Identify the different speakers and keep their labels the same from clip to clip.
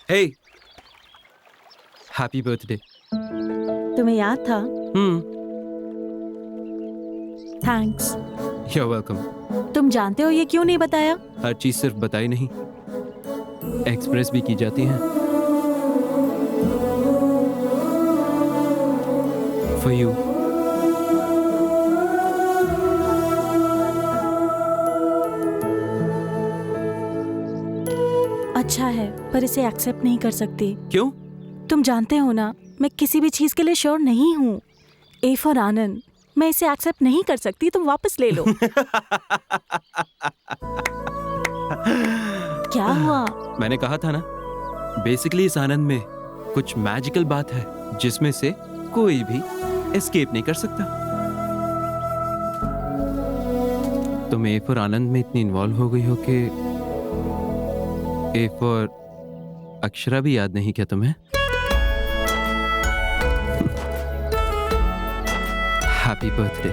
Speaker 1: हे, happy birthday.
Speaker 2: तुम्हें याद था? थैंक्स।
Speaker 1: You are welcome.
Speaker 2: तुम जानते हो ये क्यों नहीं बताया?
Speaker 1: हर चीज सिर्फ बताई नहीं, एक्सप्रेस भी की जाती है। For you.
Speaker 2: अच्छा है, पर इसे एक्सेप्ट नहीं कर सकती।
Speaker 1: क्यों?
Speaker 2: तुम जानते हो ना, मैं किसी भी चीज के लिए श्योर नहीं हूँ। ए फॉर आनंद, मैं इसे एक्सेप्ट नहीं कर सकती, तुम वापस ले लो। क्या हुआ?
Speaker 1: मैंने कहा था ना, बेसिकली इस आनंद में कुछ मैजिकल बात है जिसमें से कोई भी एस्केप नहीं कर सकता। तुम ए फॉर आनंद में इतनी इन्वॉल्व हो गई हो कि ए फॉर अक्षरा भी याद नहीं क्या तुम्हें? Happy birthday.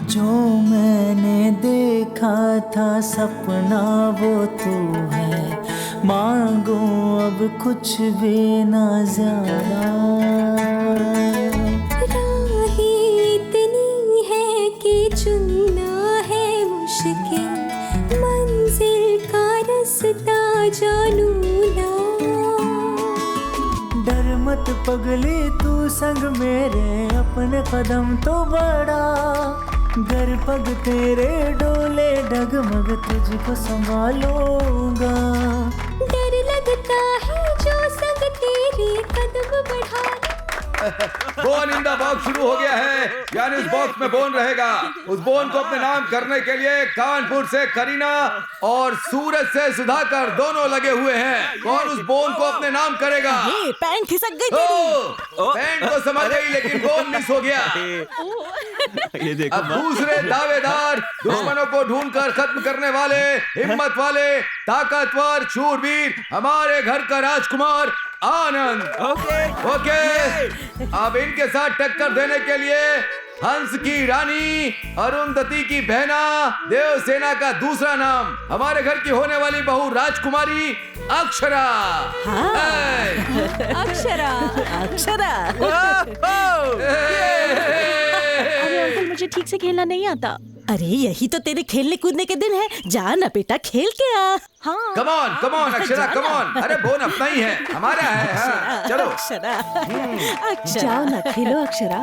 Speaker 3: जो मैंने देखा था सपना वो तू है, मांगो अब कुछ भी ना ज्यादा।
Speaker 4: राहें इतनी है कि चुनना है मुश्किल, मंजिल का रास्ता जानू ना।
Speaker 3: डर मत पगली तू संग मेरे, अपने कदम तो बढ़ा। घर पग तेरे डोले डगमग तुझको संभालूंगा।
Speaker 4: डर लगता है जो संग तेरे कदम बढ़ा।
Speaker 5: बोन इन द बॉक्स शुरू हो गया है, यानी उस बॉक्स में बोन रहेगा। उस बोन को अपने नाम करने के लिए कानपुर से करीना और सूरज से सुधाकर दोनों लगे हुए हैं। कौन उस बोन को अपने नाम करेगा?
Speaker 2: पैंट खिसक गई
Speaker 5: ओ, पैंट तो समझ गई लेकिन बोन मिस हो गया।
Speaker 1: ये देखो
Speaker 5: अब दूसरे दावेदार, दुश्मनों को ढूंढकर खत्म करने वाले, हिम्मत वाले, ताकतवर, शूरवीर, हमारे घर का राजकुमार आनंद। ओके। अब इनके साथ टक्कर देने के लिए हंस की रानी, अरुंधति की बहना, देवसेना का दूसरा नाम, हमारे घर की होने वाली बहू राजकुमारी अक्षरा।
Speaker 2: अक्षरा। अक्षरा। अरे अंकल, मुझे ठीक से खेलना नहीं आता।
Speaker 6: अरे यही तो तेरे खेलने कूदने के दिन है, जा ना बेटा खेल के आ।
Speaker 2: हाँ।
Speaker 5: Come on Akshara, come on. अरे बोन अपना ही है, हमारा है। हाँ, चलो।
Speaker 6: अक्षरा,
Speaker 2: जाओ ना, खेलो Akshara.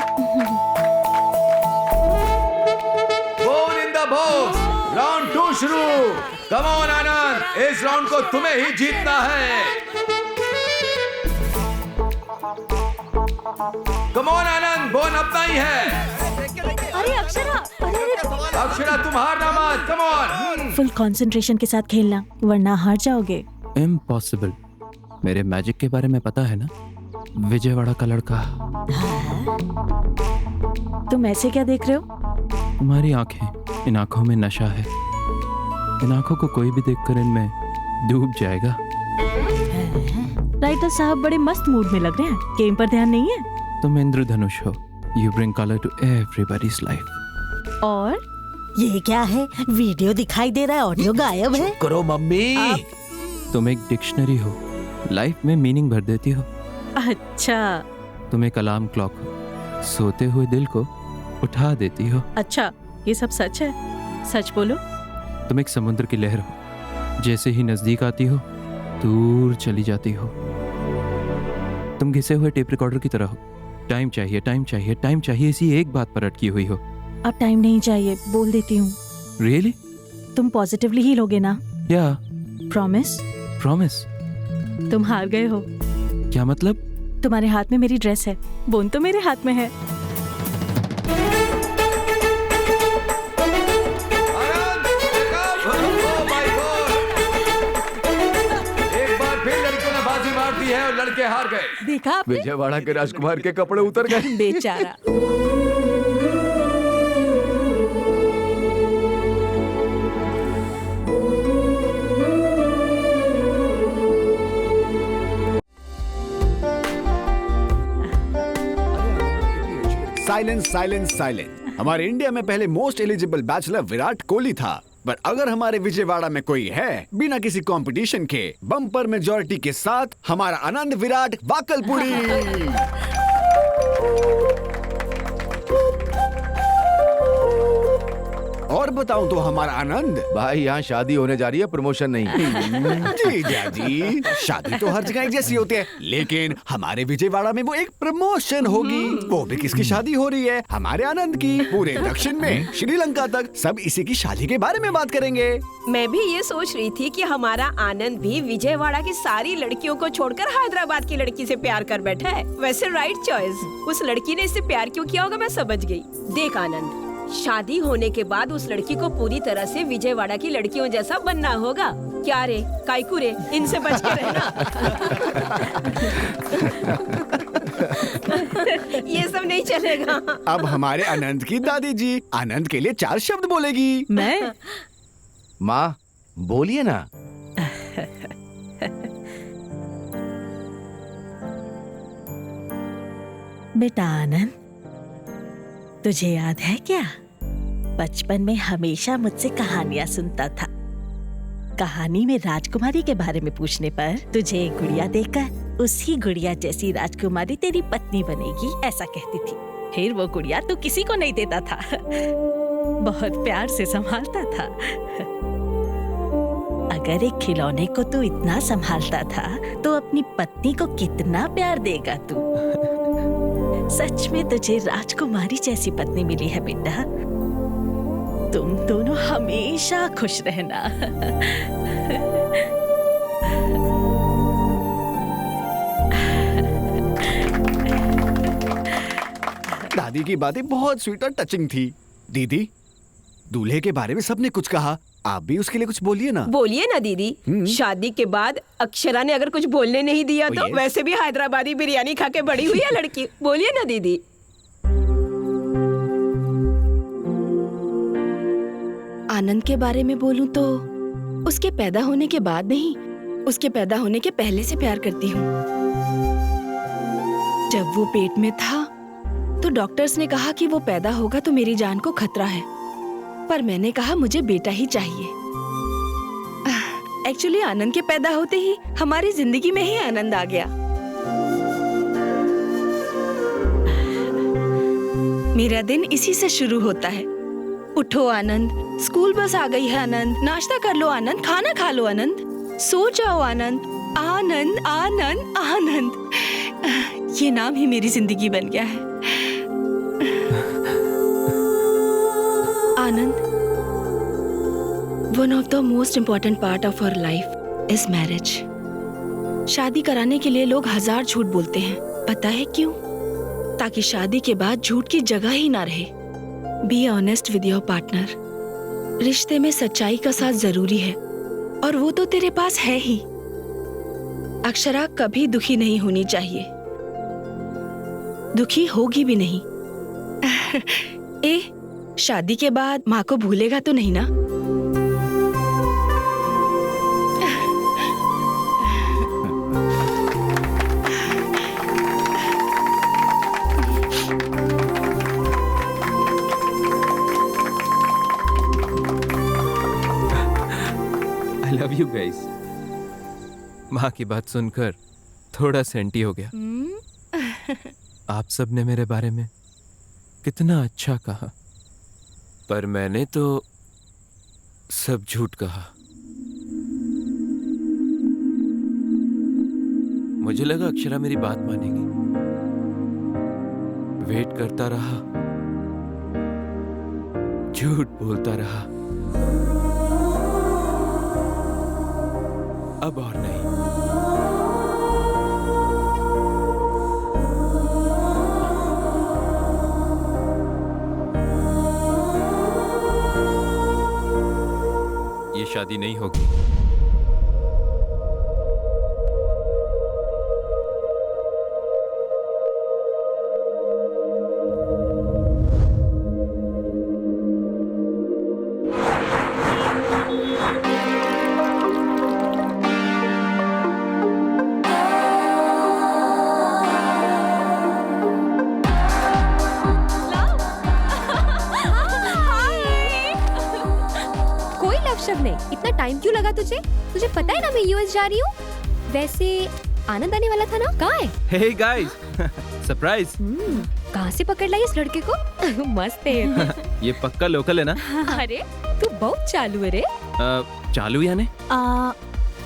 Speaker 5: Bone in the box, round 2 शुरू। कम ऑन आनंद, इस राउंड को तुम्हें ही जीतना है। कम ऑन आनंद, बोन अपना ही है।
Speaker 2: अरे अक्षरा,
Speaker 5: अक्षरा तुम हारना मत। Come on.
Speaker 2: फुल कंसंट्रेशन के साथ खेलना, वरना हार जाओगे।
Speaker 1: इम्पॉसिबल। मेरे मैजिक के बारे में पता है ना, विजयवाड़ा का लड़का।
Speaker 2: तुम ऐसे क्या देख रहे हो?
Speaker 1: तुम्हारी आंखें, इन आंखों में नशा है। इन आंखों को कोई भी देखकर इनमें डूब जाएगा।
Speaker 2: राइटर साहब बड़े मस्त मूड में लग रहे हैं, गेम पर ध्यान नहीं है।
Speaker 1: तुम इंद्रधनुष हो, you bring colour to everybody's life.
Speaker 2: और
Speaker 6: ये क्या है? वीडियो दिखाई दे रहा है, ऑडियो गायब है।
Speaker 5: करो मम्मी।
Speaker 1: तुम एक डिक्शनरी हो, लाइफ में मीनिंग भर देती हो।
Speaker 2: अच्छा।
Speaker 1: तुम एक अलार्म क्लॉक हो, सोते हुए दिल को उठा देती हो।
Speaker 2: अच्छा, ये सब सच है? सच बोलो।
Speaker 1: तुम एक समुद्र की लहर हो, जैसे ही नजदीक आती हो दूर चली जाती हो। तुम घिसे हुए टेप रिकॉर्डर की तरह हो, टाइम चाहिए, टाइम चाहिए, टाइम चाहिए, इसी एक बात पर अटकी हुई हो।
Speaker 2: अब टाइम नहीं चाहिए, बोल देती हूँ।
Speaker 1: रियली?
Speaker 2: तुम पॉजिटिवली ही लोगे ना?
Speaker 1: या
Speaker 2: प्रॉमिस?
Speaker 1: प्रॉमिस?
Speaker 2: तुम हार गए हो।
Speaker 1: क्या मतलब?
Speaker 2: तुम्हारे हाथ में मेरी ड्रेस है, बोन तो मेरे हाथ में है।
Speaker 5: आनंद, oh my God! एक बार फिर लड़कियों ने बाजी मार दी है और लड़के हार गए।
Speaker 2: देखा आपने?
Speaker 5: विजयवाड़ा के राजकुमार के कपड़े उतर गए।
Speaker 2: बेचारा।
Speaker 7: Silence silence silence. हमारे इंडिया में पहले most eligible bachelor Virat Kohli था, पर अगर हमारे विजयवाड़ा में कोई है बिना किसी कंपटीशन के बम्पर मेजॉरिटी के साथ, हमारा आनंद विराट वाकलपुरी। और बताऊं तो हमारा आनंद।
Speaker 5: भाई यहाँ शादी होने जा रही है, प्रमोशन नहीं।
Speaker 7: जीजा जी, शादी तो हर जगह एक जैसी होती है, लेकिन हमारे विजयवाड़ा में वो एक प्रमोशन होगी। वो भी किसकी शादी हो रही है? हमारे आनंद की। पूरे दक्षिण में श्रीलंका तक सब इसी की शादी के बारे में बात करेंगे।
Speaker 8: मैं भी ये सोच रही थी कि हमारा आनंद भी विजयवाड़ा की सारी लड़कियों को छोड़कर हैदराबाद की लड़की से प्यार कर बैठा है। वैसे राइट चॉइस। उस लड़की ने इससे प्यार क्यों किया होगा मैं समझ गई। देख आनंद, शादी होने के बाद उस लड़की को पूरी तरह से विजयवाड़ा की लड़कियों जैसा बनना होगा। क्या रे काइकू रे, इनसे बच के रहना। ये सब नहीं चलेगा।
Speaker 7: अब हमारे आनंद की दादी जी आनंद के लिए 4 शब्द बोलेगी।
Speaker 6: मैं
Speaker 5: माँ बोलिए ना।
Speaker 6: बेटा आनंद, तुझे याद है क्या, बचपन में हमेशा मुझसे कहानियां सुनता था। कहानी में राजकुमारी के बारे में पूछने पर तुझे एक गुड़िया देकर उसी गुड़िया जैसी राजकुमारी तेरी पत्नी बनेगी, ऐसा कहती थी। फिर वो गुड़िया तू किसी को नहीं देता था, बहुत प्यार से संभालता था। अगर एक खिलौने को तू इतना संभालता था तो अपनी पत्नी को कितना प्यार देगा तू। सच में तुझे राजकुमारी जैसी पत्नी मिली है बेटा। तुम दोनों हमेशा खुश रहना।
Speaker 7: दादी की बातें बहुत स्वीट और टचिंग थी। दीदी, दूल्हे के बारे में सबने कुछ कहा, आप भी उसके लिए कुछ बोलिए ना।
Speaker 8: बोलिए ना दीदी। शादी के बाद अक्षरा ने अगर कुछ बोलने नहीं दिया तो
Speaker 7: yes.
Speaker 8: वैसे भी हैदराबादी बिरयानी खा के बड़ी हुई है लड़की। बोलिए ना दीदी।
Speaker 9: आनंद के बारे में बोलूं तो उसके पैदा होने के बाद नहीं, उसके पैदा होने के पहले से प्यार करती हूँ। जब वो पेट में था तो डॉक्टर्स ने कहा कि वो पैदा होगा तो मेरी जान को खतरा है, पर मैंने कहा मुझे बेटा ही चाहिए। एक्चुअली आनंद के पैदा होते ही हमारी जिंदगी में ही आनंद आ गया। मेरा दिन इसी से शुरू होता है। उठो आनंद, स्कूल बस आ गई है आनंद, नाश्ता कर लो आनंद, खाना खा लो आनंद, सो जाओ आनंद, आनंद आनंद आनंद। ये नाम ही मेरी जिंदगी बन गया है। Anand, one of the most important part of our life is marriage. शादी कराने के लिए लोग 1000 झूठ बोलते हैं, पता है क्यों? ताकि शादी के बाद झूठ की जगह ही ना रहे। Be honest with your partner. रिश्ते में सच्चाई का साथ जरूरी है और वो तो तेरे पास है ही। अक्षरा कभी दुखी नहीं होनी चाहिए, दुखी होगी भी नहीं। ए, शादी के बाद माँ को भूलेगा तो नहीं ना?
Speaker 1: आई लव यू गाइस। माँ की बात सुनकर थोड़ा सेंटी हो गया। आप सब ने मेरे बारे में कितना अच्छा कहा, पर मैंने तो सब झूठ कहा। मुझे लगा अक्षरा मेरी बात मानेगी। वेट करता रहा, झूठ बोलता रहा। अब और नहीं। ये शादी नहीं होगी।
Speaker 10: शबने, इतना टाइम क्यों लगा तुझे? तुझे पता है ना मैं यूएस जा रही हूँ। वैसे आनंद आने वाला था ना, कहाँ है?
Speaker 1: Hey guys, surprise.
Speaker 10: कहाँ से पकड़ लाई इस लड़के को? मस्त है।
Speaker 1: ये पक्का लोकल है ना?
Speaker 10: अरे तू बहुत चालू है रे।
Speaker 1: चालू यानी?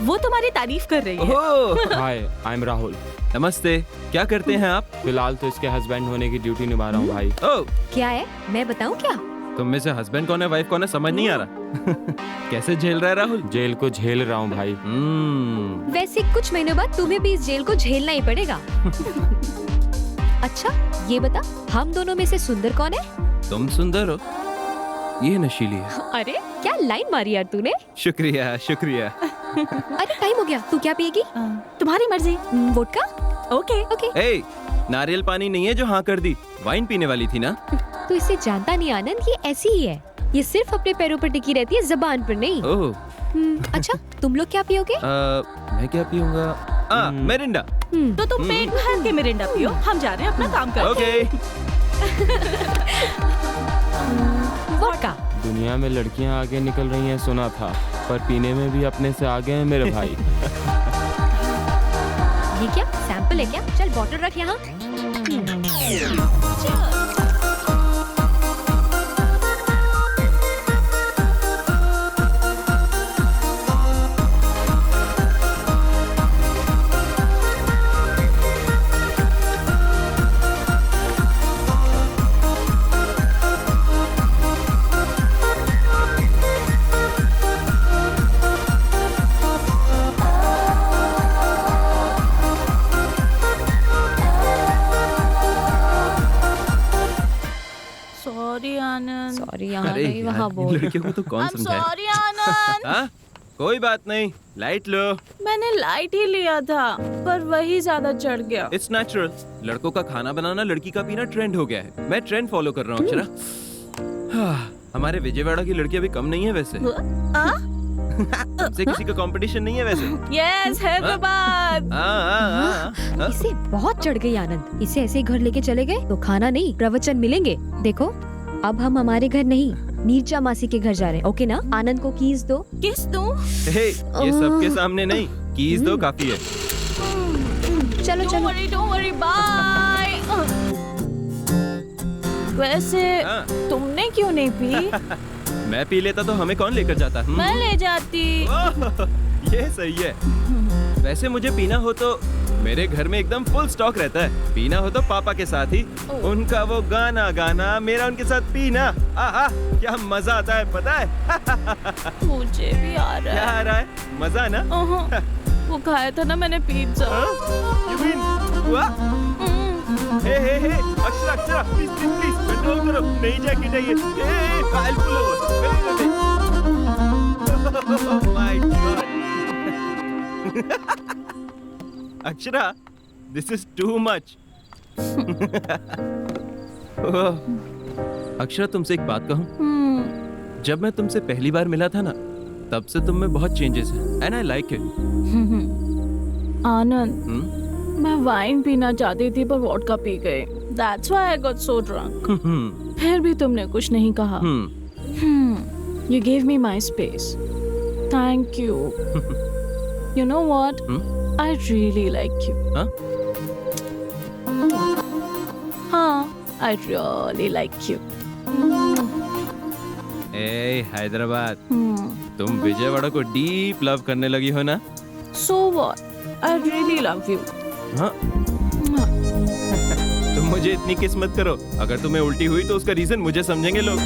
Speaker 2: वो तुम्हारी तारीफ कर रही है।
Speaker 1: ओह,
Speaker 11: हाय, आई एम राहुल।
Speaker 1: नमस्ते। क्या करते हैं आप?
Speaker 11: फिलहाल तो इसके हस्बैंड होने की ड्यूटी निभा रहा हूँ भाई।
Speaker 1: ओह,
Speaker 10: क्या है, मैं बताऊँ क्या?
Speaker 1: तुम में से हस्बैंड कौन है, वाइफ कौन है, समझ नहीं आ रहा। कैसे झेल रहा है राहुल?
Speaker 11: जेल को झेल रहा हूँ भाई।
Speaker 10: वैसे कुछ महीनों बाद तुम्हें भी इस जेल को झेलना ही पड़ेगा। अच्छा ये बता, हम दोनों में से सुंदर कौन है?
Speaker 1: तुम सुंदर हो, ये नशीली है।
Speaker 10: अरे क्या लाइन मारी यार तूने।
Speaker 1: शुक्रिया शुक्रिया।
Speaker 10: अरे टाइम हो गया, तू क्या पिएगी?
Speaker 2: तुम्हारी मर्जी।
Speaker 10: वोडका?
Speaker 2: Okay
Speaker 10: okay.
Speaker 1: ए, नारियल पानी नहीं है जो हाँ कर दी, वाइन पीने वाली थी ना?
Speaker 10: तू इसे जानता नहीं आनंद, ये ऐसी ही है। ये सिर्फ अपने पैरों पर टिकी रहती है, जबान पर नहीं।
Speaker 1: ओह,
Speaker 10: अच्छा तुम लोग क्या पियोगे?
Speaker 1: मैं क्या पीऊंगा? मेरिंडा।
Speaker 2: तो तुम पेट भर के मिरिंडा पियो, हम जा रहे हैं अपना काम करने।
Speaker 1: ओके।
Speaker 10: वोडका।
Speaker 11: दुनिया में लड़कियां आगे निकल रही हैं सुना था, पर पीने में भी अपने से आगे हैं मेरे भाई।
Speaker 10: ये क्या सैंपल है क्या? चल बॉटल रख यहाँ।
Speaker 2: सॉरी आनंद।
Speaker 10: सॉरी यहाँ
Speaker 1: अरे
Speaker 10: नहीं, वहाँ
Speaker 1: यार,
Speaker 10: बोल।
Speaker 1: इन लड़कियों को तो कौन समझाए?
Speaker 2: सॉरी आनंद।
Speaker 1: हाँ? कोई बात नहीं, लाइट लो।
Speaker 2: मैंने लाइट ही लिया था, पर वही ज्यादा चढ़ गया।
Speaker 1: It's natural. लड़कों का खाना बनाना, लड़की का पीना ट्रेंड हो गया है। मैं ट्रेंड फॉलो कर रहा हूँ अक्षरा। हमारे विजयवाड़ा की लड़की अभी कम नहीं है वैसे। हमसे किसी का कंपटीशन नहीं है वैसे।
Speaker 2: यस हैदराबाद।
Speaker 10: इसे बहुत चढ़ गई आनंद। इसे ऐसे ही घर लेके चले गए तो खाना नहीं प्रवचन मिलेंगे। देखो अब हम हमारे घर नहीं, नीरजा मासी के घर जा रहे हैं। ओके ना? आनंद को कीज दो।
Speaker 2: किस दो?
Speaker 1: हे, ये सबके सामने नहीं, कीज दो काफी है।
Speaker 10: चलो चलो।
Speaker 2: Don't worry, bye. वैसे तुमने क्यों नहीं पी?
Speaker 1: मैं पी लेता तो हमें कौन लेकर जाता?
Speaker 2: मैं ले जाती।
Speaker 1: ये सही है। वैसे मुझे पीना हो तो मेरे घर में एकदम फुल स्टॉक रहता है। पीना हो तो पापा के साथ ही, उनका वो गाना गाना, मेरा उनके साथ पीना। आहा, क्या मजा आता है पता है?
Speaker 2: मुझे भी आ रहा है।
Speaker 1: क्या आ रहा है? मजा ना?
Speaker 2: वो खाया था ना मैंने पिज्जा।
Speaker 1: You mean हुआ? Hey Akshara Akshara please please please control करो, नई जैकेट है ये। File full over. My god. Akshara, this is too much. Akshara, तुमसे एक बात कहूं? जब मैं तुमसे पहली बार मिला था ना, तब से तुम में बहुत चेंजेस हैं एंड आई लाइक इट।
Speaker 2: आनंद, मैं वाइन पीना चाहती थी पर वोडका पी गई। That's why I got so drunk. फिर भी तुमने कुछ नहीं कहा। You gave me my space. Thank you. You know what? I really like you. हाँ, I really like you.
Speaker 1: ए हैदराबाद, तुम विजयवाड़ा को डीप लव करने लगी हो ना?
Speaker 2: So what? I really love you.
Speaker 1: हाँ? तुम मुझे इतनी किस्मत करो, अगर तुम्हें उल्टी हुई तो उसका रीजन मुझे समझेंगे लोग।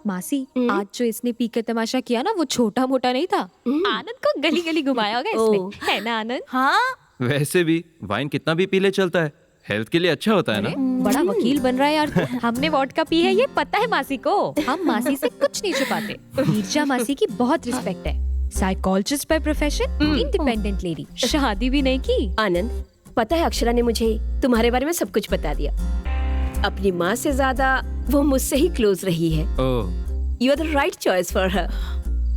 Speaker 10: मासी, आज जो इसने पीकर तमाशा किया ना, वो छोटा मोटा नहीं था। आनंद को गली गली घुमाया होगा इसने, है ना आनंद?
Speaker 2: हाँ।
Speaker 1: वैसे भी वाइन कितना भी पी ले चलता है, हेल्थ के लिए अच्छा होता है ना?
Speaker 10: बड़ा वकील बन रहा है यार तू। हमने वोडका पी है, ये पता है मासी को। हम मासी से कुछ नहीं छुपाते। नीरजा मासी की बहुत रिस्पेक्ट है। Psychologist by profession, independent lady, शादी भी नहीं की।
Speaker 8: आनंद, पता है अक्षरा ने मुझे तुम्हारे बारे में सब कुछ बता दिया। अपनी माँ से ज्यादा वो मुझसे ही क्लोज रही है। You are the right choice for her.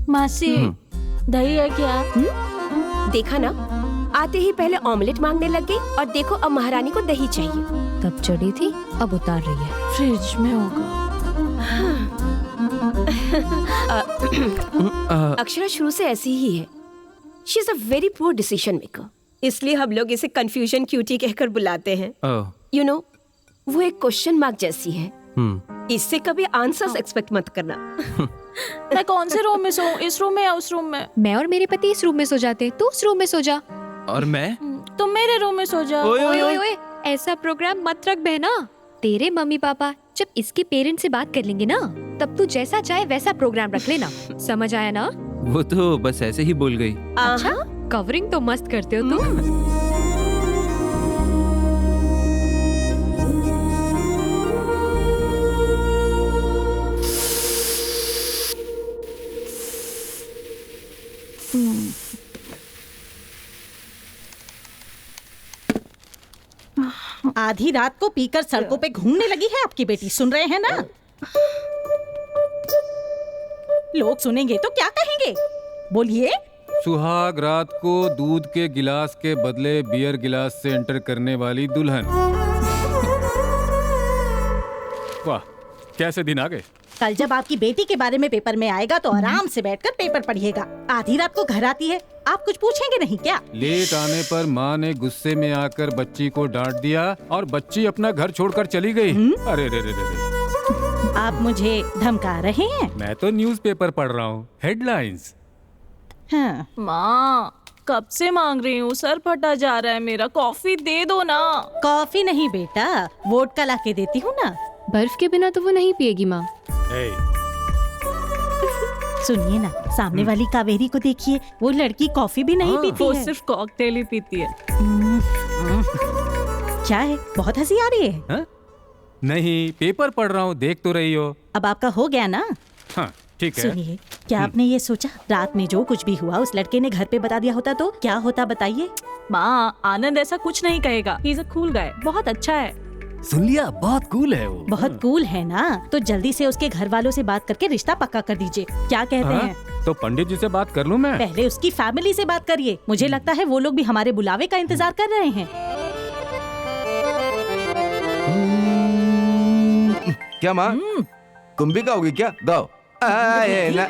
Speaker 2: मासी, दही है क्या?
Speaker 8: देखा ना, आते ही पहले ऑमलेट मांगने लग गई और देखो अब महारानी को दही चाहिए।
Speaker 10: तब चढ़ी थी, अब उतार रही है।
Speaker 2: फ्रिज में होगा।
Speaker 8: अक्षरा शुरू से ऐसी ही है। She is a very poor decision maker, इसलिए हम लोग इसे कंफ्यूजन क्यूटी कहकर बुलाते हैं। यू नो, वो एक क्वेश्चन मार्क जैसी है। इससे कभी आंसर्स एक्सपेक्ट मत करना।
Speaker 2: मैं कौन से रूम में सोऊं? इस रूम में या उस रूम में?
Speaker 10: मैं और मेरे पति इस रूम में सो जाते, तू उस रूम में सो जा।
Speaker 1: और मैं?
Speaker 2: तुम मेरे रूम में सो जाओ।
Speaker 10: ओए, ऐसा प्रोग्राम मत रख बहना। तेरे मम्मी पापा जब इसके पेरेंट्स से बात कर लेंगे ना, तब तू जैसा चाहे वैसा प्रोग्राम रख लेना। समझ आया ना?
Speaker 1: वो तो बस ऐसे ही बोल गई।
Speaker 10: अच्छा, कवरिंग तो मस्त करते हो तुम।
Speaker 6: आधी रात को पीकर सड़कों पे घूमने लगी है आपकी बेटी, सुन रहे हैं ना? लोग सुनेंगे तो क्या कहेंगे? बोलिए।
Speaker 12: सुहाग रात को दूध के गिलास के बदले बियर गिलास से एंटर करने वाली दुल्हन। वाह, कैसे दिन आ गए।
Speaker 6: कल जब आपकी बेटी के बारे में पेपर में आएगा तो आराम से बैठकर पेपर पढ़िएगा। आधी रात को घर आती है, आप कुछ पूछेंगे नहीं क्या?
Speaker 12: लेट आने पर माँ ने गुस्से में आकर बच्ची को डांट दिया और बच्ची अपना घर छोड़कर चली गई। अरे रे रे रे।
Speaker 6: आप मुझे धमका रहे हैं?
Speaker 12: मैं तो न्यूज़पेपर पढ़ रहा हूँ, हेडलाइंस।
Speaker 6: हाँ।
Speaker 2: माँ, कब से मांग रही हूँ, सर फटा जा रहा है मेरा। कॉफी दे दो ना।
Speaker 6: कॉफी नहीं बेटा, वोडका ला के देती हूँ ना।
Speaker 10: बर्फ के बिना तो वो नहीं पिएगी माँ।
Speaker 6: सुनिए ना, सामने वाली कावेरी को देखिए, वो लड़की कॉफी भी नहीं पीती
Speaker 2: वो
Speaker 6: है।
Speaker 2: सिर्फ कॉकटेल ही पीती है।
Speaker 6: क्या है, बहुत हंसी आ रही है?
Speaker 12: हा? नहीं, पेपर पढ़ रहा हूँ, देख तो रही हो।
Speaker 6: अब आपका हो गया ना?
Speaker 12: हाँ, ठीक है।
Speaker 6: सुनिए, क्या आपने ये सोचा रात में जो कुछ भी हुआ उस लड़के ने घर पे बता दिया होता तो क्या होता, बताइए?
Speaker 2: माँ, आनंद ऐसा कुछ नहीं कहेगा। He is a cool guy, बहुत अच्छा है।
Speaker 12: सुन लिया, बहुत कूल है वो।
Speaker 6: बहुत कूल है ना, तो जल्दी से उसके घर वालों से बात करके रिश्ता पक्का कर दीजिए। क्या कहते हैं?
Speaker 12: तो पंडित जी से बात कर लूं मैं?
Speaker 6: पहले उसकी फैमिली से बात करिए। मुझे लगता है वो लोग भी हमारे बुलावे का इंतजार कर रहे हैं।
Speaker 5: क्या माँ, कुंभिका होगी क्या? गाओ।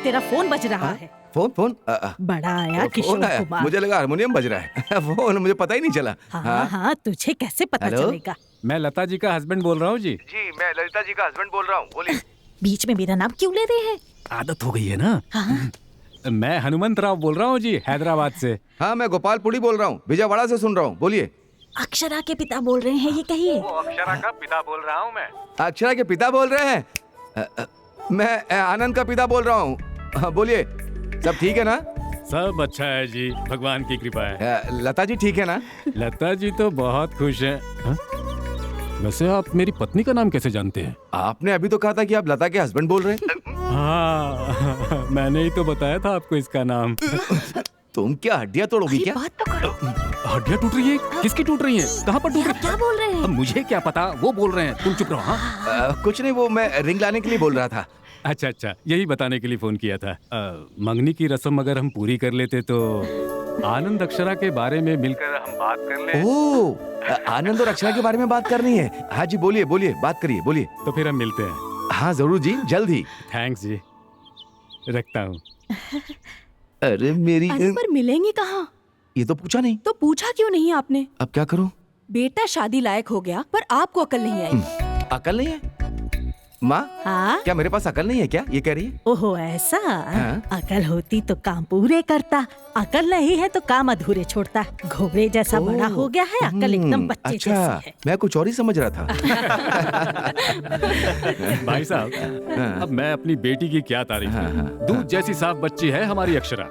Speaker 6: तेरा फोन बज रहा है।
Speaker 5: फोन
Speaker 6: बड़ा आया किशोर कुमार।
Speaker 5: मुझे लगा हारमोनियम बज रहा है। फोन मुझे पता ही नहीं चला।
Speaker 6: हाँ, तुझे कैसे पता चलेगा?
Speaker 12: मैं लता जी का हस्बैंड बोल रहा हूँ जी।
Speaker 5: जी, मैं ललिता जी का हस्बैंड बोल रहा हूँ, बोलिए।
Speaker 6: बीच में मेरा नाम क्यों ले रहे हैं?
Speaker 12: आदत हो गई है ना।
Speaker 6: हाँ।
Speaker 12: मैं हनुमंत राव बोल रहा हूँ जी, हैदराबाद से।
Speaker 5: हाँ, मैं गोपालपुरी बोल रहा हूँ, विजयवाड़ा से सुन रहा हूँ, बोलिए।
Speaker 6: अक्षरा के पिता बोल रहे हैं, ये कहिए।
Speaker 12: अक्षरा का पिता बोल रहा हूँ मैं।
Speaker 5: अक्षरा के पिता बोल रहे हैं? मैं आनंद का पिता बोल रहा हूँ, बोलिए। सब ठीक है ना?
Speaker 12: सब अच्छा है जी, भगवान की कृपा है।
Speaker 5: लता जी ठीक है ना?
Speaker 12: लता जी तो बहुत खुश है। वैसे आप मेरी पत्नी का नाम कैसे जानते हैं?
Speaker 5: आपने अभी तो कहा था कि आप लता के हस्बैंड बोल रहे हैं।
Speaker 12: हाँ, मैंने ही तो बताया था आपको इसका नाम।
Speaker 5: तुम क्या हड्डियाँ तोड़ोगी क्या?
Speaker 6: बात तो करो।
Speaker 12: हड्डियाँ टूट रही है? किसकी टूट रही है? कहाँ पर टूट रही है?
Speaker 6: क्या बोल रहे हैं?
Speaker 12: मुझे क्या पता, वो बोल रहे हैं, तुम चुप रहो। हाँ,
Speaker 5: कुछ नहीं, वो मैं रिंग लाने के लिए बोल रहा था।
Speaker 12: अच्छा अच्छा, यही बताने के लिए फोन किया था। मंगनी की रस्म अगर हम पूरी कर लेते तो आनंद अक्षरा के बारे में मिलकर हम बात कर ले।
Speaker 5: ओह, आनंद और अक्षरा के बारे में बात करनी है। हाँ जी, बोलिए बोलिए, बात करिए, बोलिए।
Speaker 12: तो फिर हम मिलते हैं।
Speaker 5: हाँ जरूर जी, जल्द ही।
Speaker 12: थैंक्स जी, रखता हूँ।
Speaker 5: अरे मेरी,
Speaker 9: पर मिलेंगे कहाँ?
Speaker 5: ये तो पूछा नहीं।
Speaker 9: तो पूछा क्यों नहीं आपने?
Speaker 5: अब क्या करूं?
Speaker 9: बेटा शादी लायक हो गया पर आपको अकल नहीं आई।
Speaker 5: अकल नहीं है? माँ, क्या मेरे पास अकल नहीं है क्या, ये कह रही है?
Speaker 6: ओहो ऐसा? अकल होती तो काम पूरे करता, अकल नहीं है तो काम अधूरे छोड़ता। घोड़े जैसा बड़ा हो गया है, अकल एकदम बच्चे जैसी है।
Speaker 5: मैं कुछ और ही समझ रहा था।
Speaker 12: भाई साहब, अब मैं अपनी बेटी की क्या तारीफ करूं? दूध जैसी साफ बच्ची है हमारी अक्षरा।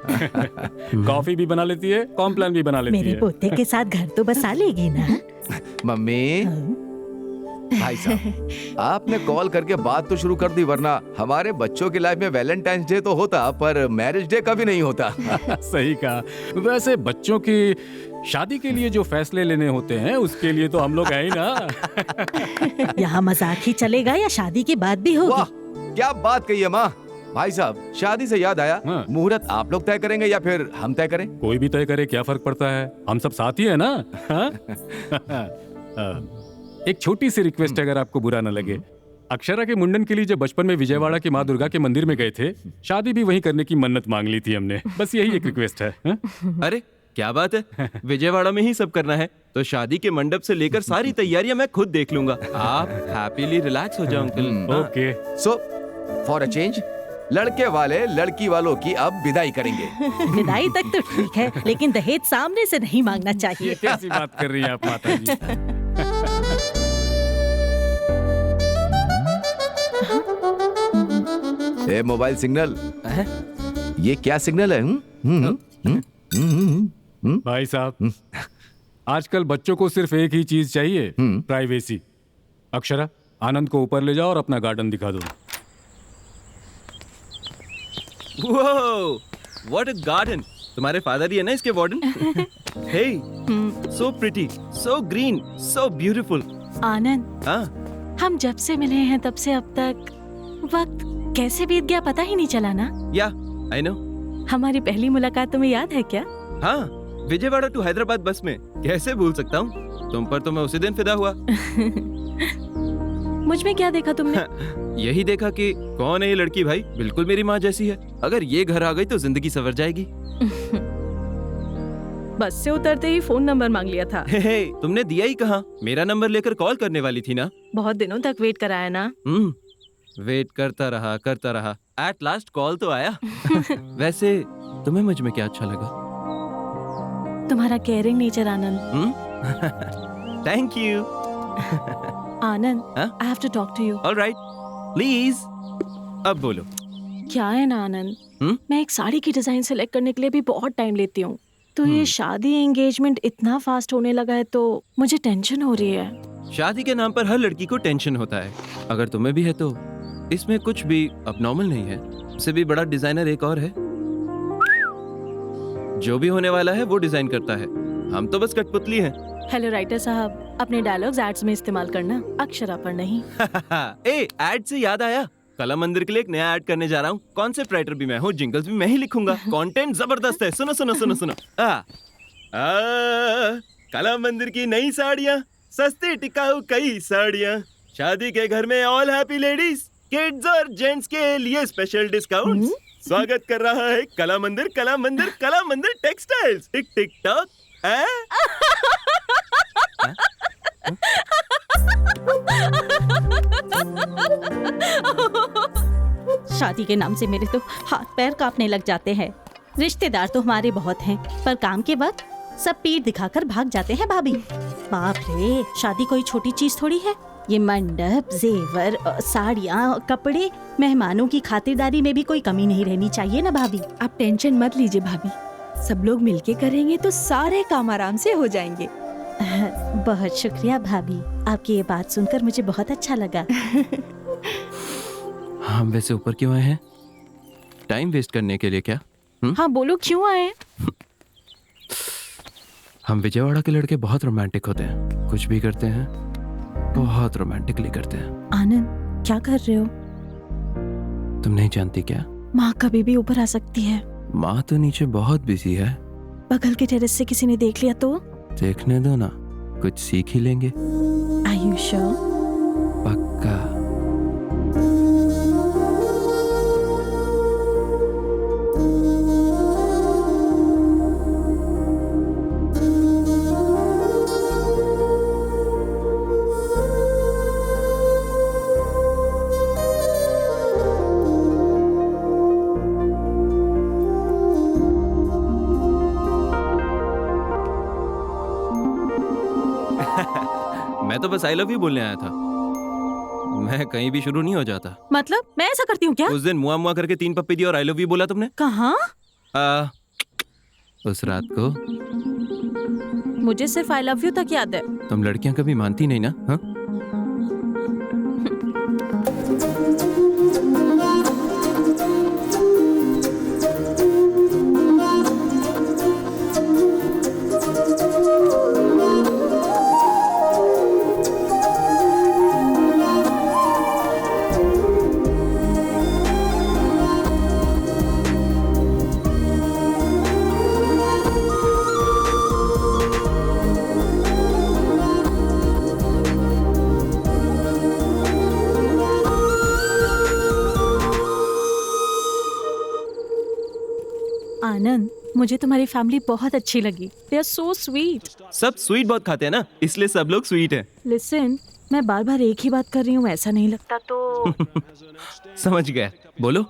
Speaker 12: कॉफी भी बना लेती है, कॉम्प्लान भी बना लेती है।
Speaker 6: मेरे पोते के साथ घर तो बसा लेगी ना?
Speaker 5: मम्मी, भाई साहब, आपने कॉल करके बात तो शुरू कर दी, वरना हमारे बच्चों की लाइफ में वैलेंटाइंस डे तो होता पर मैरिज डे कभी नहीं होता।
Speaker 12: सही कहा। वैसे बच्चों की शादी के लिए जो फैसले लेने होते हैं उसके लिए तो हम लोग हैं ही ना।
Speaker 6: यहाँ मजाक ही चलेगा या शादी की बात भी होगी?
Speaker 5: वाह, क्या बात कही है माँ। भाई साहब, शादी से याद आया,
Speaker 12: हाँ।
Speaker 5: मुहूर्त आप लोग तय करेंगे या फिर हम तय करें?
Speaker 12: कोई भी तय करे, क्या फर्क पड़ता है, हम सब साथ ही है ना। हाँ? एक छोटी सी रिक्वेस्ट है, अगर आपको बुरा न लगे। अक्षरा के मुंडन के लिए जब बचपन में विजयवाड़ा की माँ दुर्गा के मंदिर में गए थे, शादी भी वहीं करने की मन्नत मांग ली थी हमने। बस यही एक रिक्वेस्ट है। हाँ?
Speaker 1: अरे क्या बात है, विजयवाड़ा में ही सब करना है तो शादी के मंडप से लेकर सारी तैयारियां मैं खुद देख लूंगा। आप हैप्पीली रिलैक्स हो जाओ uncle.
Speaker 12: Okay.
Speaker 5: So for a change, लड़के वाले लड़की वालों की अब विदाई करेंगे।
Speaker 6: विदाई तक तो ठीक है, लेकिन दहेज सामने से नहीं मांगना चाहिए।
Speaker 12: ये कैसी बात कर रही हैं आप माता जी?
Speaker 5: ए मोबाइल सिग्नल, ये क्या सिग्नल है?
Speaker 12: भाई साहब, आजकल बच्चों को सिर्फ एक ही चीज चाहिए, प्राइवेसी। अक्षरा, आनंद को ऊपर ले जाओ और अपना गार्डन दिखा दो।
Speaker 1: What a garden! तुम्हारे फादर ही है ना इसके warden? Hey, so pretty, so green, so beautiful.
Speaker 6: Anand,
Speaker 1: हाँ,
Speaker 6: हम जब से मिले हैं तब से अब तक वक्त कैसे बीत गया पता ही नहीं चला ना।
Speaker 1: या आई नो।
Speaker 6: हमारी पहली मुलाकात तुम्हें याद है क्या?
Speaker 1: हाँ, विजयवाड़ा टू हैदराबाद बस में। कैसे भूल सकता हूँ, तुम पर तो मैं उसी दिन फिदा हुआ।
Speaker 6: मुझ में क्या देखा तुमने?
Speaker 1: यही देखा कि कौन है ये लड़की भाई, बिल्कुल मेरी माँ जैसी है। अगर ये घर आ गई तो जिंदगी संवर जाएगी।
Speaker 6: बस से उतरते ही फोन नंबर मांग लिया था।
Speaker 1: हे, तुमने दिया ही कहाँ? मेरा नंबर लेकर कॉल करने वाली थी ना।
Speaker 6: बहुत दिनों तक वेट कराया ना।
Speaker 1: वेट करता रहा। एट लास्ट कॉल तो आया। वैसे तुम्हें मुझ में क्या अच्छा लगा?
Speaker 6: तुम्हारा caring nature Anand.
Speaker 1: Thank you.
Speaker 6: Anand,
Speaker 1: हाँ?
Speaker 6: I have to talk to you.
Speaker 1: Alright, please. अब बोलो।
Speaker 6: क्या है ना आनंद, मैं एक साड़ी की डिजाइन सेलेक्ट करने के लिए भी बहुत टाइम लेती हूँ। तो ये शादी एंगेजमेंट इतना फास्ट होने लगा है तो मुझे टेंशन हो रही है।
Speaker 1: शादी के नाम पर हर लड़की को टेंशन होता है। अगर तुम्हें भी है तो इसमें कुछ भी अबनॉर्मल नहीं है। उससे भी बड़ा डिजाइनर एक और है। जो भी होने वाला है वो डिजाइन करता है, हम तो बस कठपुतली हैं।
Speaker 6: हेलो राइटर साहब, अपने डायलॉग्स एड्स में इस्तेमाल करना, अक्षरा पर नहीं।
Speaker 1: ए, एड से याद आया, कला मंदिर के लिए एक नया ऐड करने जा रहा हूँ। कॉन्सेप्ट राइटर भी मैं हूँ, जिंगल्स भी मैं ही लिखूंगा। कंटेंट जबरदस्त है, सुनो सुनो सुनो सुनो। कला मंदिर की नई साड़ियाँ, सस्ती टिकाऊ कई साड़ियाँ, शादी के घर में ऑल हैप्पी लेडीज, किड्स और जेंट्स के लिए स्पेशल डिस्काउंट। स्वागत कर रहा है कला मंदिर, कला मंदिर, कला मंदिर टेक्सटाइल्स। टिक टिक टॉक।
Speaker 6: शादी के नाम से मेरे तो हाथ पैर कांपने लग जाते हैं। रिश्तेदार तो हमारे बहुत हैं, पर काम के वक्त सब पीठ दिखाकर भाग जाते हैं भाभी। बाप रे, शादी कोई छोटी चीज थोड़ी है। ये मंडप, जेवर, साड़ियाँ, कपड़े, मेहमानों की खातिरदारी में भी कोई कमी नहीं रहनी चाहिए ना भाभी।
Speaker 9: आप टेंशन मत लीजिए भाभी, सब लोग मिलके करेंगे तो सारे काम आराम से हो जाएंगे।
Speaker 6: बहुत शुक्रिया भाभी, आपकी ये बात सुनकर मुझे बहुत अच्छा लगा।
Speaker 1: हम वैसे ऊपर क्यों आए हैं? टाइम वेस्ट करने के लिए क्या?
Speaker 6: हाँ बोलो, क्यों आए?
Speaker 1: हम विजयवाड़ा के लड़के बहुत रोमांटिक होते हैं, कुछ भी करते हैं बहुत रोमांटिकली करते हैं।
Speaker 6: आनंद, क्या कर रहे हो?
Speaker 1: तुम नहीं जानती क्या?
Speaker 6: माँ कभी भी ऊपर आ सकती है।
Speaker 1: माँ तो नीचे बहुत बिजी है।
Speaker 6: बगल के टेरेस से किसी ने देख लिया तो?
Speaker 1: देखने दो ना, कुछ सीख ही लेंगे।
Speaker 6: Are you sure?
Speaker 1: पक्का। मैं तो बस आई लव यू बोलने आया था। मैं कहीं भी शुरू नहीं हो जाता।
Speaker 6: मतलब मैं ऐसा करती हूँ क्या?
Speaker 1: उस दिन मुआ मुआ करके 3 पप्पी दी और आई लव यू बोला तुमने।
Speaker 6: कहाँ?
Speaker 1: उस रात को।
Speaker 6: मुझे सिर्फ आई लव यू तक याद है।
Speaker 1: तुम लड़कियां कभी मानती नहीं ना? हाँ?
Speaker 2: आनंद, मुझे तुम्हारी फैमिली बहुत अच्छी लगी। They are so sweet.
Speaker 1: सब स्वीट बहुत खाते हैं ना, इसलिए सब लोग स्वीट हैं।
Speaker 2: लिसन, मैं बार बार एक ही बात कर रही हूँ, ऐसा नहीं लगता तो?
Speaker 1: समझ गया, बोलो।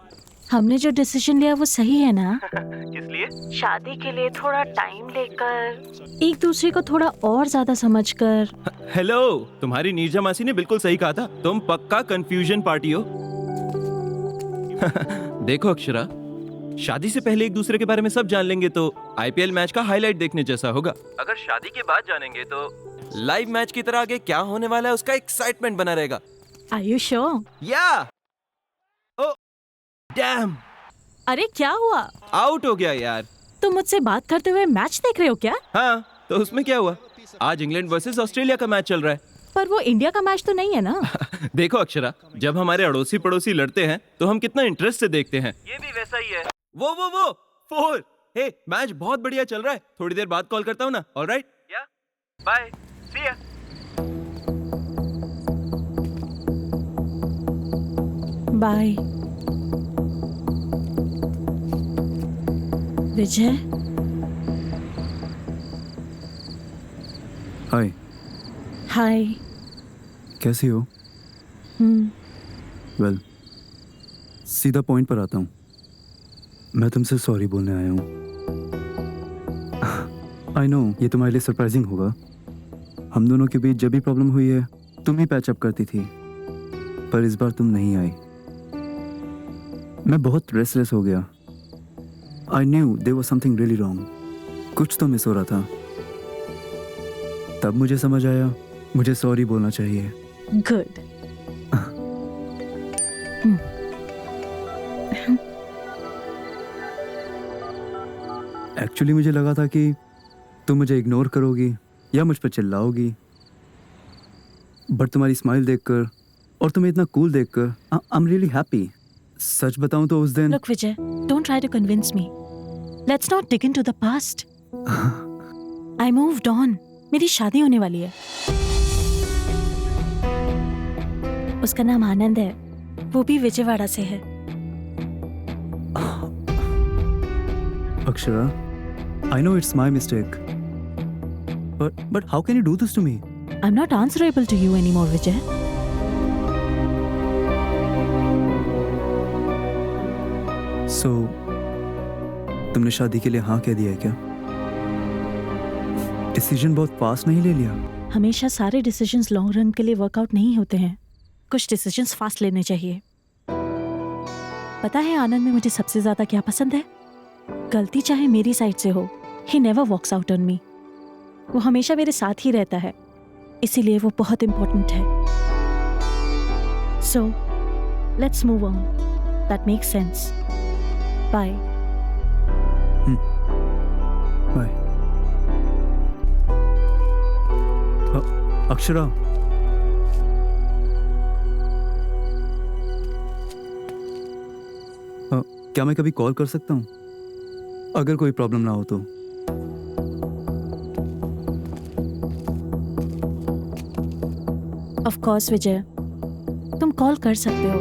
Speaker 2: हमने जो डिसीजन लिया वो सही है ना?
Speaker 1: किस लिए?
Speaker 2: शादी के लिए थोड़ा टाइम लेकर, एक दूसरे को थोड़ा और ज्यादा समझकर।
Speaker 1: हेलो, तुम्हारी नीरजा मासी ने बिल्कुल सही कहा था, तुम पक्का कंफ्यूजन पार्टी हो। देखो अक्षरा, शादी से पहले एक दूसरे के बारे में सब जान लेंगे तो आईपीएल मैच का हाईलाइट देखने जैसा होगा। अगर शादी के बाद जानेंगे तो लाइव मैच की तरह आगे क्या होने वाला है उसका एक्साइटमेंट बना रहेगा।
Speaker 2: Are you sure?
Speaker 1: या ओ डैम,
Speaker 2: अरे क्या हुआ?
Speaker 1: आउट हो गया यार।
Speaker 2: तुम मुझसे बात करते हुए मैच देख रहे हो क्या?
Speaker 1: हाँ, तो उसमें क्या हुआ? आज इंग्लैंड वर्सेस ऑस्ट्रेलिया का मैच चल रहा है।
Speaker 2: पर वो इंडिया का मैच तो नहीं है ना?
Speaker 1: देखो अक्षरा, जब हमारे अड़ोसी पड़ोसी लड़ते हैं तो हम कितना इंटरेस्ट से देखते हैं। ये भी वैसा ही है। वो 4। हे, मैच बहुत बढ़िया चल रहा है, थोड़ी देर बाद कॉल करता हूँ ना। ऑलराइट, या बाय, सी या।
Speaker 2: बाय विजय।
Speaker 13: हाय।
Speaker 2: हाय।
Speaker 13: कैसी हो? वेल, सीधा पॉइंट पर आता हूँ। मैं तुमसे सॉरी बोलने आया हूँ। आई नो ये तुम्हारे लिए सरप्राइजिंग होगा। हम दोनों के बीच जब भी प्रॉब्लम हुई है तुम ही पैचअप करती थी, पर इस बार तुम नहीं आई। मैं बहुत रेस्टलेस हो गया। I knew there was something really wrong. कुछ तो मिस हो रहा था। तब मुझे समझ आया मुझे सॉरी बोलना चाहिए।
Speaker 2: गुड।
Speaker 13: एक्चुअली मुझे लगा था कि तुम मुझे इग्नोर करोगी या मुझ पर चिल्लाओगी, बट तुम्हारी स्माइल देखकर और तुम्हें इतना कूल देखकर आई एम रियली हैप्पी। सच बताऊं तो उस दिन।
Speaker 2: Look Vijay, don't try to convince me. Let's not dig into the past. I moved on. मेरी शादी होने वाली है। उसका नाम आनंद है, वो भी विजयवाड़ा से है।
Speaker 13: Akshara, I know it's my mistake. But how can you do this to me?
Speaker 2: I'm not answerable to you anymore, Vijay.
Speaker 13: So, तुमने शादी के लिए हाँ कह दिया है क्या? डिसीजन बहुत फास्ट नहीं ले लिया?
Speaker 2: हमेशा सारे डिसीजंस लॉन्ग रन के लिए वर्कआउट नहीं होते हैं। कुछ डिसीजंस फास्ट लेने चाहिए। पता है आनंद में मुझे सबसे ज्यादा क्या पसंद है? गलती चाहे मेरी साइड से हो, he never walks out on me. वो हमेशा मेरे साथ ही रहता है, इसीलिए वो बहुत इम्पोर्टेंट है। So, let's move on. That makes sense. Bye.
Speaker 13: Bye. Akshara, क्या मैं कभी कॉल कर सकता हूँ अगर कोई प्रॉब्लम ना हो तो?
Speaker 2: Of course, विजय, तुम कॉल कर सकते हो।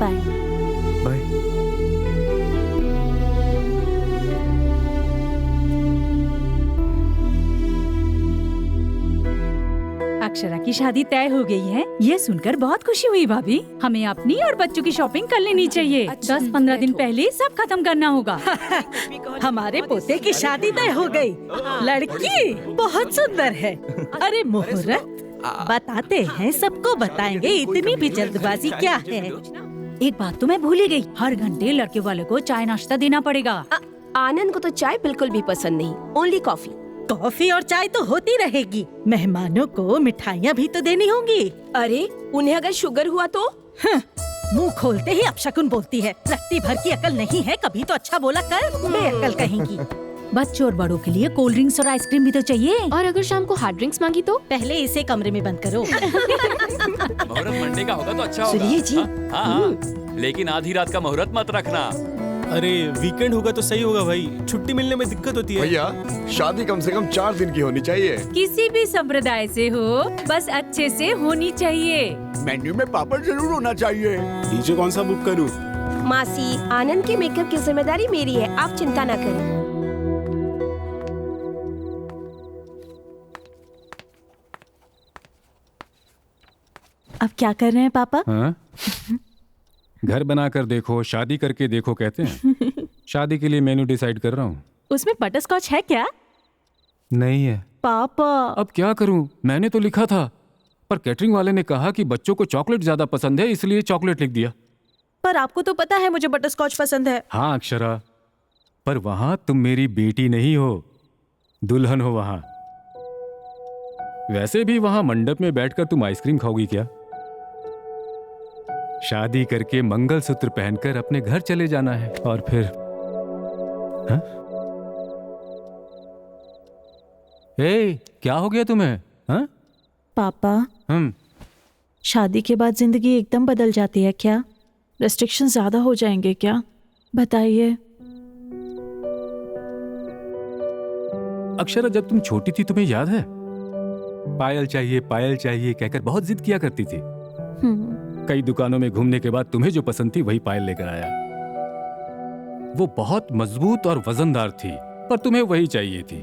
Speaker 2: बाय।
Speaker 13: बाय।
Speaker 14: अक्षरा की शादी तय हो गई है, ये सुनकर बहुत खुशी हुई भाभी। हमें अपनी और बच्चों की शॉपिंग कर लेनी चाहिए। 10-15 दिन पहले ही सब खत्म करना होगा।
Speaker 6: हमारे पोते की शादी तय हो गई। लड़की बहुत सुंदर है। अरे मुहूर्त बताते हैं, सबको बताएंगे, इतनी भी जल्दबाजी क्या है?
Speaker 14: एक बात तो मैं भूल ही गई, हर घंटे लड़के वाले को चाय नाश्ता देना पड़ेगा।
Speaker 8: आनंद को तो चाय बिल्कुल भी पसंद नहीं, ओनली कॉफी।
Speaker 6: कॉफी और चाय तो होती रहेगी, मेहमानों को मिठाइयाँ भी तो देनी होंगी।
Speaker 8: अरे उन्हें अगर शुगर हुआ तो?
Speaker 6: मुंह खोलते ही अपशकुन बोलती है। रत्ती भर की अकल नहीं है, कभी तो अच्छा बोला कर, बेअकल कहेंगी।
Speaker 14: बच्चों और बड़ों के लिए कोल्ड ड्रिंक्स और आइसक्रीम भी तो चाहिए।
Speaker 10: और अगर शाम को हार्ड ड्रिंक्स मांगी तो?
Speaker 6: पहले इसे कमरे में बंद करो।
Speaker 15: मुहूर्त मंडे का होगा तो अच्छा होगा।
Speaker 6: सुनिए जी।
Speaker 15: हाँ, लेकिन आधी रात का मुहूर्त मत रखना। अरे वीकेंड होगा तो सही होगा भाई, छुट्टी मिलने में दिक्कत होती है।
Speaker 7: भैया शादी कम से कम 4 दिन की होनी चाहिए।
Speaker 14: किसी भी संप्रदाय से हो, बस अच्छे से होनी चाहिए।
Speaker 7: मेन्यू में पापड़ जरूर होना चाहिए।
Speaker 15: डीजे कौन सा बुक करूं?
Speaker 8: मासी, आनंद के मेकअप की जिम्मेदारी मेरी है, आप चिंता ना करें।
Speaker 6: अब क्या कर रहे हैं पापा?
Speaker 12: हाँ? घर बनाकर देखो, शादी करके देखो कहते हैं। शादी के लिए मेन्यू डिसाइड कर रहा हूँ।
Speaker 6: उसमें बटरस्कॉच है क्या?
Speaker 12: नहीं है।
Speaker 6: पापा
Speaker 12: अब क्या करूँ? मैंने तो लिखा था, पर कैटरिंग वाले ने कहा कि बच्चों को चॉकलेट ज्यादा पसंद है, इसलिए चॉकलेट लिख दिया।
Speaker 6: पर आपको तो पता है मुझे बटरस्कॉच पसंद है।
Speaker 12: हाँ अक्षरा, पर वहां तुम मेरी बेटी नहीं हो, दुल्हन हो वहां। वैसे भी वहां मंडप में बैठकर तुम आइसक्रीम खाओगी क्या? शादी करके मंगलसूत्र पहनकर अपने घर चले जाना है और फिर हाँ? क्या हो गया तुम्हें? हाँ?
Speaker 6: पापा शादी के बाद जिंदगी एकदम बदल जाती है क्या? रेस्ट्रिक्शन ज्यादा हो जाएंगे क्या? बताइए।
Speaker 12: अक्षरा, जब तुम छोटी थी तुम्हें याद है, पायल चाहिए कहकर बहुत जिद किया करती थी। कई दुकानों में घूमने के बाद तुम्हें जो पसंद थी वही पायल लेकर आया। वो बहुत मजबूत और वजनदार थी, पर तुम्हें वही चाहिए थी।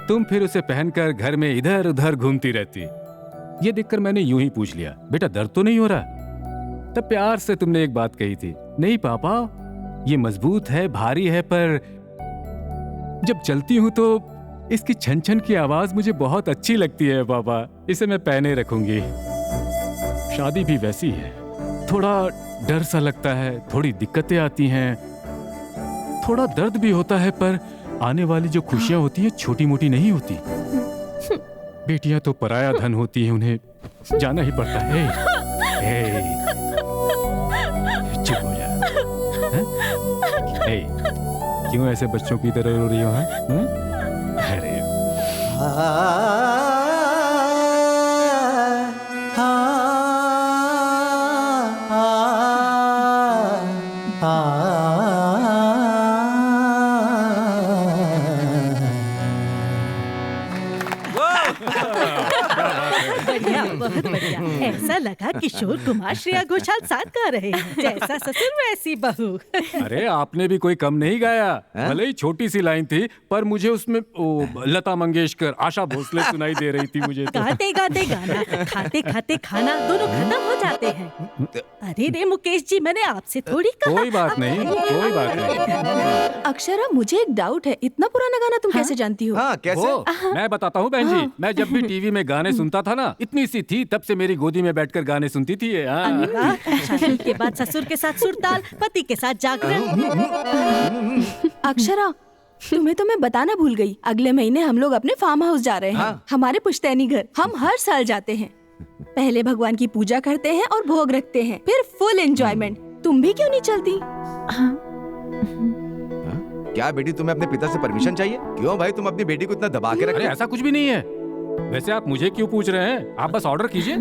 Speaker 12: तुम फिर उसे पहनकर घर में इधर उधर घूमती रहती। ये देखकर मैंने यूं ही पूछ लिया, बेटा दर्द तो नहीं हो रहा? तब प्यार से तुमने एक बात कही थी, नहीं पापा ये मजबूत है, भारी है, पर जब चलती हूं तो इसकी छन छन की आवाज मुझे बहुत अच्छी लगती है पापा, इसे मैं पहने रखूंगी। शादी भी वैसी है, थोड़ा डर सा लगता है, थोड़ी दिक्कतें आती हैं, थोड़ा दर्द भी होता है, पर आने वाली जो खुशियां होती हैं छोटी मोटी नहीं होती। बेटियां तो पराया धन होती हैं, उन्हें जाना ही पड़ता है। चुप हो जा। क्यों ऐसे बच्चों की तरह रो रही हो? अरे
Speaker 6: बहुत बढ़िया। ऐसा लगा किशोर कुमार श्रेया घोषाल साथ गा रहे हैं, जैसा ससुर वैसी बहू।
Speaker 12: अरे आपने भी कोई कम नहीं गाया, भले ही छोटी सी लाइन थी, पर मुझे उसमें लता मंगेशकर, आशा भोसले सुनाई दे रही थी मुझे तो।
Speaker 6: गाते गाते गाना, खाते खाते खाना, दोनों खत्म हो जाते हैं। अरे रे मुकेश जी, मैंने आपसे थोड़ी कहा।
Speaker 12: कोई बात नहीं, कोई बात नहीं।
Speaker 9: अक्षरा, मुझे एक डाउट है, इतना पुराना गाना तुम कैसे जानती हो?
Speaker 12: कैसे? मैं बताता हूँ बहन जी, मैं जब भी टीवी में गाने सुनता था ना, इतनी सी थी तब से मेरी गोदी में बैठकर गाने सुनती थी।
Speaker 6: शादी के बाद ससुर के साथ सुरताल, पति के साथ जागरण।
Speaker 9: अक्षरा, तुम्हें तो मैं बताना भूल गई, अगले महीने हम लोग अपने फार्म हाउस जा रहे हैं। हमारे पुश्तैनी घर। हम हर साल जाते हैं। पहले भगवान की पूजा करते हैं और भोग रखते हैं, फिर फुल एंजॉयमेंट। तुम भी क्यों नहीं चलती?
Speaker 5: क्या बेटी, तुम्हें अपने पिता से परमिशन चाहिए? क्यों भाई, तुम अपनी बेटी को इतना दबा के रखते?
Speaker 12: अरे ऐसा कुछ भी नहीं है। वैसे आप मुझे क्यों पूछ रहे हैं? आप बस ऑर्डर कीजिए।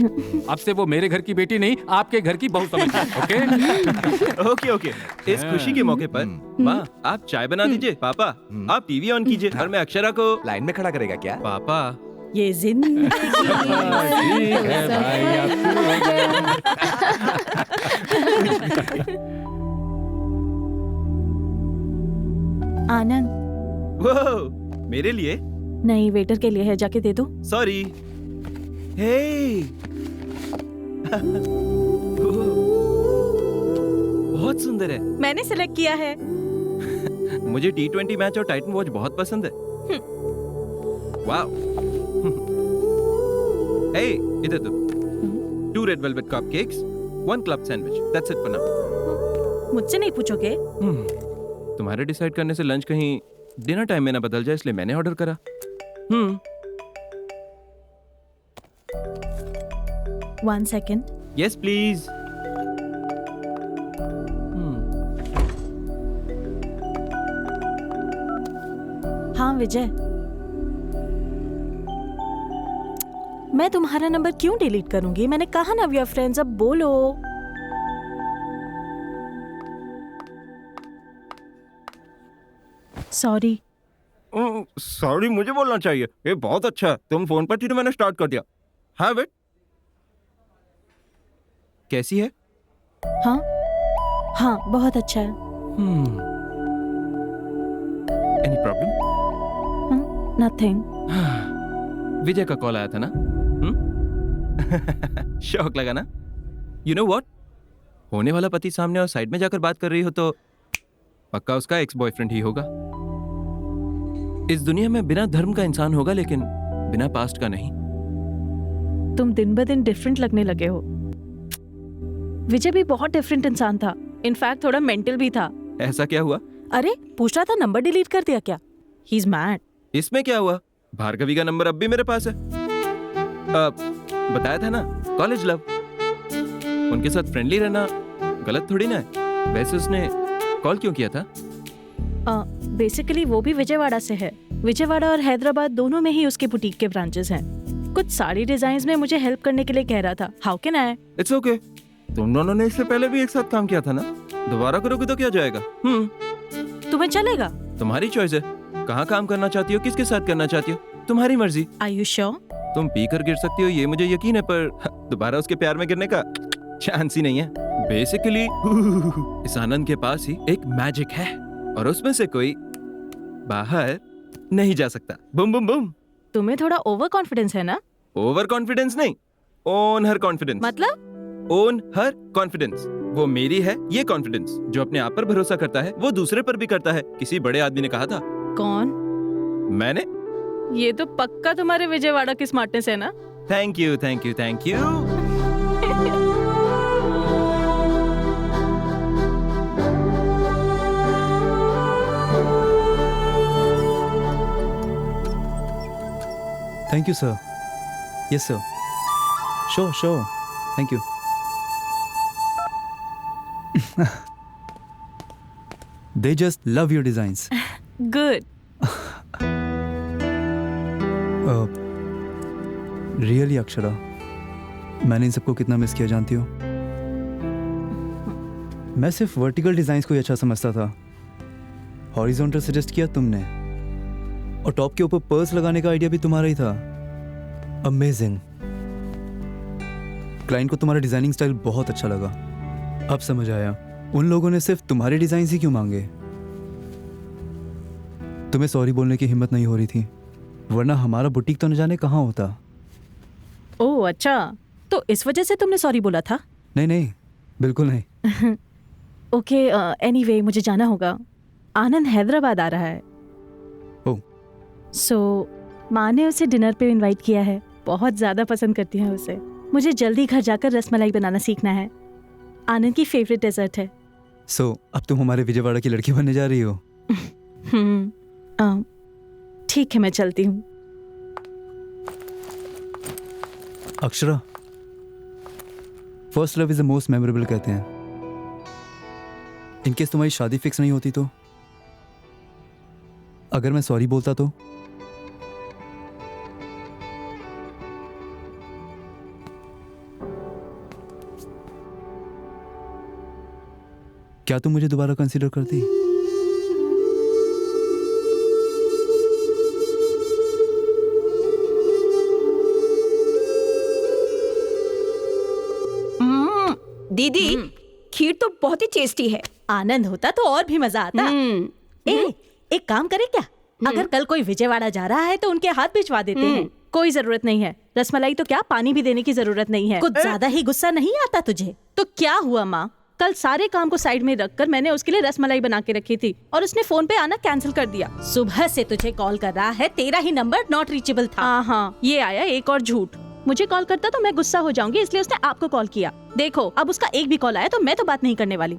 Speaker 12: अब से वो मेरे घर की बेटी नहीं, आपके घर की बहू समझिए। Okay
Speaker 16: okay okay. इस खुशी के मौके पर माँ आप चाय बना दीजिए, पापा आप टीवी ऑन कीजिए, और मैं अक्षरा को
Speaker 5: लाइन में खड़ा करेगा क्या?
Speaker 16: पापा
Speaker 6: ये जिंदगी
Speaker 12: है भाई,
Speaker 6: आनंद।
Speaker 16: वो मेरे लिए
Speaker 6: नहीं, वेटर के लिए है, जाके दे दो।
Speaker 16: सॉरी। हे बहुत सुंदर है।
Speaker 6: मैंने सिलेक्ट किया है।
Speaker 16: मुझे T20 मैच और टाइटन वॉच बहुत पसंद है। वाव। हे इधर तो 2 red velvet cupcakes, 1 club sandwich, that's it for now.
Speaker 6: मुझसे नहीं पूछोगे?
Speaker 16: तुम्हारे डिसाइड करने से लंच कहीं डिनर टाइम में ना बदल जाए, इसलिए मैंने ऑर्डर करा।
Speaker 6: 1 सेकेंड।
Speaker 16: Yes please.
Speaker 6: हाँ विजय, मैं तुम्हारा नंबर क्यों डिलीट करूंगी? मैंने कहा ना वी आर फ्रेंड्स, अब बोलो।
Speaker 2: सॉरी।
Speaker 16: सॉरी मुझे बोलना चाहिए। ये बहुत अच्छा है, तुम फोन पर थी तो मैंने स्टार्ट कर दिया। हाँ बेट,
Speaker 1: कैसी है?
Speaker 2: हाँ हाँ, बहुत अच्छा है।
Speaker 1: Any problem?
Speaker 2: नथिंग।
Speaker 1: विजय का कॉल आया था ना? शौक लगा ना? यू नो व्हाट, होने वाला पति सामने और साइड में जाकर बात कर रही हो तो पक्का उसका एक्स बॉयफ्रेंड ही होगा। इस दुनिया में बिना धर्म का इंसान होगा, लेकिन बिना पास्ट का नहीं।
Speaker 2: तुम दिन ब दिन डिफरेंट लगने लगे हो। विजय भी बहुत डिफरेंट इंसान था, इनफैक्ट थोड़ा मेंटल भी था।
Speaker 1: ऐसा क्या हुआ?
Speaker 6: अरे पूछ रहा था नंबर डिलीट कर दिया क्या? He is mad.
Speaker 1: इसमें क्या हुआ? भार्गवी का नंबर अब भी मेरे पास है। बताया था ना, कॉलेज लव। उनके साथ फ्रेंडली रहना गलत थोड़ी ना है। वैसे उसने कॉल क्यों किया था?
Speaker 2: बेसिकली वो भी विजयवाड़ा से है। विजयवाड़ा और हैदराबाद दोनों में ही उसके बुटीक के ब्रांचेस हैं। कुछ साड़ी डिजाइन्स में मुझे हेल्प करने के लिए कह रहा था। How can I?
Speaker 1: It's okay. तुम दोनों ने इससे पहले भी एक साथ काम किया था ना, दोबारा करोगे तो क्या जाएगा?
Speaker 2: तुम्हें चलेगा?
Speaker 1: तुम्हारी चॉइस है, कहाँ काम करना चाहती हो, किसके साथ करना चाहती हो, तुम्हारी मर्जी।
Speaker 2: Are you sure?
Speaker 1: तुम पी कर गिर सकती हो ये मुझे यकीन है, पर दोबारा उसके प्यार में गिरने का चांस ही नहीं है। बेसिकली इस आनंद के पास ही एक मैजिक है और उसमें से कोई बाहर नहीं जा सकता। Boom boom boom.
Speaker 2: तुम्हें थोड़ा ओवर कॉन्फिडेंस है ना?
Speaker 1: ओवर कॉन्फिडेंस नहीं, ओन हर कॉन्फिडेंस।
Speaker 2: मतलब?
Speaker 1: ओन हर कॉन्फिडेंस। वो मेरी है ये कॉन्फिडेंस। जो अपने आप पर भरोसा करता है वो दूसरे पर भी करता है, किसी बड़े आदमी ने कहा था।
Speaker 2: कौन?
Speaker 1: मैंने।
Speaker 2: ये तो पक्का तुम्हारे विजयवाड़ा की स्मार्टनेस है ना?
Speaker 1: Thank you thank you thank you.
Speaker 13: Thank you, sir. Yes, sir. Sure, sure. Thank you. They just love your designs.
Speaker 2: Good.
Speaker 13: Really, Akshara, मैंने इन सबको कितना मिस किया जानती हो? मैं सिर्फ वर्टिकल डिजाइन्स को ही अच्छा समझता था। हॉरिजॉन्टल सजेस्ट किया तुमने, और टॉप के ऊपर पर्ल्स लगाने का आइडिया भी तुम्हारा ही था। अमेजिंग। क्लाइंट को तुम्हारा डिजाइनिंग स्टाइल बहुत अच्छा लगा। अब समझ आया उन लोगों ने सिर्फ तुम्हारे डिजाइन ही क्यों मांगे। तुम्हें सॉरी बोलने की हिम्मत नहीं हो रही थी, वरना हमारा बुटीक तो न जाने कहाँ होता।
Speaker 2: ओह अच्छा, तो इस वजह से तुमने सॉरी बोला था?
Speaker 13: नहीं नहीं, बिल्कुल नहीं।
Speaker 2: ओके, एनीवे मुझे जाना होगा। आनंद हैदराबाद आ रहा है। सो माँ ने उसे डिनर पे इनवाइट किया है। बहुत ज़्यादा पसंद करती है उसे। मुझे जल्दी घर जाकर रसमलाई बनाना सीखना है। आनंद की फेवरेट डेजर्ट है।
Speaker 13: सो अब तुम हमारे विजयवाड़ा की लड़की बनने जा रही हो?
Speaker 2: ठीक है, मैं चलती हूँ।
Speaker 13: Akshara, first love is the most memorable कहते हैं। इनकेस तुम्हारी शादी फिक्स नहीं होती तो? अगर मैं सॉरी बोलता तो? क्या तुम मुझे दोबारा कंसीडर करती?
Speaker 8: दीदी, खीर तो बहुत ही टेस्टी है।
Speaker 6: आनंद होता तो और भी मजा आता। एक काम करे क्या, अगर कल कोई विजयवाड़ा जा रहा है तो उनके हाथ भिजवा देते हैं।
Speaker 2: कोई जरूरत नहीं है। रसमलाई तो क्या, पानी भी देने की जरूरत नहीं है।
Speaker 6: कुछ ज्यादा ही गुस्सा नहीं आता तुझे?
Speaker 2: तो क्या हुआ माँ, कल सारे काम को साइड में रखकर मैंने उसके लिए रसमलाई बना के रखी थी और उसने फोन पे आना कैंसिल कर दिया।
Speaker 6: सुबह से तुझे कॉल कर रहा है, तेरा ही नंबर नॉट रीचेबल था।
Speaker 2: हाँ, ये आया एक और झूठ। मुझे कॉल करता तो मैं गुस्सा हो जाऊंगी, इसलिए उसने आपको कॉल किया। देखो, अब उसका एक भी कॉल आया तो मैं तो बात नहीं करने वाली।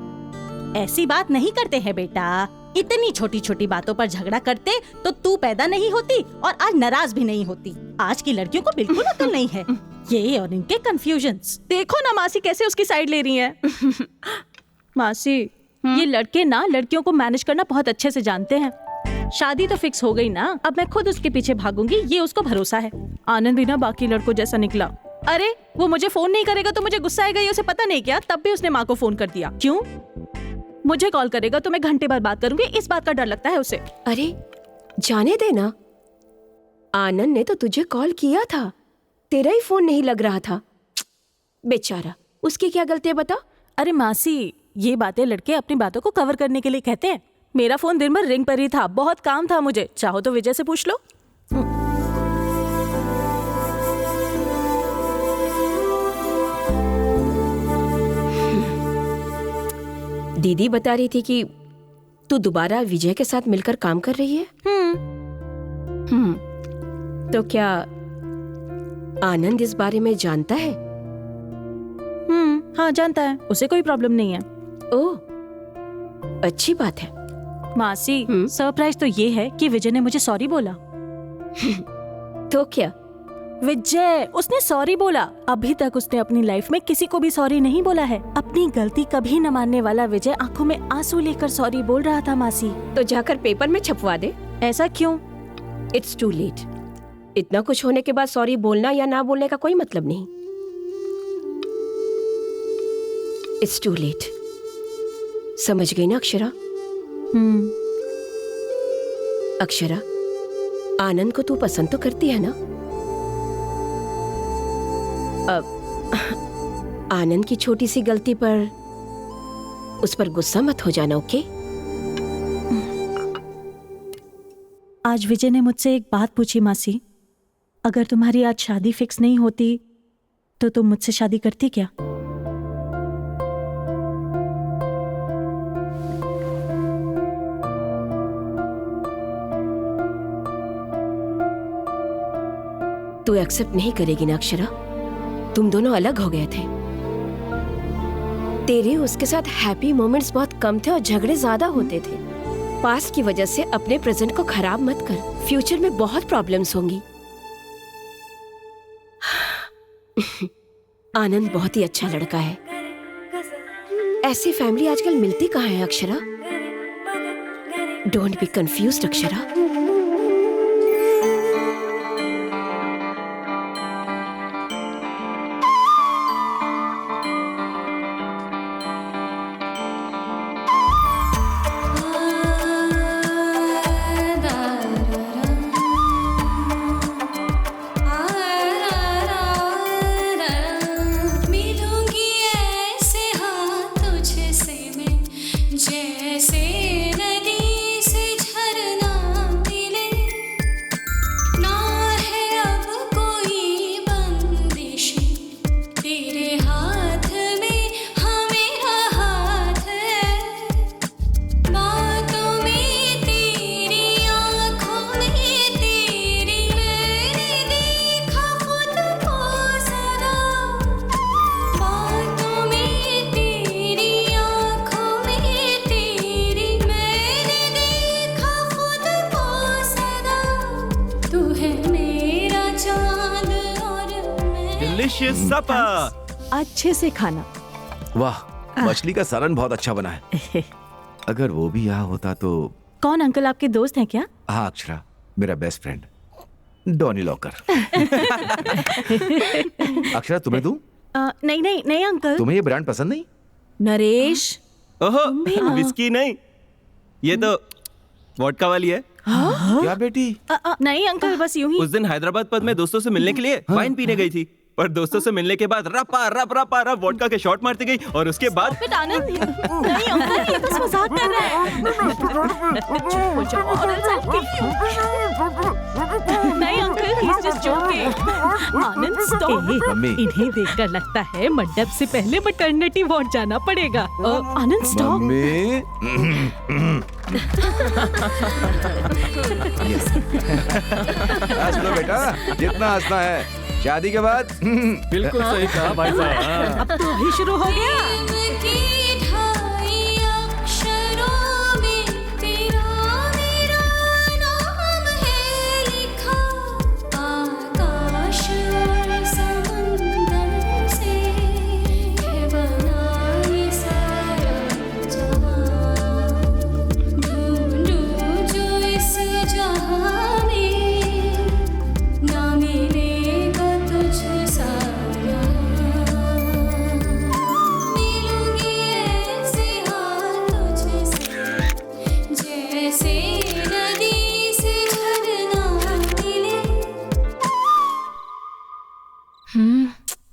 Speaker 6: ऐसी बात नहीं करते हैं बेटा। इतनी छोटी छोटी बातों पर झगड़ा करते तो तू पैदा नहीं होती और आज नाराज भी नहीं होती। आज की लड़कियों को बिल्कुल अकल नहीं है। ये और इनके कंफ्यूजन्स।
Speaker 2: देखो ना मासी कैसे उसकी साइड ले रही है। मासी, ये लड़के ना लड़कियों को मैनेज करना बहुत अच्छे से जानते हैं। शादी तो फिक्स हो गई ना, अब मैं खुद उसके पीछे भागूंगी, ये उसको भरोसा है। आनंद भी ना बाकी लड़कों जैसा निकला। अरे वो मुझे फोन नहीं करेगा तो मुझे गुस्सा आएगा, ये उसे पता नहीं क्या, तब भी उसने माँ को फोन कर दिया। क्यों? मुझे कॉल करेगा तो मैं घंटे बाद बात करूंगी, इस बात का डर लगता है उसे।
Speaker 8: अरे जाने देना, आनंद ने तो तुझे कॉल किया था, तेरा ही फोन नहीं लग रहा था। बेचारा, उसकी क्या गलती है बता?
Speaker 2: अरे मासी, ये बातें लड़के अपनी बातों को कवर करने के लिए कहते हैं। मेरा फोन दिन भर रिंग पर ही था, बहुत काम था मुझे। चाहो तो विजय से पूछ लो।
Speaker 8: दीदी बता रही थी कि तू दोबारा विजय के साथ मिलकर काम कर रही है। तो क्या आनंद इस बारे में जानता है?
Speaker 2: हाँ जानता है, उसे कोई प्रॉब्लम नहीं है।
Speaker 8: ओह, अच्छी बात है।
Speaker 2: मासी, सरप्राइज तो ये है कि विजय ने मुझे सॉरी बोला।
Speaker 8: तो क्या?
Speaker 2: विजय, उसने सॉरी बोला। अभी तक उसने अपनी लाइफ में किसी को भी सॉरी नहीं बोला है। अपनी गलती कभी न मानने वाला विजय आंखों में आंसू लेकर सॉरी बोल रहा था मासी।
Speaker 8: तो जाकर पेपर में छपवा दे।
Speaker 2: ऐसा क्यों?
Speaker 8: It's too late. इतना कुछ होने के बाद सॉरी बोलना या ना बोलने का कोई मतलब नहीं। It's too late. समझ गई ना अक्षरा? अक्षरा, आनंद को तू पसंद तो करती है ना? आनंद की छोटी सी गलती पर उस पर गुस्सा मत हो जाना, ओके?
Speaker 2: आज विजय ने मुझसे एक बात पूछी मासी, अगर तुम्हारी आज शादी फिक्स नहीं होती तो तुम मुझसे शादी करती क्या?
Speaker 8: तू एक्सेप्ट नहीं करेगी ना अक्षरा? तुम दोनों अलग हो गए थे। तेरे उसके साथ हैप्पी मोमेंट्स बहुत कम थे और झगड़े ज्यादा होते थे। पास्ट की वजह से अपने प्रेजेंट को खराब मत कर, फ्यूचर में बहुत प्रॉब्लम्स होंगी। आनंद बहुत ही अच्छा लड़का है। ऐसी फैमिली आजकल मिलती कहाँ है Akshara? Don't be confused Akshara.
Speaker 2: अच्छे से खाना।
Speaker 5: वाह, मछली का सालन बहुत अच्छा बना है। अगर वो भी यहाँ होता तो।
Speaker 2: कौन अंकल, आपके दोस्त हैं क्या?
Speaker 5: हाँ अक्षरा, मेरा best friend Donny locker. Akshara, तुम्हें दूं?
Speaker 2: नहीं नहीं नहीं अंकल।
Speaker 5: तुम्हें ये ब्रांड पसंद नहीं?
Speaker 2: नरेश,
Speaker 15: ओहो, विस्की नहीं, ये तो वोडका वाली है।
Speaker 5: क्या बेटी?
Speaker 2: नहीं अंकल, बस यूं ही।
Speaker 15: उस दिन हैदराबाद पद में दोस्तों से मिलने के लिए वाइन पीने गई थी, और दोस्तों से मिलने के बाद रपा रप रपा रप वोडका के शॉट मारती गई, और उसके बाद
Speaker 2: आनंद, नहीं अंकल, ये बस मजाक कर रहा है। नहीं uncle, he is just joking. Anand stop.
Speaker 6: इन्हें देखकर लगता है मंडप से पहले मैटरनिटी वार्ड जाना पड़ेगा।
Speaker 2: आनंद स्टॉप।
Speaker 5: हंस लो बेटा, जितना हंसना है। शादी के बाद
Speaker 12: बिल्कुल सही कहा भाई साहब।
Speaker 6: अब तो अभी शुरू हो गया।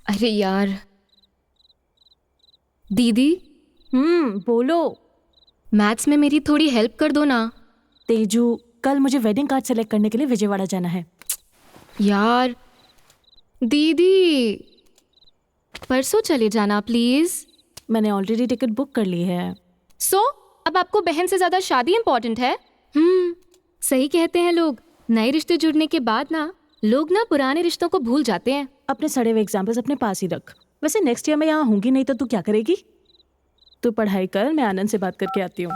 Speaker 10: अरे यार दीदी।
Speaker 2: बोलो।
Speaker 10: मैथ्स में मेरी थोड़ी हेल्प कर दो ना।
Speaker 2: तेजू, कल मुझे वेडिंग कार्ड सेलेक्ट करने के लिए विजयवाड़ा जाना है।
Speaker 10: यार दीदी, परसों चले जाना प्लीज।
Speaker 2: मैंने ऑलरेडी टिकट बुक कर ली है।
Speaker 10: सो अब आपको बहन से ज्यादा शादी इंपॉर्टेंट है? सही कहते हैं लोग, नए रिश्ते जुड़ने के बाद ना लोग ना पुराने रिश्तों को भूल जाते हैं।
Speaker 2: अपने सड़े हुए एग्जाम्पल्स अपने पास ही रख। वैसे नेक्स्ट ईयर मैं यहाँ होंगी नहीं तो तू क्या करेगी? तू पढ़ाई कर, मैं आनंद से बात करके आती हूँ।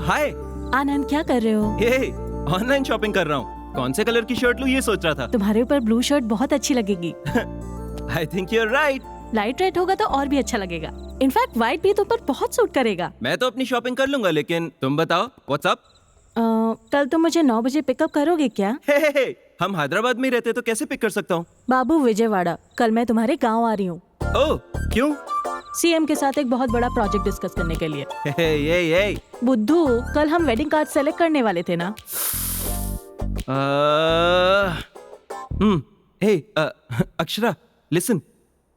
Speaker 15: हाय
Speaker 2: आनंद, क्या कर रहे हो?
Speaker 15: ये ऑनलाइन शॉपिंग कर रहा हूँ। कौन से कलर की शर्ट लूँ ये सोच रहा था।
Speaker 2: तुम्हारे ऊपर ब्लू शर्ट बहुत अच्छी लगेगी।
Speaker 15: I think you are right.
Speaker 2: Light red होगा तो और भी अच्छा लगेगा। इनफैक्ट व्हाइट भी तुम पर बहुत सूट करेगा।
Speaker 15: मैं तो अपनी शॉपिंग कर लूंगा, लेकिन तुम बताओ व्हाट्स अप?
Speaker 2: कल तुम मुझे 9 बजे पिकअप करोगे क्या?
Speaker 15: हे, हम हैदराबाद में रहते तो कैसे पिक कर सकता हूँ?
Speaker 2: बाबू विजयवाड़ा, कल मैं तुम्हारे गाँव आ रही हूँ।
Speaker 15: ओह, क्यों?
Speaker 2: सीएम के साथ एक बहुत बड़ा प्रोजेक्ट डिस्कस करने के लिए।
Speaker 15: ये
Speaker 2: बुद्धू, कल हम वेडिंग कार्ड सेलेक्ट करने वाले थे ना?
Speaker 15: Hey, Akshara, listen.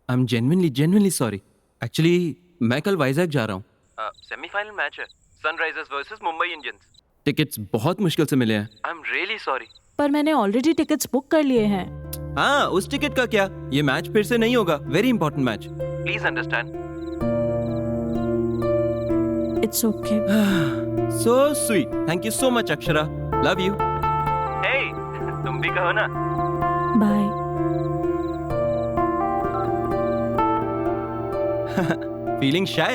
Speaker 15: I'm genuinely sorry. Actually, मैं कल वाइजैक जा रहा हूँ। सेमीफाइनल मैच है, Sunrisers versus Mumbai Indians. Tickets बहुत मुश्किल से मिले हैं। I'm really sorry.
Speaker 2: पर मैंने ऑलरेडी टिकट्स बुक कर लिए हैं।
Speaker 15: हाँ, उस टिकट का क्या? ये मैच फिर से नहीं होगा। Very important match. Please understand.
Speaker 2: It's okay.
Speaker 15: So sweet. Thank you so much, Akshara. Love you. Hey, तुम भी कहो ना।
Speaker 2: Bye.
Speaker 15: Feeling shy?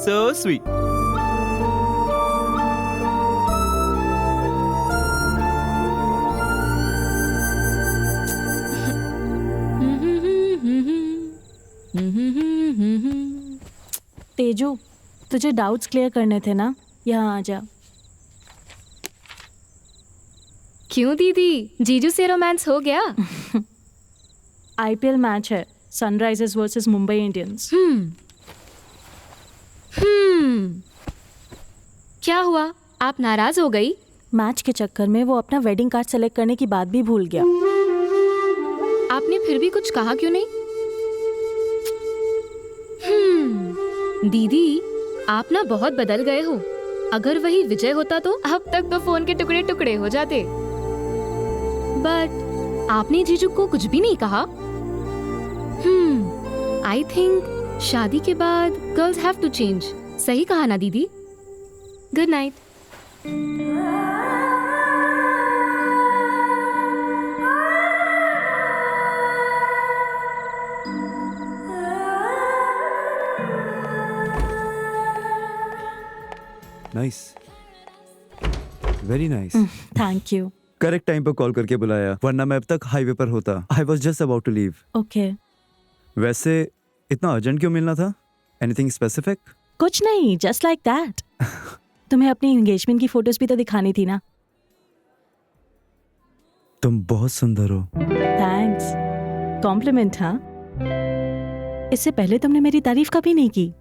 Speaker 15: So sweet.
Speaker 2: Tezu, तुझे डाउट्स क्लियर करने थे ना? यहाँ आ जा।
Speaker 10: क्यों दीदी, जीजू से रोमांस हो गया?
Speaker 2: आईपीएल मैच है, सनराइजर्स वर्सेस मुंबई इंडियंस।
Speaker 10: क्या हुआ, आप नाराज हो गई?
Speaker 2: मैच के चक्कर में वो अपना वेडिंग कार्ड सेलेक्ट करने की बात भी भूल गया।
Speaker 10: आपने फिर भी कुछ कहा क्यों नहीं? दीदी, आप ना बहुत बदल गए हो। अगर वही विजय होता तो अब तक तो फोन के टुकड़े टुकड़े हो जाते। बट आपने जीजू को कुछ भी नहीं कहा। आई थिंक शादी के बाद गर्ल्स हैव टू चेंज। सही कहा ना दीदी? Good night.
Speaker 13: Nice, very nice.
Speaker 2: Thank you.
Speaker 13: Correct time पर कॉल करके बुलाया, वरना मैं अब तक हाईवे पर होता। I was just about to leave.
Speaker 2: Okay.
Speaker 13: वैसे इतना अर्जेंट क्यों मिलना था? Anything specific?
Speaker 2: कुछ नहीं, जस्ट लाइक दैट। तुम्हें अपनी एंगेजमेंट की फोटोज भी तो दिखानी थी ना।
Speaker 13: तुम बहुत सुंदर हो।
Speaker 2: थैंक्स। कॉम्प्लीमेंट। हाँ, इससे पहले तुमने मेरी तारीफ कभी नहीं की।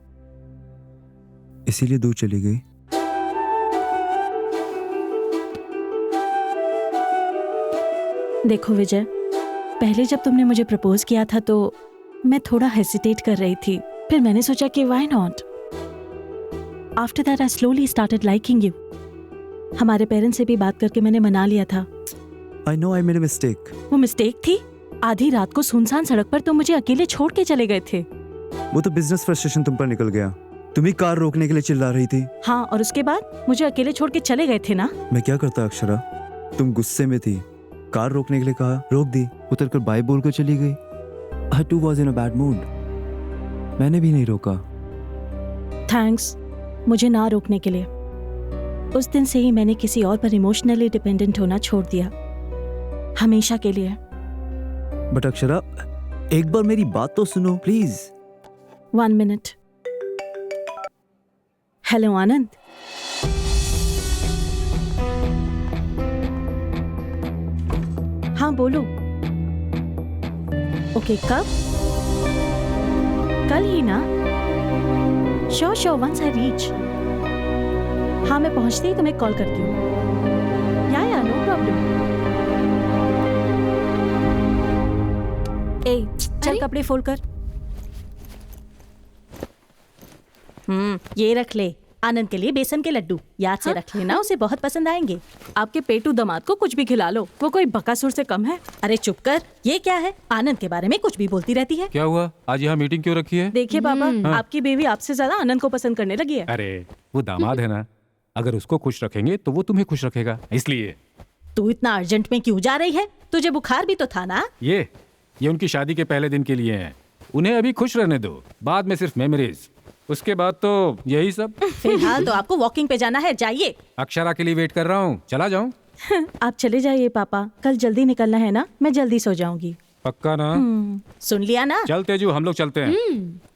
Speaker 13: इसीलिए दूर चली गई।
Speaker 2: देखो विजय, पहले जब तुमने मुझे प्रपोज किया था तो मैं थोड़ा हेसिटेट कर रही थी। फिर मैंने सोचा कि why not. After that I slowly started liking you. हमारे पेरेंट्स से भी बात करके मैंने मना लिया था।
Speaker 13: I know I made a mistake.
Speaker 2: वो मिस्टेक थी? आधी रात को सुनसान सड़क पर तुम मुझे अकेले छोड़ के चले गए थे।
Speaker 13: वो तो बिजनेस फ्रस्ट्रेशन तुम पर निकल गया। तुम ही कार रोकने के लिए चिल्ला रही थी।
Speaker 2: हाँ, और उसके बाद मुझे अकेले छोड़ के चले गए थे ना।
Speaker 13: मैं क्या करता अक्षरा? तुम गुस्से में थी, कार रोकने के लिए कहा, रोक दी, उतरकर बाय बोल कर चली गई। I too was in a bad mood. मैंने भी नहीं रोका।
Speaker 2: थैंक्स मुझे ना रोकने के लिए। उस दिन से ही मैंने किसी और पर इमोशनली डिपेंडेंट होना छोड़ दिया, हमेशा के लिए।
Speaker 13: बट अक्षरा, एक बार मेरी बात तो सुनो प्लीज।
Speaker 2: 1 मिनट। हेलो आनंद। हाँ बोलो। ओके, कब? कल ही ना? Sure sure, once I reach. हाँ, मैं पहुंचते ही तुम्हें कॉल करती हूँ। या नो प्रॉब्लम।
Speaker 6: चल कपड़े फोल्ड कर। ये रख ले, आनंद के लिए बेसन के लड्डू, याद से रख लेना, उसे बहुत पसंद आएंगे।
Speaker 2: आपके पेटू दामाद को कुछ भी खिला लो, वो कोई बकासुर से कम है।
Speaker 6: अरे चुप कर, ये क्या है? आनंद के बारे में कुछ भी बोलती रहती है।
Speaker 12: क्या हुआ, आज यहाँ मीटिंग क्यों रखी है?
Speaker 2: देखिए पापा, आपकी बीवी आपसे ज्यादा आनंद को पसंद करने लगी है।
Speaker 12: अरे वो दामाद है ना, अगर उसको खुश रखेंगे तो वो तुम्हें खुश रखेगा, इसलिए।
Speaker 6: तू इतना अर्जेंट में क्यों जा रही है? तुझे बुखार भी तो था ना?
Speaker 12: ये उनकी शादी के पहले दिन के लिए है, उन्हें अभी खुश रहने दो, बाद में सिर्फ मेमोरीज, उसके बाद तो यही सब।
Speaker 6: फिलहाल तो आपको वॉकिंग पे जाना है, जाइए।
Speaker 12: अक्षरा के लिए वेट कर रहा हूँ, चला जाऊँ?
Speaker 2: आप चले जाइए पापा, कल जल्दी निकलना है ना, मैं जल्दी सो जाऊंगी।
Speaker 12: पक्का ना?
Speaker 6: सुन लिया ना?
Speaker 12: चल तेजू, हम लोग चलते हैं।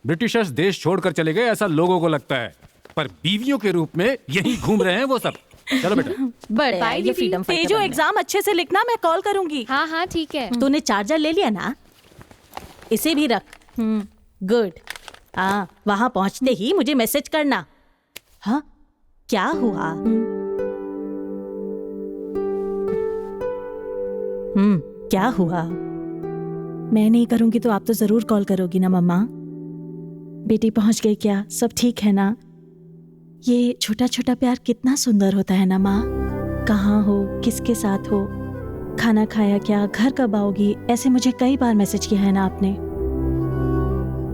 Speaker 12: ब्रिटिशर्स देश छोड़कर चले गए ऐसा लोगों को लगता है, पर बीवियों के रूप में यही घूम रहे हैं वो सब। चलो बेटा।
Speaker 6: बड़े ये फ्रीडम फाइटर।
Speaker 2: तेजू एग्जाम अच्छे से लिखना, मैं कॉल करूंगी।
Speaker 10: हाँ हाँ ठीक है।
Speaker 6: तूने चार्जर ले लिया ना? इसे भी रख। गुड। हाँ, वहाँ पहुँचते ही मुझे मैसेज करना। हाँ, क्या हुआ? क्या हुआ?
Speaker 2: मैं नहीं करूंगी तो आप तो जरूर कॉल करोगी ना मम्मा। बेटी पहुंच गई क्या? सब ठीक है ना? ये छोटा छोटा प्यार कितना सुंदर होता है ना माँ। कहाँ हो, किसके साथ हो, खाना खाया क्या, घर कब आओगी, ऐसे मुझे कई बार मैसेज किया है ना आपने,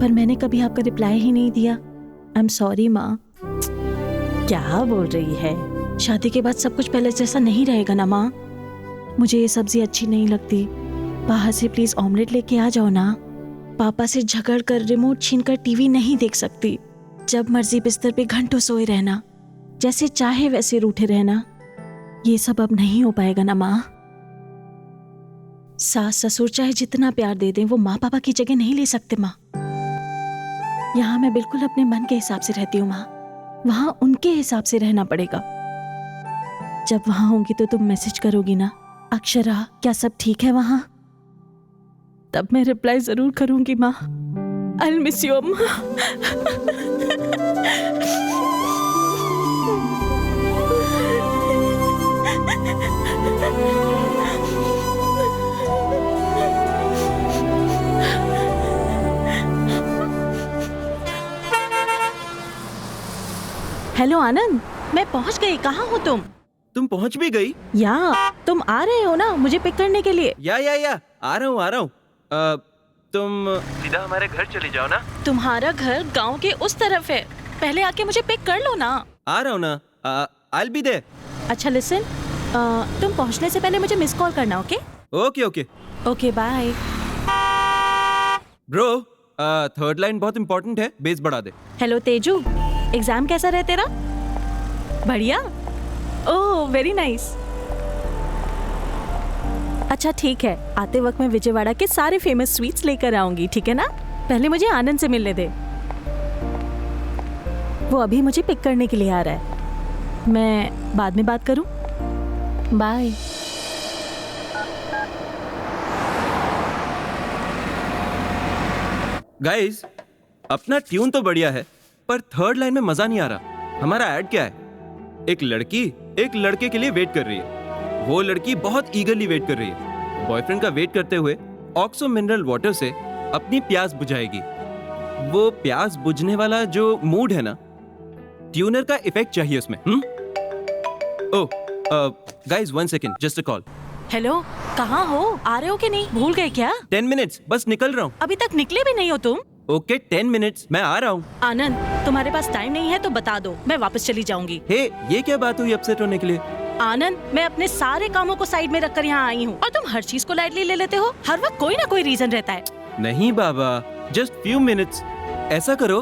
Speaker 2: पर मैंने कभी आपका रिप्लाई ही नहीं दिया। आई एम सॉरी माँ।
Speaker 6: क्या बोल रही है?
Speaker 2: शादी के बाद सब कुछ पहले जैसा नहीं रहेगा ना माँ। मुझे ये सब्जी अच्छी नहीं लगती, बाहर से प्लीज ऑमलेट लेके आ जाओ ना। पापा से झगड़ कर रिमोट छीन कर टीवी नहीं देख सकती। जब मर्जी बिस्तर पे घंटों सोए रहना, जैसे चाहे वैसे रूठे रहना, ये सब अब नहीं हो पाएगा ना माँ। सास ससुर चाहे जितना प्यार दे दें, वो माँ पापा की जगह नहीं ले सकते माँ। यहाँ मैं बिल्कुल अपने मन के हिसाब से रहती हूँ माँ, वहाँ उनके हिसाब से रहना पड़ेगा। जब वहाँ होंगी तो तुम मैसेज करोगी ना, अक्षरा क्या सब ठीक है वहाँ? तब मैं रिप्लाई जरूर करूंगी माँ। आई विल मिस यू अम्मा। हेलो आनंद, मैं पहुंच गई। कहाँ हो तुम?
Speaker 16: तुम पहुंच भी गई?
Speaker 2: या तुम आ रहे हो ना मुझे पिक करने के लिए?
Speaker 16: या आ रहा हूँ। तुम सीधा हमारे घर चली जाओ ना।
Speaker 2: तुम्हारा घर गांव के उस तरफ है, पहले आके मुझे पिक कर लो ना।
Speaker 16: आ रहा हूँ ना, I'll be there।
Speaker 2: अच्छा लिसन, तुम पहुंचने से पहले मुझे मिस कॉल करना। Okay okay bye.
Speaker 16: Bro, third line बहुत इंपॉर्टेंट है, बेस बढ़ा दे।
Speaker 2: हेलो तेजू, एग्जाम कैसा रहे तेरा? बढ़िया? Oh very nice. अच्छा ठीक है, आते वक्त मैं विजयवाड़ा के सारे फेमस स्वीट्स लेकर आऊंगी, ठीक है ना? पहले मुझे आनंद से मिलने दे, वो अभी मुझे पिक करने के लिए आ रहा है। मैं बाद में बात करूं? बाय।
Speaker 16: गाइस, अपना ट्यून तो बढ़िया है, पर थर्ड लाइन में मजा नहीं आ रहा। हमारा ऐड क्या है? एक लड़की एक लड़के के लिए वेट कर रही है। वो लड़की बहुत ईगरली वेट कर रही है। बॉयफ्रेंड का वेट करते हुए ऑक्सो मिनरल वाटर से अपनी प्यास बुझाएगी। वो प्यास बुझने वाला जो मूड है ना, ट्यूनर का इफेक्ट चाहिए उसमें। ओह guys, 1 second, just a call.
Speaker 2: Hello, कहाँ हो? आ रहे हो कि नहीं? भूल गए क्या?
Speaker 16: 10 मिनट्स, बस निकल रहा हूँ।
Speaker 2: अभी तक निकले भी नहीं हो तुम?
Speaker 16: ओके 10 मिनट्स, मैं आ रहा हूँ।
Speaker 2: आनंद, तुम्हारे पास टाइम नहीं है तो बता दो, मैं वापस चली जाऊंगी।
Speaker 16: हे, ये क्या बात हुई अपसेट होने के लिए?
Speaker 2: आनंद, मैं अपने सारे कामों को साइड में रखकर यहाँ आई हूँ और तुम हर चीज को लाइटली ले लेते हो। हर वक्त कोई ना कोई रीजन रहता है।
Speaker 16: नहीं बाबा, जस्ट फ्यू मिनट्स। ऐसा करो,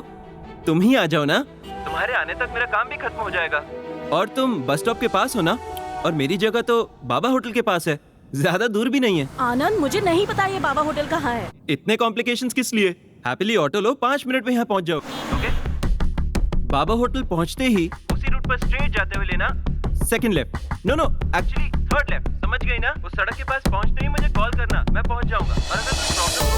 Speaker 16: तुम ही आ जाओ ना, तुम्हारे आने तक मेरा काम भी खत्म हो जाएगा। और तुम बस स्टॉप के पास हो ना, और मेरी जगह तो बाबा होटल के पास है, ज्यादा दूर भी नहीं है।
Speaker 2: आनंद, मुझे नहीं पता ये बाबा होटल कहाँ है।
Speaker 16: इतने कॉम्प्लिकेशंस किस लिए? हैप्पीली ऑटो लो, 5 मिनट में यहाँ पहुँच जाओ। ओके? बाबा होटल पहुँचते ही उसी रूट पर स्ट्रेट जाते हुए लेना second left. No actually third left. समझ गई ना? उस सड़क के पास पहुँचते ही मुझे कॉल करना, मैं पहुँच जाऊंगा। और अगर कोई प्रॉब्लम हो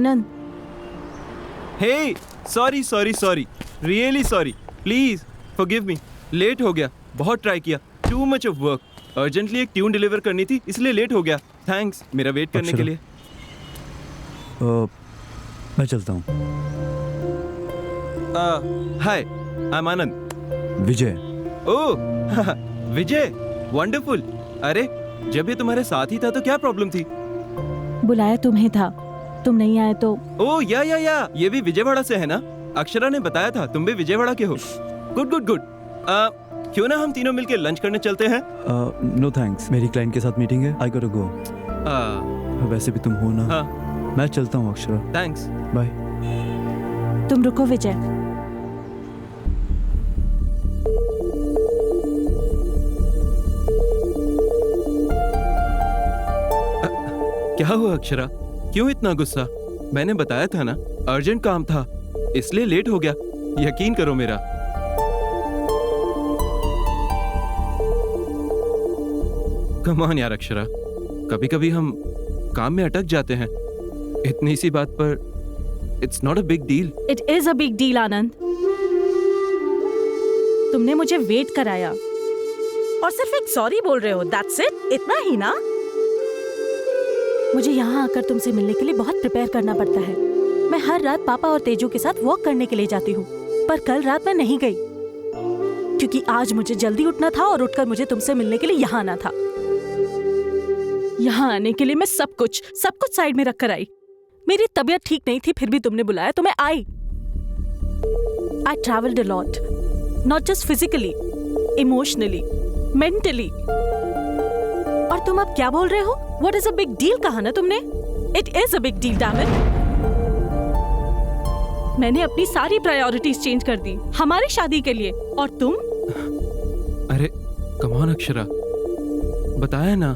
Speaker 2: Anand.
Speaker 16: Hey sorry sorry sorry, really sorry, please forgive me. Late हो गया, बहुत ट्राई किया, too much of work. Urgently एक ट्यून डिलीवर करनी थी, इसलिए लेट हो गया। थैंक्स मेरा वेट करने के लिए।
Speaker 13: मैं चलता हूँ।
Speaker 16: Hi, I am Anand.
Speaker 13: Vijay.
Speaker 16: Oh Vijay, wonderful. अरे जब ये तुम्हारे साथ ही था तो क्या प्रॉब्लम थी?
Speaker 2: बुलाया तुम्हें था, तुम नहीं आए तो।
Speaker 16: ओह या ये भी विजयवाड़ा से है ना? अक्षरा ने बताया था तुम भी विजयवाड़ा के हो। Good good good. क्यों ना हम तीनों मिलकर लंच करने चलते हैं?
Speaker 13: नो थैंक्स, मेरी क्लाइंट के साथ मीटिंग है, आई गॉट टू गो। वैसे भी तुम हो ना। मैं चलता हूँ अक्षरा।
Speaker 16: Thanks,
Speaker 13: bye.
Speaker 2: तुम रुको विजय।
Speaker 16: क्या हुआ अक्षरा, क्यों इतना गुस्सा? मैंने बताया था ना अर्जेंट काम था, इसलिए लेट हो गया। यकीन करो मेरा। कम ऑन यार अक्षरा, कभी कभी हम काम में अटक जाते हैं। इतनी सी बात पर it's not a big deal.
Speaker 2: It is a big deal Anand. तुमने मुझे वेट कराया और सिर्फ एक सॉरी बोल रहे हो, दैट्स इट, इतना ही ना? मुझे यहाँ आकर तुमसे मिलने के लिए बहुत प्रिपेयर करना पड़ता है। मैं हर रात पापा और तेजू के साथ वॉक करने के लिए जाती हूँ, पर कल रात मैं नहीं गई क्योंकि आज मुझे जल्दी उठना था और उठकर मुझे तुमसे मिलने के लिए यहाँ आना था। यहाँ आने के लिए मैं सब कुछ साइड में रख कर आई। मेरी तबीयत ठीक नहीं थी, फिर भी तुमने बुलाया तो मैं आई। I traveled a lot, not just physically, emotionally, mentally. और तुम अब क्या बोल रहे हो? What is a big deal कहा ना तुमने? It is a big deal, damn it. मैंने अपनी सारी प्रायोरिटीज चेंज कर दी हमारी शादी के लिए, और तुम?
Speaker 16: अरे कम ऑन अक्षरा, बताया ना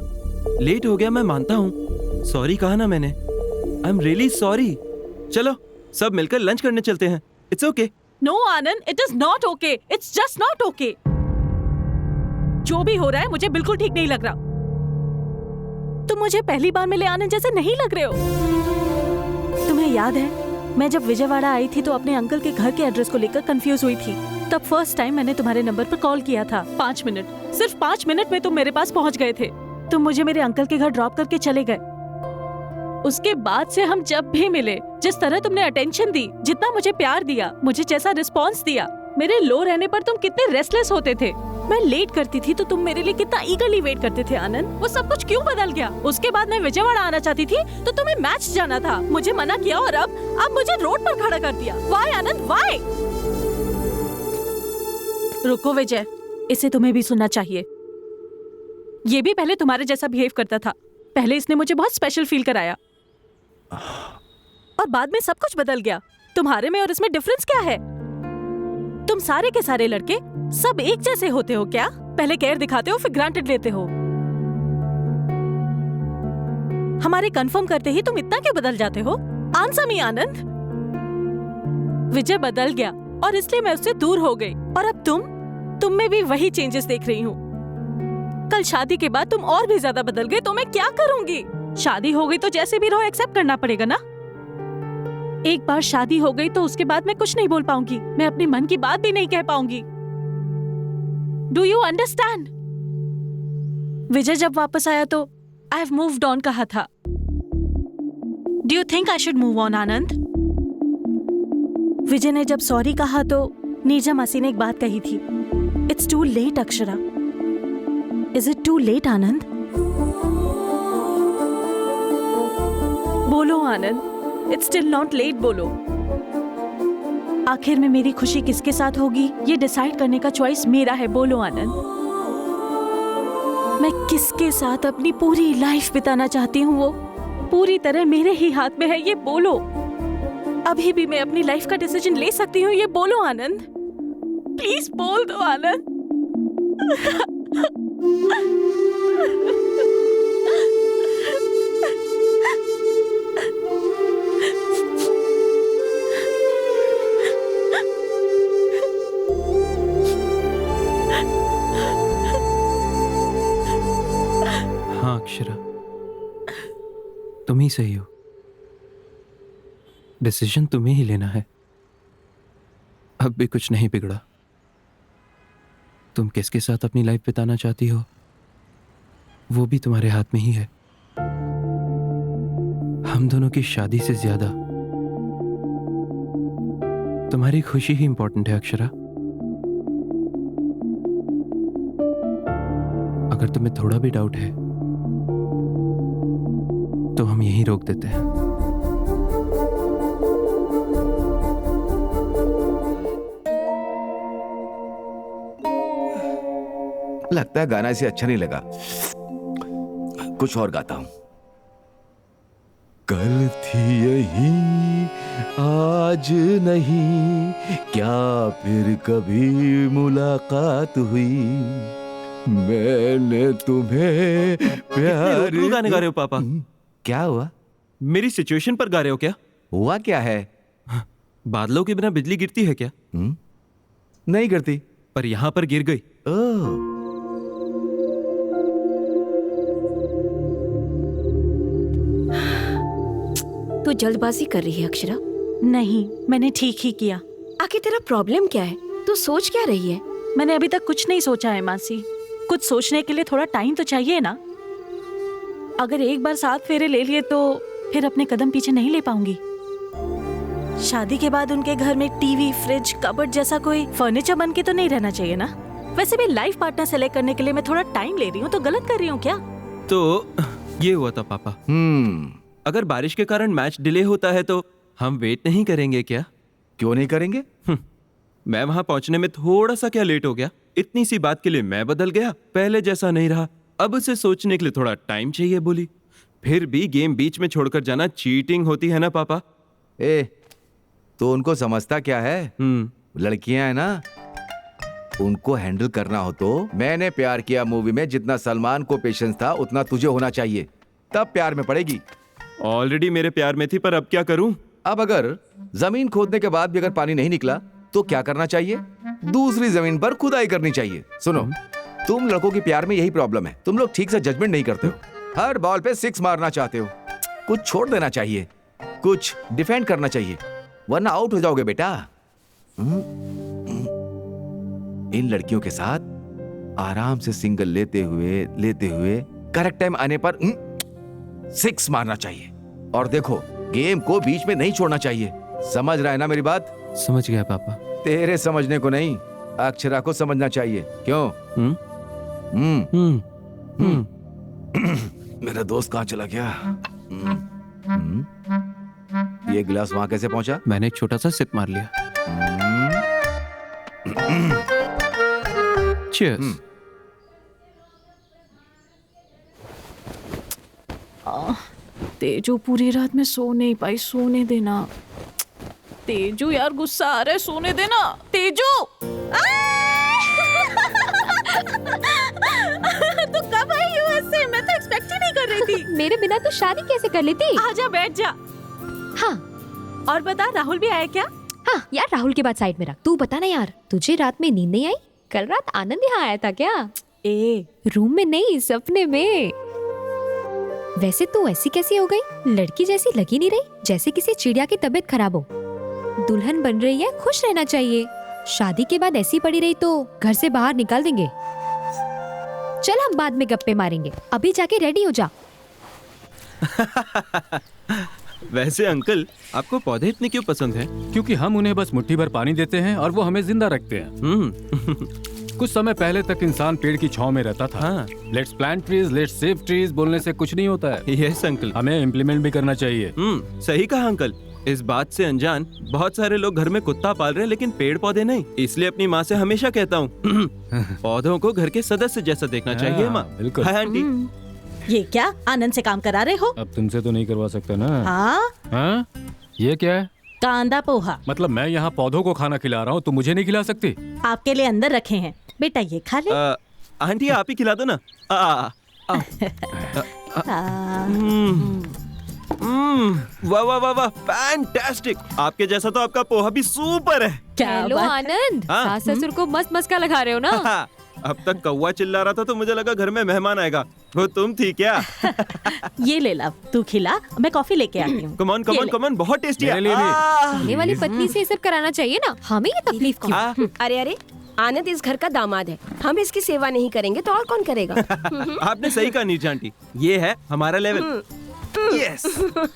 Speaker 16: लेट हो गया, मैं मानता हूँ। सॉरी कहा ना मैंने। I am really sorry. चलो सब मिलकर लंच करने चलते हैं। It's okay.
Speaker 2: No Anand, it is not okay, it's just not okay. जो भी हो रहा है मुझे बिल्कुल ठीक नहीं लग रहा। तुम मुझे पहली बार मिले आनंद जैसे नहीं लग रहे हो। तुम्हें याद है मैं जब विजयवाड़ा आई थी तो अपने अंकल के घर के एड्रेस को लेकर कंफ्यूज हुई थी। तब फर्स्ट टाइम मैंने तुम्हारे नंबर पर कॉल किया था। 5 मिनट, सिर्फ 5 मिनट में तुम मेरे पास पहुंच गए थे। तुम मुझे मेरे अंकल के घर ड्रॉप करके चले गए। उसके बाद से हम जब भी मिले, जिस तरह तुमने अटेंशन दी, जितना मुझे प्यार दिया, मुझे जैसा रिस्पॉन्स दिया, मेरे लो रहने पर तुम कितने रेस्टलेस होते थे। मैं लेट करती थी तो तुम मेरे लिए कितना ईगरली वेट करते थे आनंद। वो सब कुछ क्यों बदल गया? उसके बाद मैं विजयवाड़ा आना चाहती थी तो तुम्हें मैच जाना था, मुझे मना किया, और अब मुझे रोड पर खड़ा कर दिया। वाई आनंद, वाई? रुको विजय, इसे तुम्हें भी सुनना चाहिए। ये भी पहले तुम्हारे जैसा बिहेव करता था। पहले इसने मुझे बहुत स्पेशल फील कराया और बाद में सब कुछ बदल गया। तुम्हारे में और इसमें डिफरेंस क्या है? तुम सारे के सारे लड़के सब एक जैसे होते हो क्या? पहले केयर दिखाते हो, फिर ग्रांटेड लेते हो। हमारे कंफर्म करते ही तुम इतना क्यों बदल जाते हो? आंसर मी आनंद। विजय बदल गया और इसलिए मैं उससे दूर हो गई, और अब तुम में भी वही चेंजेस देख रही हूँ। कल शादी के बाद तुम और भी ज्यादा बदल गए तो मैं क्या करूंगी? शादी हो गई तो जैसे भी रहो एक्सेप्ट करना पड़ेगा ना। एक बार शादी हो गई तो उसके बाद मैं कुछ नहीं बोल पाऊंगी, मैं अपने मन की बात भी नहीं कह पाऊंगी। Do you understand? विजय जब वापस आया तो आई हैव मूव्ड ऑन कहा था। Do you think I should move on Anand? Vijay ने जब सॉरी कहा तो नीरजा मासी ने एक बात कही थी, it's too late Akshara. Is it too late Anand? बोलो Anand, it's still not late, बोलो। आखिर में मेरी खुशी किसके साथ होगी ये डिसाइड करने का चॉइस मेरा है। बोलो आनंद, मैं किसके साथ अपनी पूरी लाइफ बिताना चाहती हूँ वो पूरी तरह मेरे ही हाथ में है, ये बोलो। अभी भी मैं अपनी लाइफ का डिसीजन ले सकती हूँ, ये बोलो आनंद। प्लीज बोल दो आनंद।
Speaker 1: हाँ अक्षरा, तुम ही सही हो। डिसीजन तुम्हें ही लेना है। अब भी कुछ नहीं बिगड़ा। तुम किसके साथ अपनी लाइफ बिताना चाहती हो वो भी तुम्हारे हाथ में ही है। हम दोनों की शादी से ज्यादा तुम्हारी खुशी ही इंपॉर्टेंट है अक्षरा। अगर तुम्हें थोड़ा भी डाउट है तो हम यहीं रोक देते हैं।
Speaker 5: लगता है गाना इसे अच्छा नहीं लगा, कुछ और गाता हूं। कल थी यही आज नहीं, क्या फिर कभी मुलाकात हुई, मैंने तुम्हें प्यार।
Speaker 16: क्यों गाने गा रहे हो पापा?
Speaker 5: क्या हुआ?
Speaker 16: मेरी सिचुएशन पर गा रहे हो क्या?
Speaker 5: हुआ क्या है?
Speaker 16: बादलों के बिना बिजली गिरती है क्या?
Speaker 5: नहीं गिरती,
Speaker 16: पर यहाँ पर गिर गई।
Speaker 8: तू जल्दबाजी कर रही है अक्षरा।
Speaker 6: नहीं, मैंने ठीक ही किया।
Speaker 8: आखिर तेरा प्रॉब्लम क्या है? तू सोच क्या रही है?
Speaker 6: मैंने अभी तक कुछ नहीं सोचा है मासी। कुछ सोचने के लिए थोड़ा टाइम तो चाहिए ना। अगर एक बार 7 फेरे ले लिए तो फिर अपने कदम पीछे नहीं ले पाऊंगी। शादी के बाद उनके घर में टीवी, फ्रिज, कबर्ड जैसा कोई फर्नीचर बन के तो नहीं रहना चाहिए ना। वैसे भी लाइफ पार्टनर सेलेक्ट करने के लिए मैं थोड़ा टाइम ले रही हूँ, तो गलत कर रही हूँ क्या?
Speaker 16: तो ये हुआ था पापा। अगर बारिश के कारण मैच डिले होता है तो हम वेट नहीं करेंगे क्या?
Speaker 5: क्यों नहीं करेंगे?
Speaker 16: मैं वहां पहुंचने में थोड़ा सा क्या लेट हो गया, इतनी सी बात के लिए मैं बदल गया। पहले जैसा नहीं रहा, अब उसे सोचने के लिए थोड़ा टाइम चाहिए बोली। फिर भी गेम बीच में छोड़कर जाना चीटिंग होती है ना पापा?
Speaker 5: तो उनको समझता क्या है? लड़कियां है ना, उनको हैंडल करना हो तो मैंने प्यार किया मूवी में जितना सलमान को पेशेंस था उतना तुझे होना चाहिए, तब प्यार में पड़ेगी।
Speaker 16: ऑलरेडी मेरे प्यार में थी, पर अब क्या करूं?
Speaker 5: अब अगर जमीन खोदने के बाद भी अगर पानी नहीं निकला तो क्या करना चाहिए? दूसरी जमीन पर खुदाई करनी चाहिए। सुनो, तुम लड़कों के प्यार में यही प्रॉब्लम है, तुम लोग ठीक से जजमेंट नहीं करते हो। हर बॉल पे 6 मारना चाहते हो। कुछ छोड़ देना चाहिए, कुछ डिफेंड करना चाहिए, वरना आउट हो जाओगे बेटा। इन लड़कियों के साथ आराम से सिंगल लेते हुए करेक्ट टाइम आने पर 6 मारना चाहिए। और देखो, गेम को बीच में नहीं छोड़ना चाहिए। समझ रहा है ना मेरी बात?
Speaker 1: समझ गया पापा।
Speaker 5: तेरे समझने को नहीं, अक्षरा को समझना चाहिए। क्यों? मेरा दोस्त कहाँ चला गया? ये गिलास वहां कैसे पहुंचा?
Speaker 1: मैंने एक छोटा सा सिप मार लिया। Cheers.
Speaker 2: तेजू पूरी रात में सो नहीं पाई, सोने देना। तेजू यार, गुस्सा आ रहा है, सोने देना। तेजू
Speaker 6: तू कब आई यूएसए? मैं तो एक्सपेक्ट ही नहीं कर रही थी।
Speaker 10: मेरे बिना तो शादी कैसे कर लेती?
Speaker 6: आजा बैठ जा।
Speaker 10: हाँ,
Speaker 6: और बता, राहुल भी आया क्या?
Speaker 10: हाँ यार, राहुल की बात साइड में रख। तू बता ना यार, तुझे रात में नींद नहीं आई? कल रात आनंद यहाँ आया था क्या? रूम में नहीं, सपने में। वैसे तू ऐसी कैसी हो गई? लड़की जैसी लगी नहीं रही, जैसे किसी चिड़िया की तबीयत खराब हो। दुल्हन बन रही है, खुश रहना चाहिए। शादी के बाद ऐसी पड़ी रही तो घर से बाहर निकाल देंगे। चल, हम बाद में गप्पे मारेंगे, अभी जाके रेडी हो जा।
Speaker 16: वैसे अंकल, आपको पौधे इतने क्यों पसंद हैं?
Speaker 12: क्योंकि हम उन्हें बस मुट्ठी भर पानी देते हैं और वो हमें जिंदा रखते हैं। कुछ समय पहले तक इंसान पेड़ की छांव में रहता था। Let's plant trees, let's save trees बोलने से कुछ नहीं होता है।
Speaker 16: यस अंकल,
Speaker 12: हमें इम्प्लीमेंट भी करना चाहिए।
Speaker 16: सही कहा अंकल। इस बात से अनजान बहुत सारे लोग घर में कुत्ता पाल रहे हैं, लेकिन पेड़ पौधे नहीं। इसलिए अपनी माँ से हमेशा कहता हूँ पौधों को घर के सदस्य जैसा देखना चाहिए। माँ,
Speaker 12: बिल्कुल।
Speaker 16: Hi aunty.
Speaker 6: ये क्या आनंद से काम करा रहे हो?
Speaker 12: अब तुमसे तो नहीं करवा सकता ना।
Speaker 6: हाँ?
Speaker 12: ये क्या है?
Speaker 6: कांदा पोहा।
Speaker 12: मतलब मैं यहाँ पौधों को खाना खिला रहा हूँ, तो मुझे नहीं खिला सकती?
Speaker 6: आपके लिए अंदर रखे हैं, बेटा ये खा ले।
Speaker 16: आंटी आप ही खिला दो ना। वाह वाह वाह वाह, फैंटास्टिक। आपके जैसा तो आपका पोहा भी सुपर है।
Speaker 10: हेलो आनंद, सास ससुर को मस्त मस्का लगा रहे हो ना?
Speaker 16: अब तक कौवा चिल्ला रहा था तो मुझे लगा घर में मेहमान आएगा। वो तुम थी क्या?
Speaker 6: ये ले ला, तू खिला, मैं कॉफी लेके आती हूँ।
Speaker 16: कम ऑन, बहुत टेस्टी है।
Speaker 10: खाने वाली पत्नी से ये सब कराना चाहिए ना, हमें ये तकलीफ क्यों?
Speaker 8: अरे आनंद इस घर का दामाद है, हम इसकी सेवा नहीं करेंगे तो और कौन करेगा?
Speaker 16: आपने सही कहा नीरजा आंटी, ये है हमारा लेवल। यस,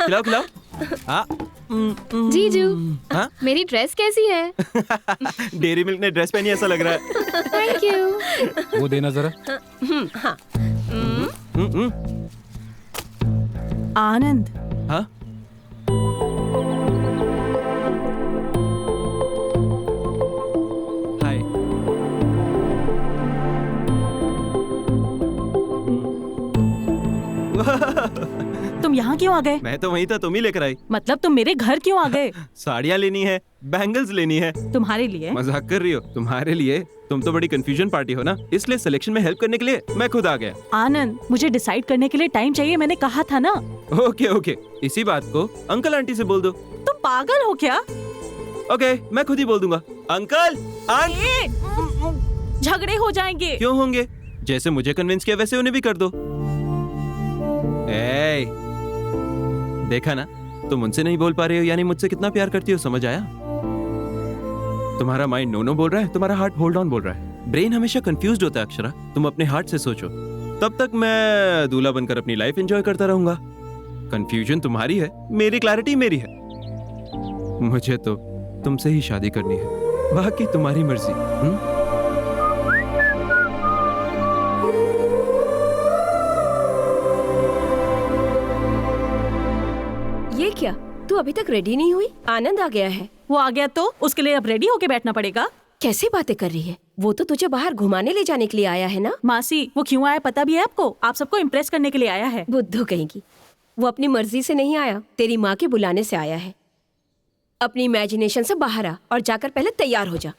Speaker 16: खिलाओ खिलाओ।
Speaker 10: जीजू, मेरी ड्रेस कैसी है?
Speaker 16: डेयरी मिल्क ने ड्रेस पहनी ऐसा लग रहा है।
Speaker 10: Thank you.
Speaker 12: वो देना जरा।
Speaker 8: हाँ।
Speaker 6: आनंद।
Speaker 16: हाँ? हाय।
Speaker 6: तुम यहाँ क्यों आ गए?
Speaker 16: मैं तो वहीं था, तुम ही लेकर आई।
Speaker 6: मतलब तुम मेरे घर क्यों आ गए?
Speaker 16: साड़ियाँ लेनी है, बैंगल्स लेनी है।
Speaker 6: तुम्हारे लिए?
Speaker 16: मजाक कर रही हो? तुम्हारे लिए? तुम तो बड़ी कंफ्यूजन पार्टी हो ना, इसलिए सिलेक्शन में हेल्प करने के लिए मैं खुद आ गया।
Speaker 6: आनंद, मुझे डिसाइड करने के लिए टाइम चाहिए, मैंने कहा था ना।
Speaker 16: ओके, इसी बात को अंकल आंटी से बोल दो।
Speaker 6: तुम पागल हो क्या?
Speaker 16: ओके, मैं खुद ही बोल दूंगा। अंकल
Speaker 6: झगड़े हो जाएंगे।
Speaker 16: क्यों होंगे? जैसे मुझे कन्विंस किया वैसे उन्हें भी कर दो। देखा ना, तुम उनसे नहीं बोल पा रहे हो, यानी मुझसे कितना प्यार करती हो, समझ आया? तुम्हारा माइंड नो बोल रहा है, तुम्हारा हार्ट होल्ड ऑन बोल रहा है। ब्रेन हमेशा कंफ्यूज्ड होता है अक्षरा, तुम अपने हार्ट से सोचो। तब तक मैं दूल्हा बनकर अपनी लाइफ एंजॉय करता रहूंगा। कंफ्यूजन तुम्हारी है, मेरी क्लैरिटी मेरी है। मुझे तो तुमसे ही शादी करनी है, बाकी तुम्हारी मर्जी।
Speaker 8: ये क्या, तू अभी तक रेडी नहीं हुई? आनंद आ गया है।
Speaker 6: वो आ गया तो उसके लिए अब रेडी होके बैठना पड़ेगा।
Speaker 8: कैसे बातें कर रही है? वो तो तुझे बाहर घुमाने ले जाने के लिए आया है ना?
Speaker 6: मासी, वो क्यों आया पता भी है आपको? आप सबको इम्प्रेस करने के लिए आया है।
Speaker 8: बुद्धू कहेगी। वो अपनी मर्जी से नहीं आया, तेरी माँ के बुलाने से आया है। अपनी इमेजिनेशन से बाहर आ और जाकर पहले तैयार हो जा।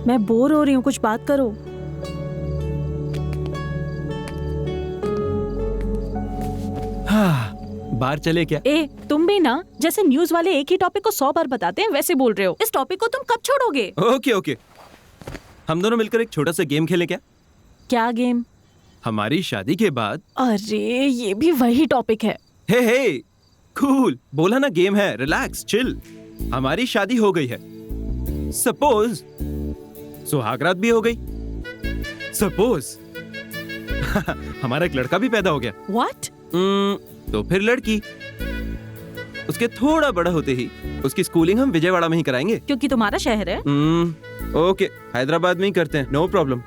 Speaker 6: मैं बोर हो रही हूँ, कुछ बात करो।
Speaker 16: बाहर चले क्या?
Speaker 6: तुम भी ना, जैसे न्यूज वाले एक ही टॉपिक को 100 बार बताते हैं वैसे बोल रहे हो। इस टॉपिक को तुम कब छोड़ोगे?
Speaker 16: ओके, हम दोनों मिलकर एक छोटा सा गेम खेलें क्या?
Speaker 6: क्या गेम?
Speaker 16: हमारी शादी के बाद।
Speaker 6: अरे ये भी वही टॉपिक है।
Speaker 16: हे कूल, बोला ना गेम है, रिलैक्स चिल। हमारी शादी हो गई है, सपोज सुहागरात भी हो गई, सपोज हमारा एक लड़का भी पैदा हो गया।
Speaker 6: What?
Speaker 16: तो फिर लड़की। उसके थोड़ा बड़ा होते ही उसकी स्कूलिंग हम विजयवाड़ा में ही कराएंगे,
Speaker 6: क्योंकि तुम्हारा शहर है।
Speaker 16: ओके, हैदराबाद में ही करते हैं, नो प्रॉब्लम।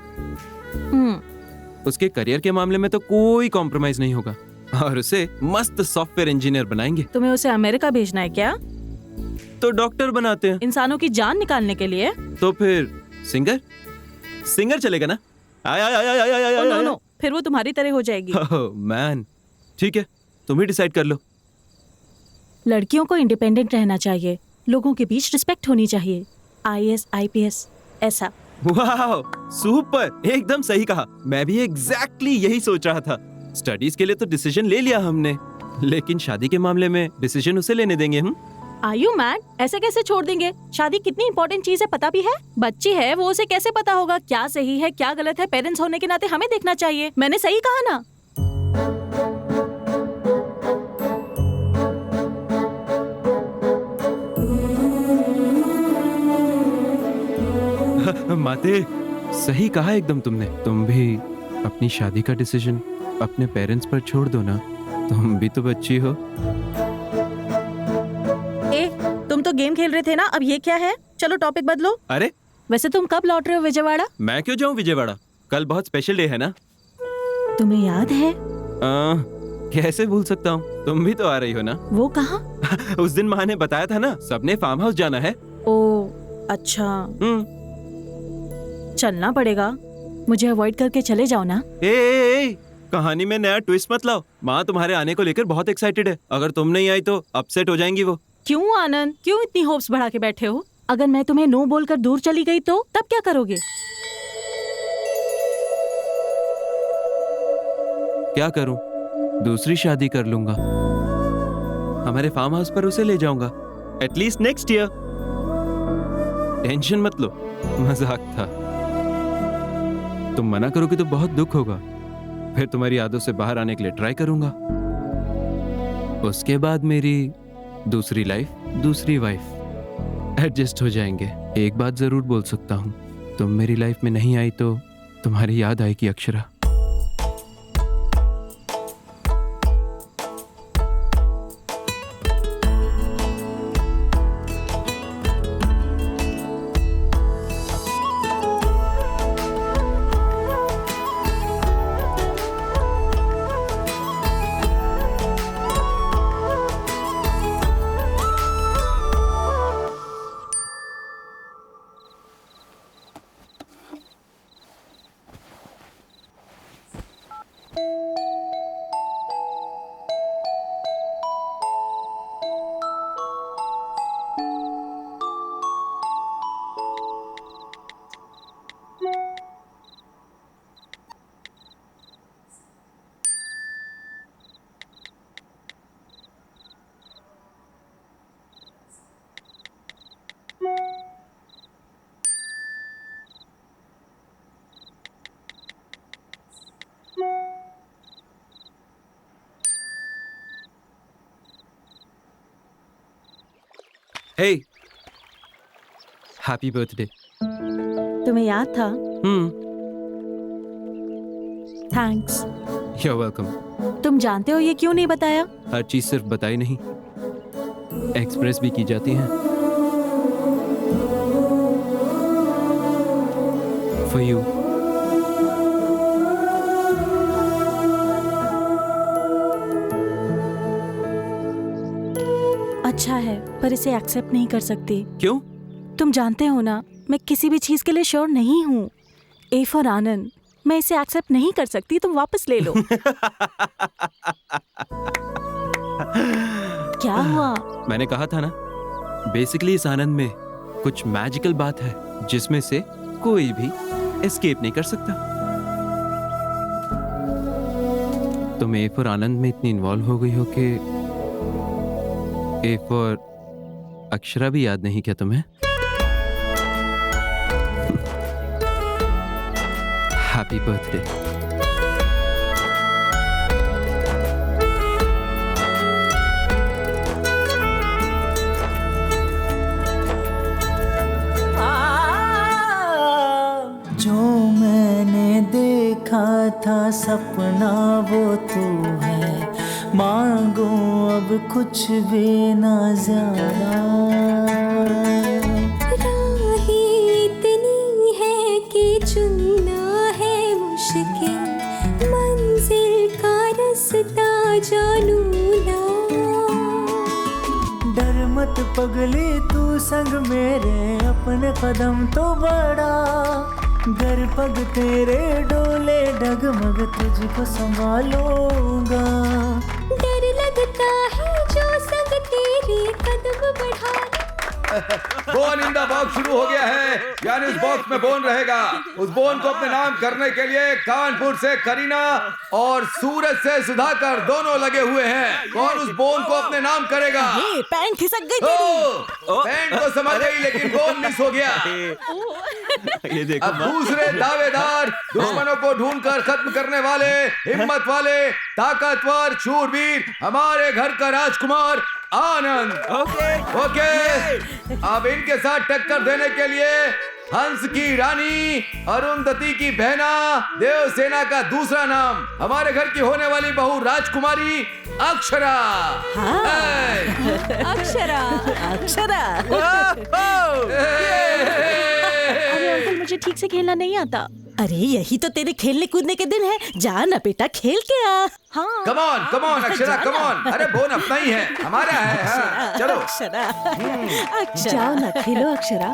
Speaker 16: उसके करियर के मामले में तो कोई कॉम्प्रोमाइज नहीं होगा और उसे मस्त सॉफ्टवेयर इंजीनियर बनाएंगे।
Speaker 6: तुम्हें उसे अमेरिका भेजना है क्या?
Speaker 16: तो डॉक्टर बनाते हैं।
Speaker 6: इंसानों की जान निकालने के लिए।
Speaker 16: तो फिर सिंगर चलेगा ना?
Speaker 6: नो, फिर वो तुम्हारी तरह हो जाएगी।
Speaker 16: मैन, ठीक है, तुम ही डिसाइड कर लो।
Speaker 6: लड़कियों को इंडिपेंडेंट रहना चाहिए, लोगों के बीच रिस्पेक्ट होनी चाहिए। IAS, IPS ऐसा।
Speaker 16: वाह, सुपर, एकदम सही कहा। मैं भी एग्जैक्टली यही सोच रहा था। स्टडीज के लिए तो डिसीजन ले लिया हमने, लेकिन शादी के मामले में डिसीजन उसे लेने देंगे हम।
Speaker 6: Are you mad? ऐसे कैसे छोड़ देंगे? शादी कितनी इंपॉर्टेंट चीज है पता भी है? बच्ची है वो, उसे कैसे पता होगा क्या सही है क्या गलत है? पेरेंट्स होने के नाते हमें देखना चाहिए। मैंने सही कहा ना?
Speaker 16: माते, सही कहा एकदम तुमने। तुम भी अपनी शादी का डिसीजन अपने पेरेंट्स पर छोड़ दो ना, तुम भी तो बच्ची हो।
Speaker 6: तुम तो गेम खेल रहे थे ना, अब ये क्या है? चलो टॉपिक बदलो।
Speaker 16: अरे
Speaker 6: वैसे तुम कब लौट रहे हो विजयवाड़ा?
Speaker 16: मैं क्यों जाऊं विजयवाड़ा, कल बहुत स्पेशल डे है ना।
Speaker 6: तुम्हें याद है?
Speaker 16: कैसे भूल सकता हूँ, तुम भी तो आ रही हो ना।
Speaker 6: वो कहाँ?
Speaker 16: उस दिन माँ ने बताया था ना, सबने फार्म हाउस जाना है।
Speaker 6: ओ अच्छा, चलना पड़ेगा। मुझे अवॉइड करके चले जाओ ना।
Speaker 16: कहानी में नया ट्विस्ट मत लाओ। माँ तुम्हारे आने को लेकर बहुत एक्साइटेड है, अगर तुम नहीं आई तो अपसेट हो जाएंगी वो।
Speaker 6: क्यों आनंद, क्यों इतनी होप्स बढ़ा के बैठे हो? अगर मैं तुम्हें नो बोलकर दूर चली गई तो तब क्या करोगे?
Speaker 16: क्या करूं? दूसरी शादी कर लूंगा। हमारे फार्म हाउस पर उसे ले जाऊंगा, एटलीस्ट नेक्स्ट ईयर। टेंशन मत लो, मजाक था। तुम मना करोगे तो बहुत दुख होगा, फिर तुम्हारी यादों से बाहर आने के लिए ट्राई करूंगा। उसके बाद मेरी दूसरी लाइफ, दूसरी वाइफ, एडजस्ट हो जाएंगे। एक बात जरूर बोल सकता हूं, तुम मेरी लाइफ में नहीं आई तो तुम्हारी याद आएगी अक्षरा। Hey, happy birthday.
Speaker 6: तुम्हें याद था? थैंक्स।
Speaker 16: You're welcome.
Speaker 6: तुम जानते हो ये क्यों नहीं बताया?
Speaker 16: हर चीज सिर्फ बताई नहीं, एक्सप्रेस भी की जाती है। For you.
Speaker 6: अच्छा है, पर इसे एक्सेप्ट नहीं कर सकती।
Speaker 16: क्यों?
Speaker 6: तुम जानते हो ना, मैं किसी भी चीज के लिए श्योर नहीं हूँ। ए फॉर आनंद, मैं इसे एक्सेप्ट नहीं कर सकती, तुम वापस ले लो। क्या हुआ?
Speaker 16: मैंने कहा था ना, बेसिकली इस आनंद में कुछ मैजिकल बात है जिसमें से कोई भी एस्केप नहीं कर सकता। तुम ए फॉर आनंद में इतनी इन्वॉल्व हो गई हो कि ए फॉर अक्षरा भी याद नहीं क्या तुम्हें? Happy birthday.
Speaker 3: जो मैंने देखा था सपना वो तू है, मांगो अब कुछ भी ना ज्यादा।
Speaker 4: राहें इतनी है कि चुनना है मुश्किल, मंजिल का रास्ता जानू ना।
Speaker 3: डर मत पगली तू संग मेरे, अपने कदम तो बढ़ा। घर पग तेरे डोले डगमग तुझको संभालूंगा।
Speaker 4: डर लगता है जो संग तेरे कदम बढ़ा।
Speaker 5: बोन इन द बॉक्स शुरू हो गया है, यानी उस बॉक्स में बोन रहेगा। उस बोन को अपने नाम करने के लिए कानपुर से करीना और सूरज से सुधाकर दोनों लगे हुए हैं। कौन उस बोन को अपने नाम करेगा?
Speaker 6: पैंट खिसक गई तेरी।
Speaker 5: पैंट तो समझ गई, लेकिन बोन मिस हो गया।
Speaker 16: ये देखो,
Speaker 5: अब दूसरे दावेदार, दुश्मनों को ढूंढकर खत्म करने वाले, हिम्मत वाले, ताकतवर, शूरवीर, हमारे घर का राजकुमार आनंद। ओके। अब इनके साथ टक्कर देने के लिए हंस की रानी, अरुंधति की बहना, देवसेना का दूसरा नाम, हमारे घर की होने वाली बहू राजकुमारी अक्षरा।
Speaker 6: अक्षरा, अक्षरा। अरे अंकल, मुझे ठीक से खेलना नहीं आता। अरे यही तो तेरे खेलने कूदने के दिन है, जा ना बेटा खेल के आ। हाँ।
Speaker 5: Come on Akshara, come on. अरे बोन अपना ही है, हमारा है। हाँ, चलो
Speaker 6: अक्षरा, अक्षरा। जाओ ना खेलो Akshara.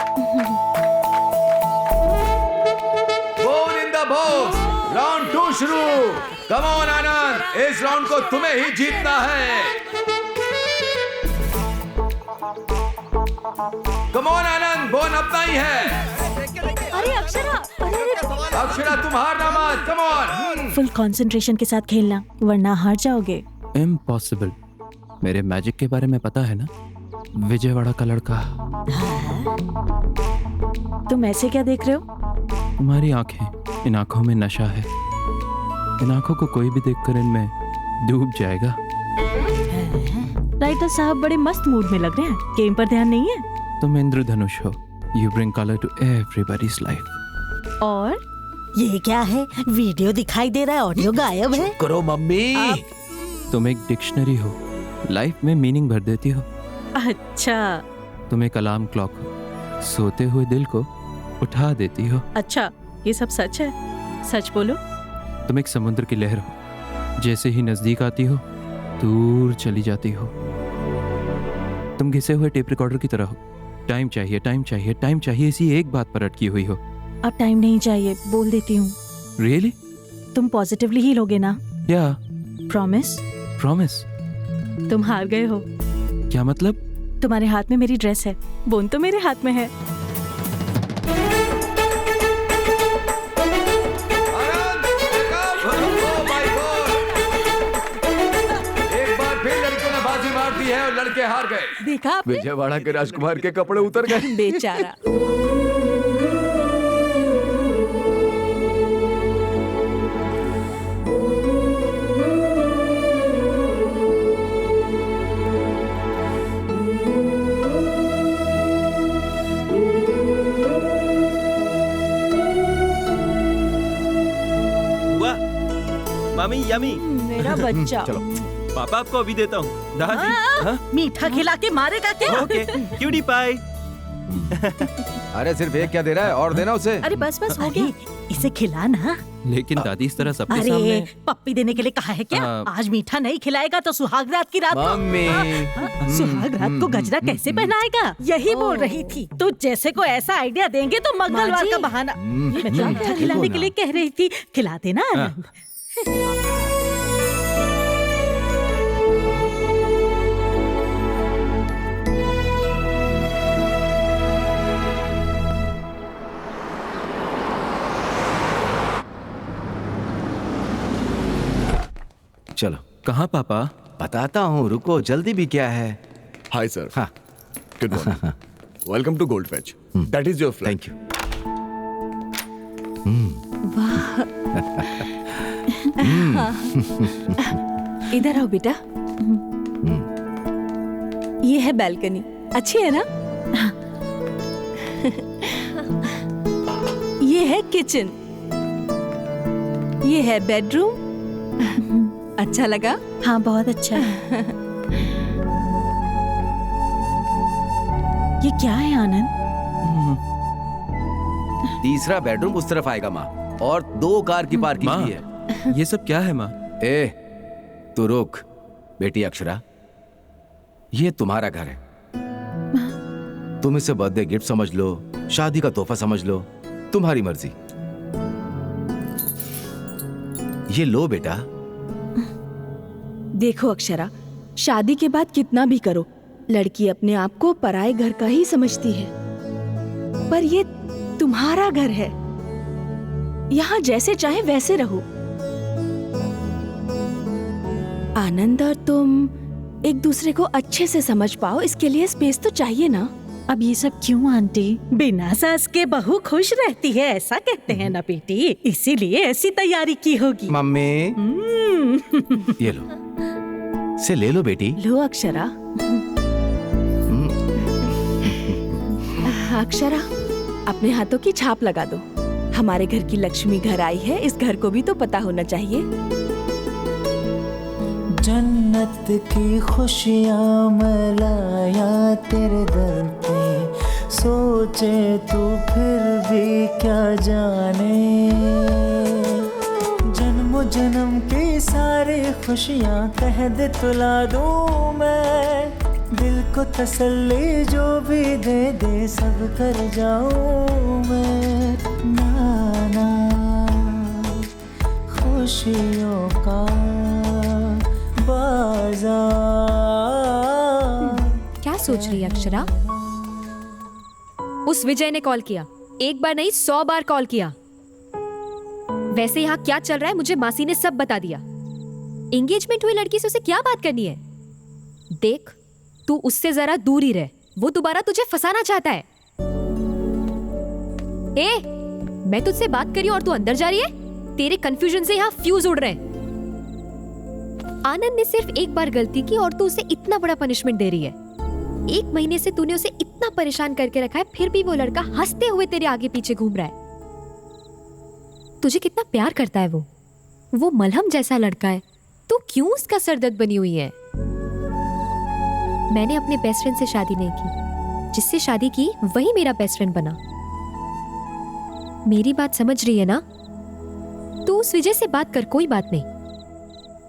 Speaker 5: Bone in the box, round 2 शुरू। कम ऑन आनंद, इस राउंड को तुम्हें ही जीतना है। कम ऑन आनंद, बोन अपना ही है।
Speaker 6: अरे अक्षरा,
Speaker 5: अक्षरा तुम हारना मत, कम ऑन।
Speaker 6: फुल कंसंट्रेशन के साथ खेलना वरना हार जाओगे।
Speaker 1: इम्पॉसिबल। मेरे मैजिक के बारे में पता है ना, विजयवाड़ा का लड़का।
Speaker 6: तुम ऐसे क्या देख रहे हो?
Speaker 1: तुम्हारी आंखें, इन आंखों में नशा है। इन आंखों को कोई भी देखकर इनमें डूब जाएगा।
Speaker 6: राइटर साहब बड़े मस्त मूड में लग रहे हैं, गेम पर ध्यान नहीं है।
Speaker 1: तुम इंद्रधनुष हो, you bring colour to everybody's life.
Speaker 6: और ये क्या है? वीडियो दिखाई दे रहा है, ऑडियो गायब है।
Speaker 5: करो मम्मी।
Speaker 1: तुम एक डिक्शनरी हो, लाइफ में मीनिंग भर देती हो।
Speaker 6: अच्छा।
Speaker 1: तुम एक अलार्म क्लॉक हो, सोते हुए दिल को उठा देती हो।
Speaker 6: अच्छा, ये सब सच है? सच बोलो।
Speaker 1: तुम एक समुद्र की लहर हो, जैसे ही नजदीक आती हो दूर चली जाती हो। तुम घिसे हुए टेप रिकॉर्डर की तरह हो, टाइम चाहिए, टाइम चाहिए, टाइम चाहिए, इसी एक बात पर अटकी हुई हो।
Speaker 6: अब टाइम नहीं चाहिए, बोल देती हूँ।
Speaker 1: रियली?
Speaker 6: तुम पॉजिटिवली ही लोगे ना?
Speaker 1: या
Speaker 6: प्रॉमिस?
Speaker 1: प्रॉमिस।
Speaker 6: तुम हार गए हो।
Speaker 1: क्या मतलब?
Speaker 6: तुम्हारे हाथ में मेरी ड्रेस है, बोन तो मेरे हाथ में है।
Speaker 5: एक बार फिर लड़कियों ने बाजी मार दी है और लड़के हार गए।
Speaker 6: देखा आपने?
Speaker 5: विजयवाड़ा के राजकुमार के कपड़े उतर गए।
Speaker 6: बेचारा।
Speaker 16: मामी यमी।
Speaker 6: मेरा बच्चा।
Speaker 16: चलो पापा आपको अभी देता हूँ। दादी हाँ?
Speaker 6: मीठा खिला के मारेगा क्या?
Speaker 16: Okay, cutie pie.
Speaker 5: अरे सिर्फ एक क्या दे रहा है, और देना उसे।
Speaker 6: अरे बस बस हो गया, इसे खिला ना।
Speaker 1: लेकिन दादी इस तरह सबके
Speaker 6: अरे
Speaker 1: सामने।
Speaker 6: पप्पी देने के लिए कहा है क्या? आज मीठा नहीं खिलाएगा तो सुहाग रात की रात को।
Speaker 5: मम्मी।
Speaker 6: सुहाग रात को गजरा कैसे पहनाएगा? यही बोल रही थी। तो जैसे को ऐसा आइडिया देंगे तो मंगलवार का बहाना। मैं तो मीठा खिलाने के लिए कह रही थी, खिला देना।
Speaker 5: चलो।
Speaker 1: कहाँ पापा?
Speaker 5: बताता हूँ, रुको, जल्दी भी क्या है।
Speaker 7: Hi sir.
Speaker 5: हाँ,
Speaker 7: good morning. Welcome to gold fetch. That is your flight.
Speaker 5: Thank you.
Speaker 9: इधर आओ बेटा। ये है बैल्कनी, अच्छी है ना? ये है किचन, ये है बेडरूम। अच्छा लगा?
Speaker 6: हाँ बहुत अच्छा है। ये क्या है आनंद?
Speaker 5: तीसरा बेडरूम उस तरफ आएगा माँ, और 2 कार की पार्किंग भी है।
Speaker 1: ये सब क्या है माँ?
Speaker 5: ए, तू रुक। बेटी अक्षरा, ये तुम्हारा घर है। तुम इसे बर्थडे गिफ्ट समझ लो, शादी का तोहफा समझ लो, तुम्हारी मर्जी। ये लो बेटा।
Speaker 9: देखो अक्षरा, शादी के बाद कितना भी करो, लड़की अपने आप को पराये घर का ही समझती है। पर ये तुम्हारा घर है, यहाँ जैसे चाहे वैसे रहो। आनंद और तुम एक दूसरे को अच्छे से समझ पाओ, इसके लिए स्पेस तो चाहिए ना।
Speaker 6: अब ये सब क्यों आंटी? बिना सास के बहू खुश रहती है, ऐसा कहते हैं ना बेटी, इसीलिए ऐसी तैयारी की होगी।
Speaker 5: मम्मी ये लो, से ले लो बेटी।
Speaker 9: लो अक्षरा। अक्षरा, अपने हाथों की छाप लगा दो। हमारे घर की लक्ष्मी घर आई है, इस घर को भी तो पता होना चाहिए।
Speaker 3: जन्नत की खुशियाँ मैं लाया तेरे दर पे, सोचे तू फिर भी क्या जाने। जन्म जन्म की सारी खुशियाँ कह दे तुला दूँ मैं, दिल को तसल्ली जो भी दे दे सब कर जाऊँ मैं। नाना खुशियों का
Speaker 10: क्या सोच रही है अक्षरा? उस विजय ने कॉल किया, एक बार नहीं 100 बार कॉल किया। वैसे यहाँ क्या चल रहा है मुझे मासी ने सब बता दिया। एंगेजमेंट हुई लड़की से उसे क्या बात करनी है? देख, तू उससे जरा दूर ही रह, वो दोबारा तुझे फंसाना चाहता है। ए, मैं तुझसे बात कर रही हूँ और तू अंदर जा रही है। तेरे कंफ्यूजन से यहाँ फ्यूज उड़ रहे हैं। आनंद ने सिर्फ एक बार गलती की और तू उसे इतना बड़ा पनिशमेंट दे रही है। 1 महीने से तूने उसे इतना परेशान करके रखा है, फिर भी वो लड़का हंसते हुए तेरे आगे पीछे घूम रहा है। तुझे कितना प्यार करता है वो मलहम जैसा लड़का है। तू क्यों उसका सरदर्द बनी हुई है? मैंने अपने बेस्ट फ्रेंड से शादी नहीं की, जिससे शादी की वही मेरा बेस्ट फ्रेंड बना। मेरी बात समझ रही है ना? तू उस विजय से बात कर, कोई बात नहीं,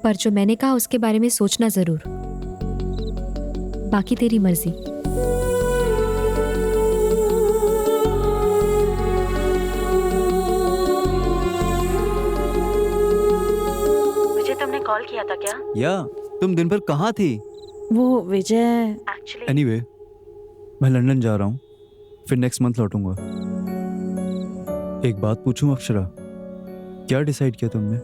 Speaker 10: पर जो मैंने कहा उसके बारे में सोचना जरूर। बाकी तेरी मर्जी।
Speaker 6: मुझे तुमने कॉल किया था क्या?
Speaker 13: या तुम दिन भर कहाँ थी?
Speaker 2: वो विजय
Speaker 13: एनीवे, मैं लंदन जा रहा हूँ, फिर नेक्स्ट मंथ लौटूंगा। एक बात पूछूं अक्षरा, क्या डिसाइड किया तुमने?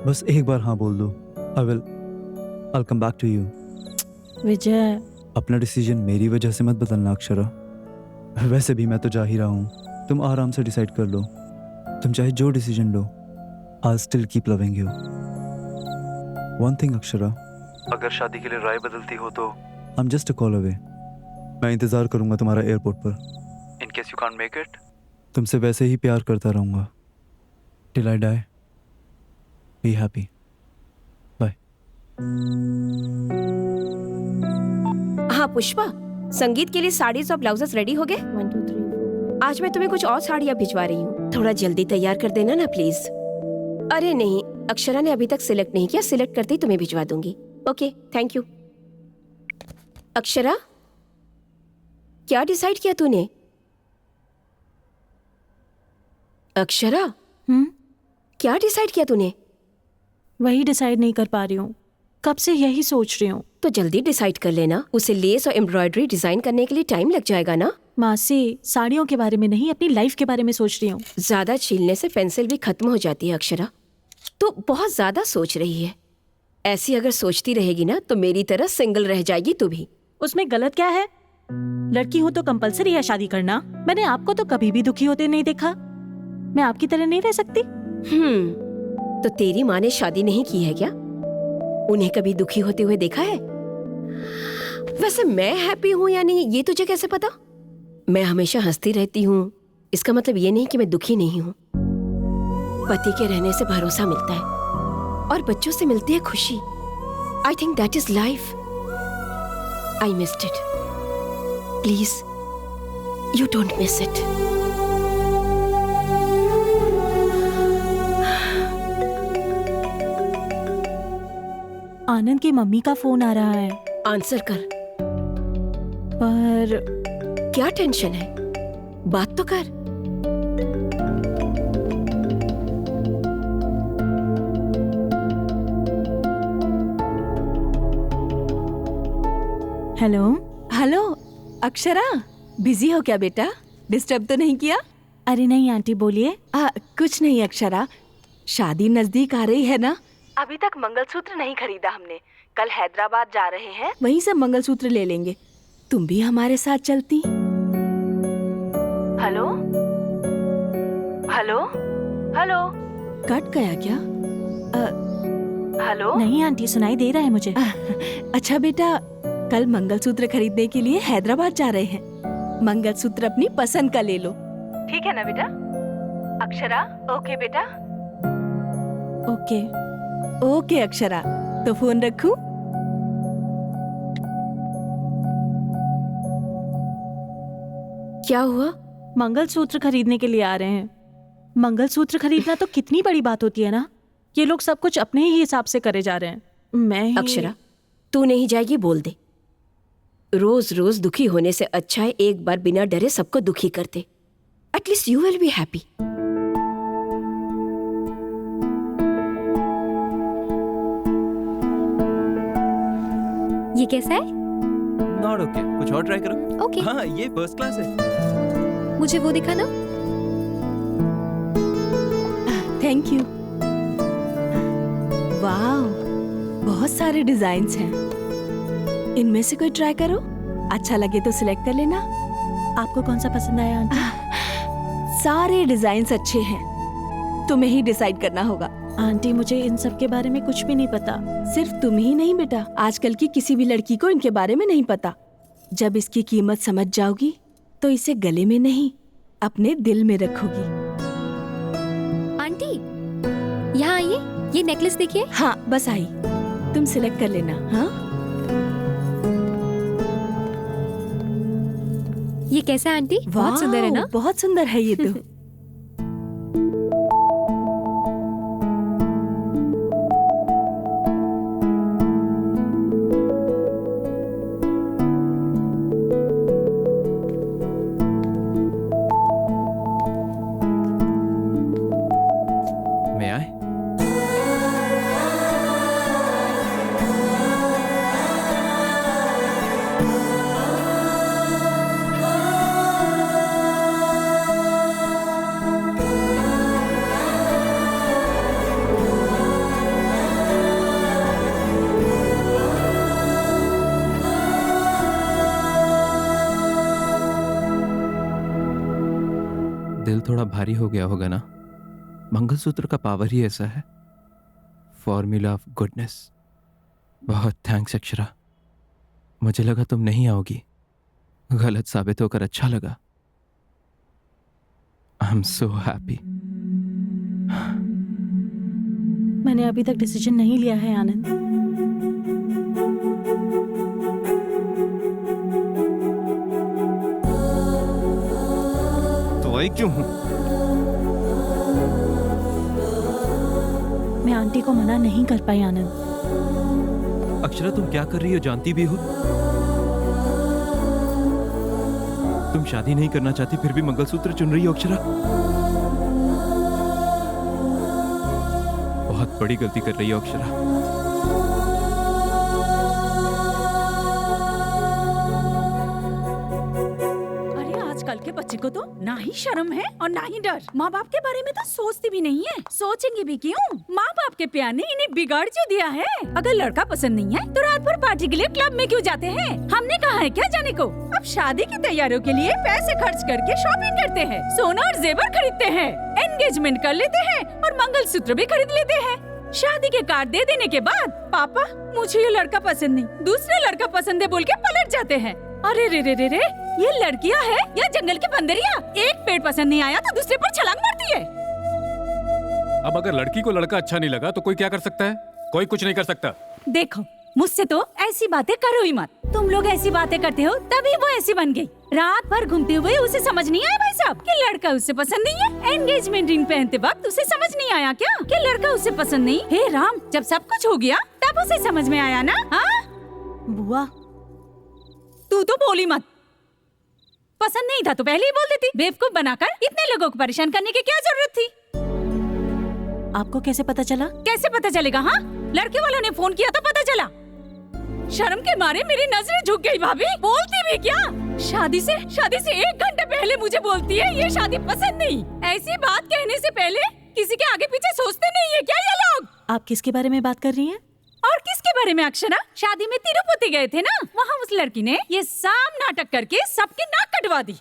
Speaker 13: बस एक बार हाँ बोल दो। I'll come back to you।
Speaker 2: विजय,
Speaker 13: अपना डिसीजन मेरी वजह से मत बदलना अक्षरा। वैसे भी मैं तो जा ही रहा हूँ, तुम आराम से डिसाइड कर लो। तुम चाहे जो decision low, I'll still keep loving you। One thing Akshara, अगर शादी के लिए राय बदलती हो तो I'm just a call away। मैं इंतजार करूंगा तुम्हारा एयरपोर्ट पर। In case you can't make it, तुमसे वैसे ही प्यार करता रहूंगा। Till I die, be happy। Bye।
Speaker 8: हाँ पुष्पा, संगीत के लिए साड़ीज और ब्लाउजेस रेडी हो गए? 1 2 3 4। आज मैं तुम्हें कुछ और साड़ियाँ भिजवा रही हूँ, थोड़ा जल्दी तैयार कर देना ना प्लीज। अरे नहीं, अक्षरा ने अभी तक सिलेक्ट नहीं किया, सिलेक्ट करते ही तुम्हें भिजवा दूंगी। Okay, thank you. अक्षरा, क्या डिसाइड किया तूने? अक्षरा, क्या डिसाइड किया तूने?
Speaker 2: वही डिसाइड नहीं कर पा रही हूँ, कब से यही सोच रही हूँ।
Speaker 8: तो जल्दी डिसाइड कर लेना, उसे लेस और एम्ब्रॉयडरी डिजाइन करने के लिए टाइम लग जाएगा ना।
Speaker 2: मासी, साड़ियों के बारे में नहीं, अपनी लाइफ के बारे में सोच रही हूँ।
Speaker 8: ज्यादा छीलने से पेंसिल भी खत्म हो जाती है अक्षरा, तो बहुत ज्यादा सोच रही है। ऐसी अगर सोचती रहेगी ना तो मेरी तरह सिंगल रह जाएगी तू भी।
Speaker 2: उसमें गलत क्या है? लड़की हो तो कंपलसरी है शादी करना। मैंने आपको तो कभी भी दुखी होते नहीं देखा। मैं आपकी तरह नहीं रह सकती।
Speaker 8: तो तेरी माँ ने शादी नहीं की है क्या? उन्हें कभी दुखी होते हुए देखा है? वैसे मैं हैप्पी हूँ या नहीं ये तुझे कैसे पता? मैं हमेशा हंसती रहती हूँ, इसका मतलब ये नहीं कि मैं दुखी नहीं हूँ। पति के रहने से भरोसा मिलता है और बच्चों से मिलती है खुशी। I think that is life. I missed it. Please you don't miss it.
Speaker 2: Anand की मम्मी का फोन आ रहा है।
Speaker 8: आंसर कर।
Speaker 2: पर
Speaker 8: क्या टेंशन है? बात तो कर।
Speaker 2: हेलो।
Speaker 17: हेलो अक्षरा, बिजी हो क्या बेटा? डिस्टर्ब तो नहीं किया?
Speaker 2: अरे नहीं आंटी, बोलिए।
Speaker 17: कुछ नहीं अक्षरा, शादी नजदीक आ रही है ना। अभी तक मंगलसूत्र नहीं खरीदा हमने, कल हैदराबाद जा रहे हैं, वहीं से मंगलसूत्र ले लेंगे। तुम भी हमारे साथ चलती? हेलो हेलो हेलो, कट गया क्या? हेलो।
Speaker 2: नहीं आंटी, सुनाई दे रहा है मुझे।
Speaker 17: अच्छा बेटा, कल मंगलसूत्र खरीदने के लिए हैदराबाद जा रहे हैं। मंगलसूत्र अपनी पसंद का ले लो, ठीक है ना बेटा? अक्षरा, ओके बेटा?
Speaker 2: ओके
Speaker 17: ओके अक्षरा, तो फोन रखूं?
Speaker 8: क्या हुआ?
Speaker 2: मंगलसूत्र खरीदने के लिए आ रहे हैं। मंगलसूत्र खरीदना तो कितनी बड़ी बात होती है ना। ये लोग सब कुछ अपने ही हिसाब से करे जा रहे हैं। मैं
Speaker 8: अक्षरा, तू नहीं जाएगी बोल दे। रोज रोज दुखी होने से अच्छा है एक बार बिना डरे सबको दुखी कर दे। At least you will be happy.
Speaker 10: ये कैसा है?
Speaker 16: नॉट ओके, कुछ और ट्राई करो।
Speaker 10: ओके।
Speaker 16: हाँ, ये फर्स्ट क्लास है।
Speaker 10: मुझे वो दिखाना।
Speaker 17: Thank you. वाह, बहुत सारे डिजाइन्स हैं। इनमें से कोई ट्राई करो, अच्छा लगे तो सिलेक्ट कर लेना।
Speaker 6: आपको कौन सा पसंद आया आंटी?
Speaker 17: सारे डिजाइन्स अच्छे हैं, तुम्हें ही डिसाइड करना होगा।
Speaker 6: आंटी मुझे इन सब के बारे में कुछ भी नहीं पता।
Speaker 17: सिर्फ तुम ही नहीं बेटा, आजकल की किसी भी लड़की को इनके बारे में नहीं पता। जब इसकी कीमत समझ जाओगी तो इसे गले में नहीं अपने दिल में रखोगी।
Speaker 10: आंटी यहाँ आइए, ये नेकलेस देखिए।
Speaker 17: हाँ बस आई, तुम सिलेक्ट कर लेना। हाँ
Speaker 10: ये कैसा है आंटी? बहुत सुंदर है ना?
Speaker 17: बहुत सुंदर है ये तो।
Speaker 1: मैं आए? दिल थोड़ा भारी हो गया होगा ना? मंगलसूत्र का पावर ही ऐसा है, फॉर्मूला ऑफ गुडनेस। बहुत थैंक्स अक्षरा, मुझे लगा तुम नहीं आओगी, गलत साबित होकर अच्छा लगा। I am so happy.
Speaker 6: मैंने अभी तक डिसीजन नहीं लिया है आनंद।
Speaker 1: तो आई क्यों हूं?
Speaker 6: मैं आंटी को मना नहीं कर पाई आनंद।
Speaker 1: अक्षरा तुम क्या कर रही हो जानती भी हो? तुम शादी नहीं करना चाहती फिर भी मंगलसूत्र चुन रही हो अक्षरा। बहुत बड़ी गलती कर रही हो अक्षरा।
Speaker 14: आजकल के बच्चे को तो ना ही शर्म है और ना ही डर। माँ बाप के बारे में तो सोचती भी नहीं है, सोचेंगे भी क्यों? माँ बाप के प्यार ने इन्हें बिगाड़ क्यों दिया है? अगर लड़का पसंद नहीं है तो रात भर पार्टी के लिए क्लब में क्यों जाते हैं? हमने कहा है क्या जाने को? अब शादी की तैयारियों के लिए पैसे खर्च करके शॉपिंग करते हैं, सोना और जेवर खरीदते हैं, एंगेजमेंट कर लेते हैं और मंगलसूत्र भी खरीद लेते हैं। शादी के कार्ड दे देने के बाद पापा मुझे ये लड़का पसंद नहीं, दूसरा लड़का पसंद है बोल के पलट जाते हैं। अरे रे रे रे रे, ये लड़कियां है या जंगल की बंदरियां? एक पेड़ पसंद नहीं आया तो दूसरे पर छलांग मारती है।
Speaker 12: अब अगर लड़की को लड़का अच्छा नहीं लगा तो कोई क्या कर सकता है? कोई कुछ नहीं कर सकता।
Speaker 14: देखो मुझसे तो ऐसी बातें करो ही मत। तुम लोग ऐसी बातें करते हो तभी वो ऐसी बन गई। रात भर घूमते हुए उसे समझ नहीं आया भाई साहब कि लड़का उससे पसंद नहीं है? एंगेजमेंट रिंग पहनते वक्त उसे समझ नहीं आया क्या कि लड़का उससे पसंद नहीं? हे राम, जब सब कुछ हो गया तब उसे समझ में आया ना? हाँ
Speaker 6: बुआ,
Speaker 14: तू तो बोली मत। पसंद नहीं था तो पहले ही बोल देती। बेवकूफ बनाकर इतने लोगों को परेशान करने की क्या जरूरत थी?
Speaker 6: आपको कैसे पता चला?
Speaker 14: कैसे पता चलेगा? हाँ, लड़के वालों ने फोन किया तो पता चला। शर्म के मारे मेरी नजरें झुक गई। भाभी बोलती भी क्या? शादी से 1 घंटे पहले मुझे बोलती है ये शादी पसंद नहीं। ऐसी बात कहने से पहले किसी के आगे पीछे सोचते नहीं है क्या ये लोग?
Speaker 6: आप किसके बारे में बात कर रही हैं?
Speaker 14: और किसके बारे में अक्षरा? शादी में तिरुपति गए थे ना, वहाँ उस लड़की ने ये साम नाटक करके सबकी नाक कटवा दी।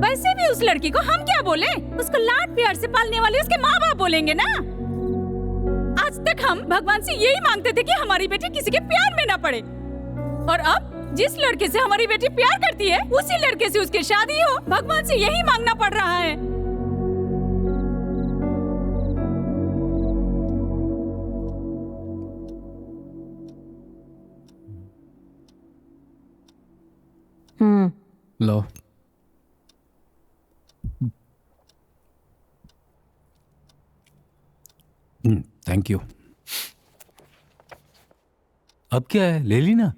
Speaker 14: वैसे भी उस लड़की को हम क्या बोले? उसको लाड प्यार से पालने वाले उसके माँ बाप बोलेंगे ना। आज तक हम भगवान से यही मांगते थे कि हमारी बेटी किसी के प्यार में ना पड़े, और अब जिस लड़के से हमारी बेटी प्यार करती है उसी लड़के से उसकी शादी हो, भगवान से यही मांगना पड़ रहा है।
Speaker 12: लो, थैंक यू। अब क्या है, ले ली ना?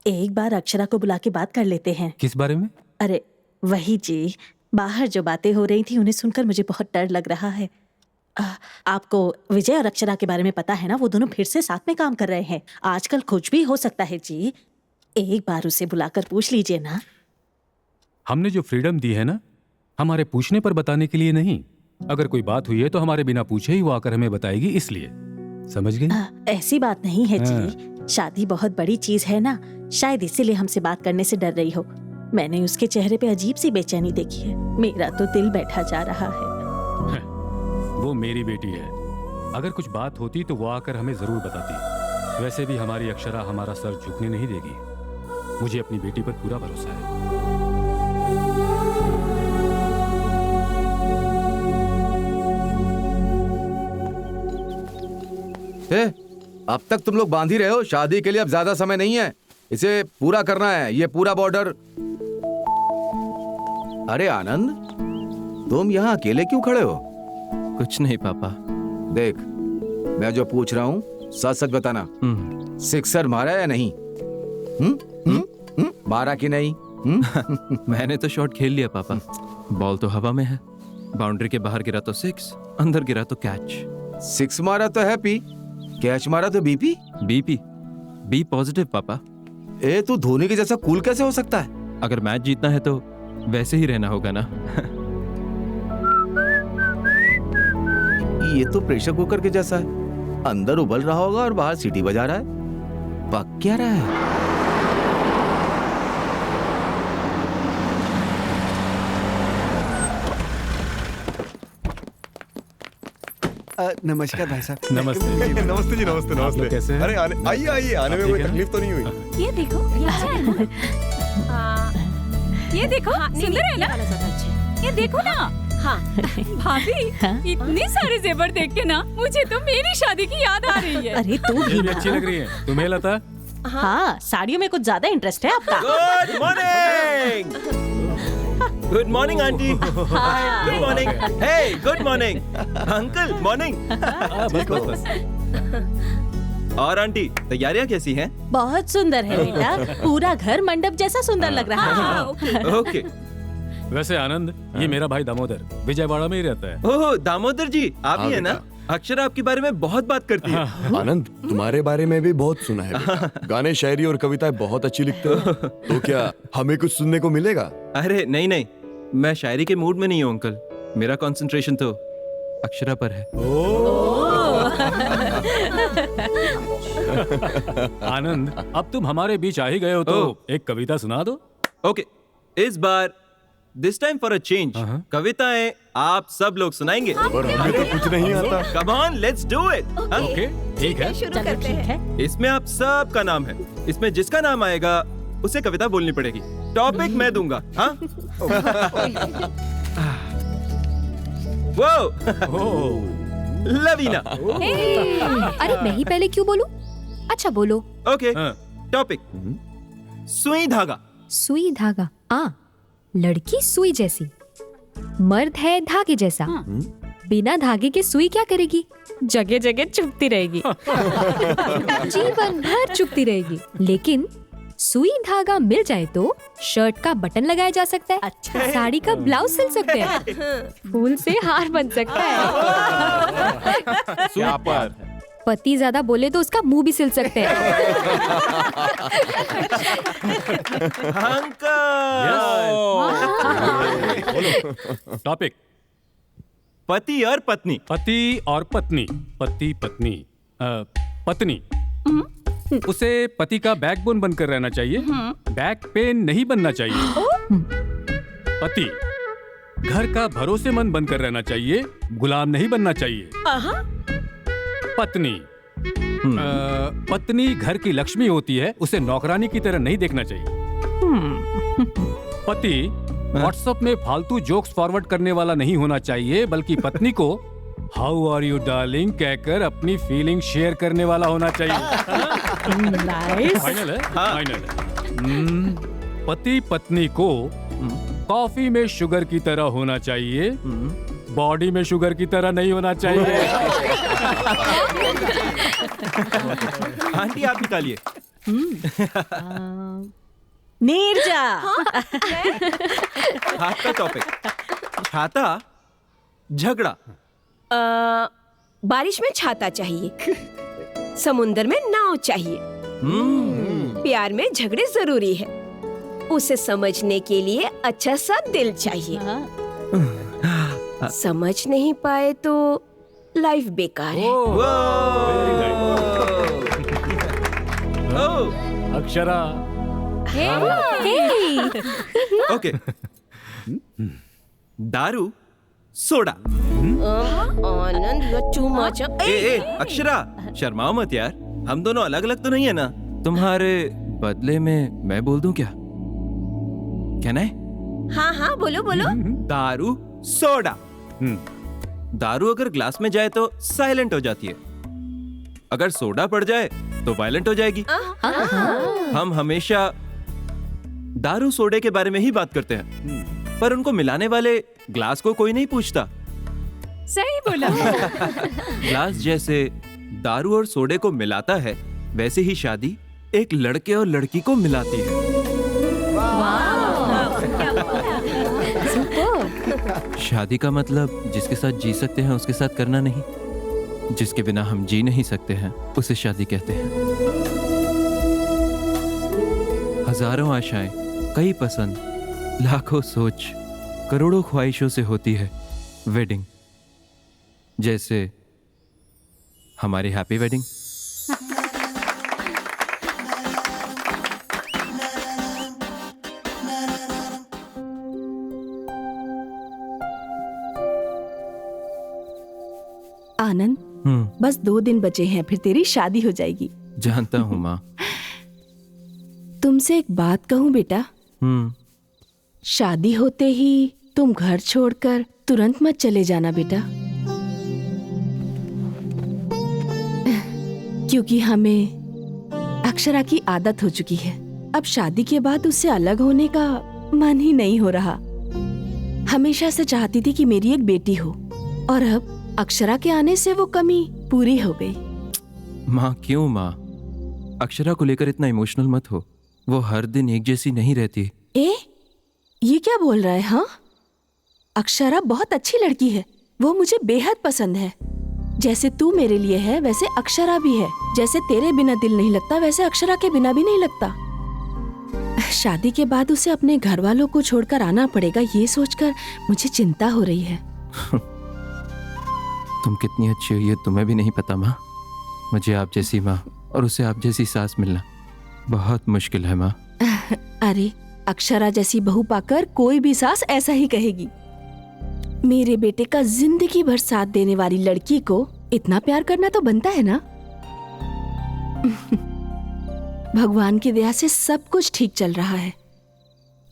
Speaker 6: एक बार अक्षरा को बुला के बात कर लेते हैं।
Speaker 12: किस बारे में?
Speaker 6: अरे वही जी, बाहर जो बातें हो रही थी उन्हें सुनकर मुझे बहुत डर लग रहा है। आपको विजय और अक्षरा के बारे में पता है ना? वो दोनों फिर से साथ में काम कर रहे हैं। आजकल कुछ भी हो सकता है जी। एक बार उसे बुलाकर पूछ लीजिए ना।
Speaker 12: हमने जो फ्रीडम दी है ना, हमारे पूछने पर बताने के लिए नहीं। अगर कोई बात हुई है तो हमारे बिना पूछे ही वो आकर हमें बताएगी, इसलिए। समझ गई?
Speaker 6: ऐसी बात नहीं है जी, शादी बहुत बड़ी चीज है ना, शायद इसीलिए हमसे बात करने से डर रही हो। मैंने उसके चेहरे पे अजीब सी बेचैनी देखी है, मेरा तो दिल बैठा जा रहा है।
Speaker 12: वो मेरी बेटी है, अगर कुछ बात होती तो वो आकर हमें जरूर बताती। वैसे भी हमारी अक्षरा हमारा सर झुकने नहीं देगी। मुझे अपनी बेटी पर पूरा भरोसा है।
Speaker 5: अब तक तुम लोग बांध ही रहे हो, शादी के लिए अब ज्यादा समय नहीं है, इसे पूरा करना है, ये पूरा बॉर्डर। अरे आनंद, तुम यहाँ अकेले क्यों खड़े हो?
Speaker 15: कुछ नहीं पापा।
Speaker 5: देख, मैं जो पूछ रहा हूँ सच सच बताना, सिक्सर मारा या नहीं? मारा कि नहीं?
Speaker 15: मैंने तो शॉट खेल लिया पापा, बॉल तो हवा में है, बाउंड्री के बाहर गिरा तो 6, अंदर गिरा तो कैच।
Speaker 5: 6 मारा तो हैप्पी, कैच मारा तो बीपी।
Speaker 15: बीपी बी पॉजिटिव पापा।
Speaker 5: ए तू धोनी के जैसा कूल कैसे हो सकता है?
Speaker 15: अगर मैच जीतना है तो वैसे ही रहना होगा ना।
Speaker 5: ये तो प्रेशर कुकर के जैसा है, अंदर उबल रहा होगा और बाहर सीटी बजा रहा है। पक क्या रहा है?
Speaker 7: नमस्कार भाई साहब।
Speaker 12: नमस्ते।
Speaker 18: नमस्ते जी, नमस्ते
Speaker 12: आप लोग
Speaker 18: नमस्ते।
Speaker 12: कैसे हैं?
Speaker 18: अरे आइए आइए, आने में कोई तकलीफ तो नहीं हुई?
Speaker 14: ये देखो, ये देखो, सुंदर है ना? ये देखो ना। हाँ भाभी, इतने सारे जेवर देख के ना मुझे तो मेरी शादी की याद आ रही है।
Speaker 6: अरे तू
Speaker 12: ये भी अच्छी लग रही है। तुम्हें लता?
Speaker 6: हाँ, साड़ियों में कुछ ज्यादा इंटरेस्ट है आपका।
Speaker 16: Good morning. Good morning aunty. Good morning. Hey good morning uncle. Morning. और आंटी, तैयारियां कैसी हैं?
Speaker 6: बहुत सुंदर है बेटा, पूरा घर मंडप जैसा सुंदर लग रहा है।
Speaker 16: ओके।
Speaker 12: वैसे आनंद, ये मेरा भाई दामोदर विजयवाड़ा में ही रहता है।
Speaker 16: ओह दामोदर जी, आप ही है ना? अक्षरा आपके बारे में बहुत बात करती है।
Speaker 18: आनंद, तुम्हारे बारे में भी बहुत सुना है बेटा। गाने, शायरी और कविताएं बहुत अच्छी लिखते हो। तो क्या हमें कुछ सुनने को मिलेगा?
Speaker 15: अरे नहीं नहीं, मैं शायरी के मूड में नहीं हूँ अंकल, मेरा कंसंट्रेशन तो अक्षरा पर है।
Speaker 12: आनंद, अब तुम हमारे बीच आ ही गए हो तो एक कविता सुना दो।
Speaker 16: ओके, इस बार this time for a change कविताएं आप सब लोग सुनाएंगे।
Speaker 18: पर हमें तो कुछ नहीं आता।
Speaker 16: Come on, let's do it.
Speaker 12: Okay, ठीक है,
Speaker 8: शुरू करते हैं।
Speaker 16: इसमें आप सबका नाम है, इसमें जिसका नाम आएगा उसे कविता बोलनी पड़ेगी। टॉपिक मैं दूंगा। हाँ? वो लवीना।
Speaker 10: अरे मैं ही पहले क्यों बोलूं? अच्छा बोलो।
Speaker 16: ओके, टॉपिक सुई धागा।
Speaker 10: सुई धागा। लड़की सुई जैसी, मर्द है धागे जैसा। बिना धागे के सुई क्या करेगी? जगह जगह चुभती रहेगी। जीवन भर चुभती रहेगी। लेकिन सुई धागा मिल जाए तो शर्ट का बटन लगाया जा सकता है। अच्छा। साड़ी का ब्लाउज सिल सकते हैं। फूल से हार बन सकता है।
Speaker 16: सुपर।
Speaker 10: पति ज्यादा बोले तो उसका मुंह भी सिल सकते हैं।
Speaker 12: टॉपिक
Speaker 16: पति और पत्नी।
Speaker 12: पति और पत्नी। पति पत्नी। पत्नी उसे पति का बैकबोन बनकर रहना चाहिए, बैक पेन नहीं बनना चाहिए। पति घर का भरोसेमंद बनकर रहना चाहिए, गुलाम नहीं बनना चाहिए। पत्नी पत्नी घर की लक्ष्मी होती है, उसे नौकरानी की तरह नहीं देखना चाहिए। पति व्हाट्सएप में फालतू जोक्स फॉरवर्ड करने वाला नहीं होना चाहिए, बल्कि पत्नी को हाउ आर यू डार्लिंग कहकर अपनी फीलिंग शेयर करने वाला होना चाहिए। फाइनल है? फाइनल है। पति पत्नी को कॉफी में शुगर की तरह होना चाहिए, बॉडी में शुगर की तरह नहीं होना चाहिए।
Speaker 16: आंटी आप निकालिए।
Speaker 6: नीरजा।
Speaker 16: आपका टॉपिक छाता झगड़ा।
Speaker 8: बारिश में छाता चाहिए, समुंदर में नाव चाहिए। प्यार में झगड़े जरूरी है। उसे समझने के लिए अच्छा सा दिल चाहिए। समझ नहीं पाए तो लाइफ बेकार है।
Speaker 12: अक्षरा।
Speaker 16: ओके, दारू soda.
Speaker 8: Anand, you are too much.
Speaker 16: ए अक्षरा, शर्माओ मत यार, हम दोनों अलग अलग तो नहीं है ना।
Speaker 1: तुम्हारे बदले में मैं बोल दूं क्या? कहना है?
Speaker 8: हाँ हाँ, बोलो बोलो।
Speaker 16: दारू सोडा। दारू अगर ग्लास में जाए तो साइलेंट हो जाती है, अगर सोडा पड़ जाए तो वायलेंट हो जाएगी। हम हमेशा दारू सोडे के बारे में ही बात करते हैं, पर उनको मिलाने वाले ग्लास को कोई नहीं पूछता।
Speaker 14: सही बोला।
Speaker 16: ग्लास जैसे दारू और सोडे को मिलाता है, वैसे ही शादी एक लड़के और लड़की को मिलाती है।
Speaker 1: शादी का मतलब जिसके साथ जी सकते हैं उसके साथ करना नहीं, जिसके बिना हम जी नहीं सकते हैं उसे शादी कहते हैं। हजारों आशाएं, कई पसंद, लाखों सोच, करोड़ों ख्वाहिशों से होती है वेडिंग। जैसे हमारी हैप्पी वेडिंग।
Speaker 17: आनंद, बस 2 दिन बचे हैं, फिर तेरी शादी हो जाएगी।
Speaker 1: जानता हूँ माँ।
Speaker 17: तुमसे एक बात कहूँ बेटा, शादी होते ही तुम घर छोड़कर तुरंत मत चले जाना बेटा, क्योंकि हमें अक्षरा की आदत हो चुकी है। अब शादी के बाद उससे अलग होने का मन ही नहीं हो रहा। हमेशा से चाहती थी कि मेरी एक बेटी हो, और अब अक्षरा के आने से वो कमी पूरी हो गई।
Speaker 1: माँ क्यों माँ? अक्षरा को लेकर इतना इमोशनल मत हो, वो हर दिन एक जैसी नहीं रहती।
Speaker 17: ये क्या बोल रहा है? हाँ, अक्षरा बहुत अच्छी लड़की है, वो मुझे बेहद पसंद है। जैसे तू मेरे लिए है वैसे अक्षरा भी है। जैसे तेरे बिना दिल नहीं लगता वैसे अक्षरा के बिना भी नहीं लगता। शादी के बाद उसे अपने घर वालों को छोड़कर आना पड़ेगा, ये सोचकर मुझे चिंता हो रही है।
Speaker 1: तुम कितनी अच्छी हो ये तुम्हें भी नहीं पता माँ। मुझे आप जैसी माँ और उसे आप जैसी सास मिलना बहुत मुश्किल है माँ।
Speaker 17: अरे, अक्षरा जैसी बहू पाकर कोई भी सास ऐसा ही कहेगी। मेरे बेटे का जिंदगी भर साथ देने वाली लड़की को इतना प्यार करना तो बनता है ना। भगवान की दया से सब कुछ ठीक चल रहा है।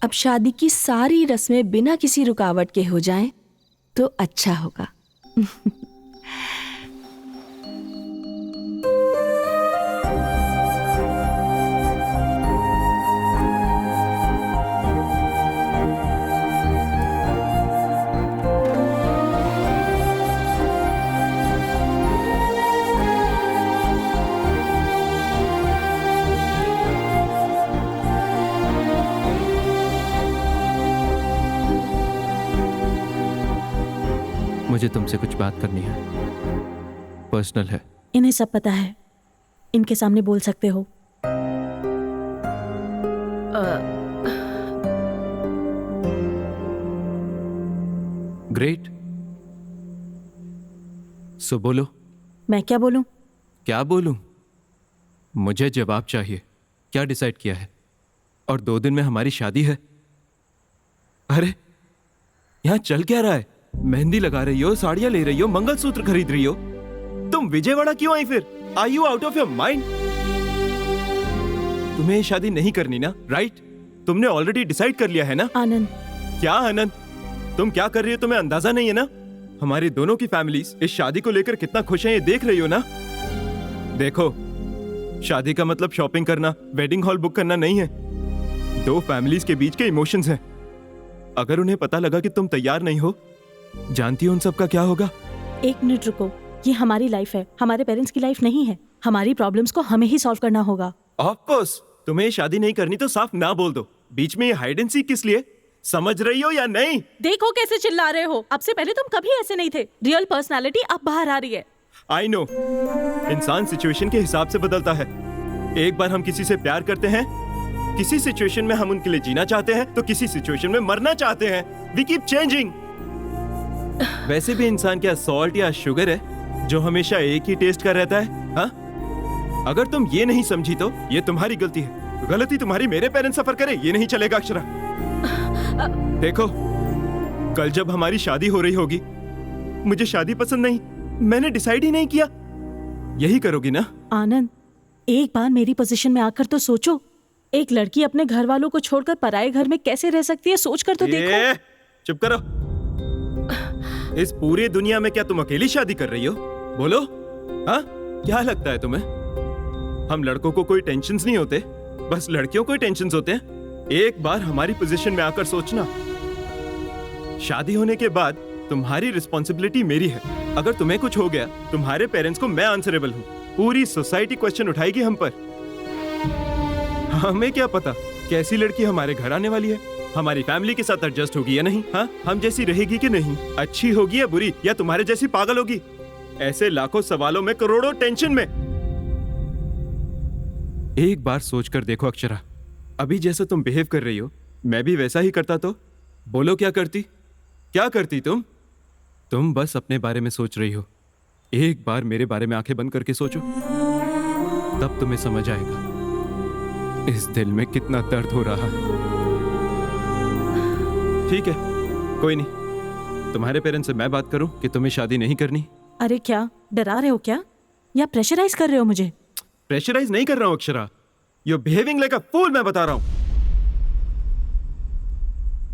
Speaker 17: अब शादी की सारी रस्में बिना किसी रुकावट के हो जाएं तो अच्छा होगा।
Speaker 1: मुझे तुमसे कुछ बात करनी है, पर्सनल है।
Speaker 19: इन्हें सब पता है, इनके सामने बोल सकते हो।
Speaker 1: ग्रेट, सो बोलो।
Speaker 19: मैं क्या बोलूं?
Speaker 1: क्या बोलूं? मुझे जवाब चाहिए। क्या डिसाइड किया है? और 2 दिन में हमारी शादी है। अरे यहां चल क्या रहा है? मेहंदी लगा रही हो, साड़ियां ले रही हो, मंगलसूत्र खरीद रही हो।
Speaker 16: तुम विजयवाड़ा क्यों आई फिर? Are you out of your mind? तुम्हें ये शादी नहीं करनी ना, राइट? तुमने ऑलरेडी डिसाइड कर लिया है ना?
Speaker 19: आनंद।
Speaker 16: क्या आनंद? तुम क्या कर रही हो तुम्हें अंदाजा नहीं है ना? हमारी दोनों की फैमिलीज इस शादी को लेकर कितना खुश हैं ये देख रही हो ना? देखो, शादी का मतलब शॉपिंग करना, वेडिंग हॉल बुक करना नहीं है। 2 फैमिलीज के बीच के इमोशंस हैं। अगर उन्हें पता लगा कि तुम तैयार नहीं हो, जानती हो उन सब का क्या होगा?
Speaker 19: 1 मिनट रुको, ये हमारी लाइफ है, हमारे पेरेंट्स की लाइफ नहीं है। हमारी प्रॉब्लम्स को हमें ही सॉल्व करना होगा।
Speaker 16: ऑफ कोर्स, तुम्हें शादी नहीं करनी तो साफ ना बोल दो। बीच में ये हाइड एंड सीक किस लिए? समझ रही हो या नहीं?
Speaker 19: देखो कैसे चिल्ला रहे हो। अब से पहले तुम कभी ऐसे नहीं थे। रियल पर्सनालिटी अब बाहर आ रही है।
Speaker 16: आई नो, इंसान सिचुएशन के हिसाब से बदलता है। एक बार हम किसी से प्यार करते हैं, किसी सिचुएशन में हम उनके लिए जीना चाहते हैं, तो किसी सिचुएशन में मरना चाहते हैं। We keep changing. वैसे भी इंसान क्या सॉल्ट या शुगर है जो हमेशा एक ही टेस्ट का रहता है? हाँ? अगर तुम ये नहीं समझी तो ये तुम्हारी गलती है। गलती तुम्हारी, मेरे पेरेंट्स सफर करे ये नहीं चलेगा अक्षरा। देखो, कल जब हमारी शादी हो रही होगी, मुझे शादी पसंद नहीं, मैंने डिसाइड ही नहीं किया, यही करोगी ना?
Speaker 19: आनंद, एक बार मेरी पोजीशन में आकर तो सोचो। एक लड़की अपने घर वालों को छोड़कर पराये घर में कैसे रह सकती है, सोच कर तो देखो।
Speaker 16: चुप करो। इस पूरी दुनिया में क्या तुम अकेली शादी कर रही हो? बोलो, हाँ? क्या लगता है तुम्हें हम लड़कों को कोई टेंशन्स नहीं होते, बस लड़कियों को ही टेंशन्स होते हैं? एक बार हमारी पोजीशन में आकर सोचना। शादी होने के बाद तुम्हारी रिस्पॉन्सिबिलिटी मेरी है। अगर तुम्हें कुछ हो गया, तुम्हारे पेरेंट्स को मैं आंसरेबल हूँ। पूरी सोसाइटी क्वेश्चन उठाएगी हम पर। हमें क्या पता कैसी लड़की हमारे घर आने वाली है, हमारी फैमिली के साथ एडजस्ट होगी या नहीं, हाँ? हम जैसी रहेगी कि नहीं, अच्छी होगी या बुरी, या तुम्हारे जैसी पागल होगी? ऐसे लाखों सवालों में करोड़ों टेंशन में। एक बार सोचकर देखो अक्षरा, अभी जैसा तुम बिहेव कर रही हो, मैं भी वैसा ही करता तो बोलो क्या करती? क्या करती तुम? तुम बस अपने बारे में सोच रही हो। एक बार मेरे बारे में आंखें बंद करके सोचो, तब तुम्हें समझ आएगा इस दिल में कितना दर्द हो रहा है। ठीक है, कोई नहीं, तुम्हारे पेरेंट्स से मैं बात करूं कि तुम्हें शादी नहीं करनी।
Speaker 19: अरे क्या डरा रहे हो क्या, या प्रेशराइज कर रहे हो मुझे?
Speaker 16: प्रेशराइज नहीं कर रहा हूं Akshara, you behaving like a fool, मैं बता रहा हूं।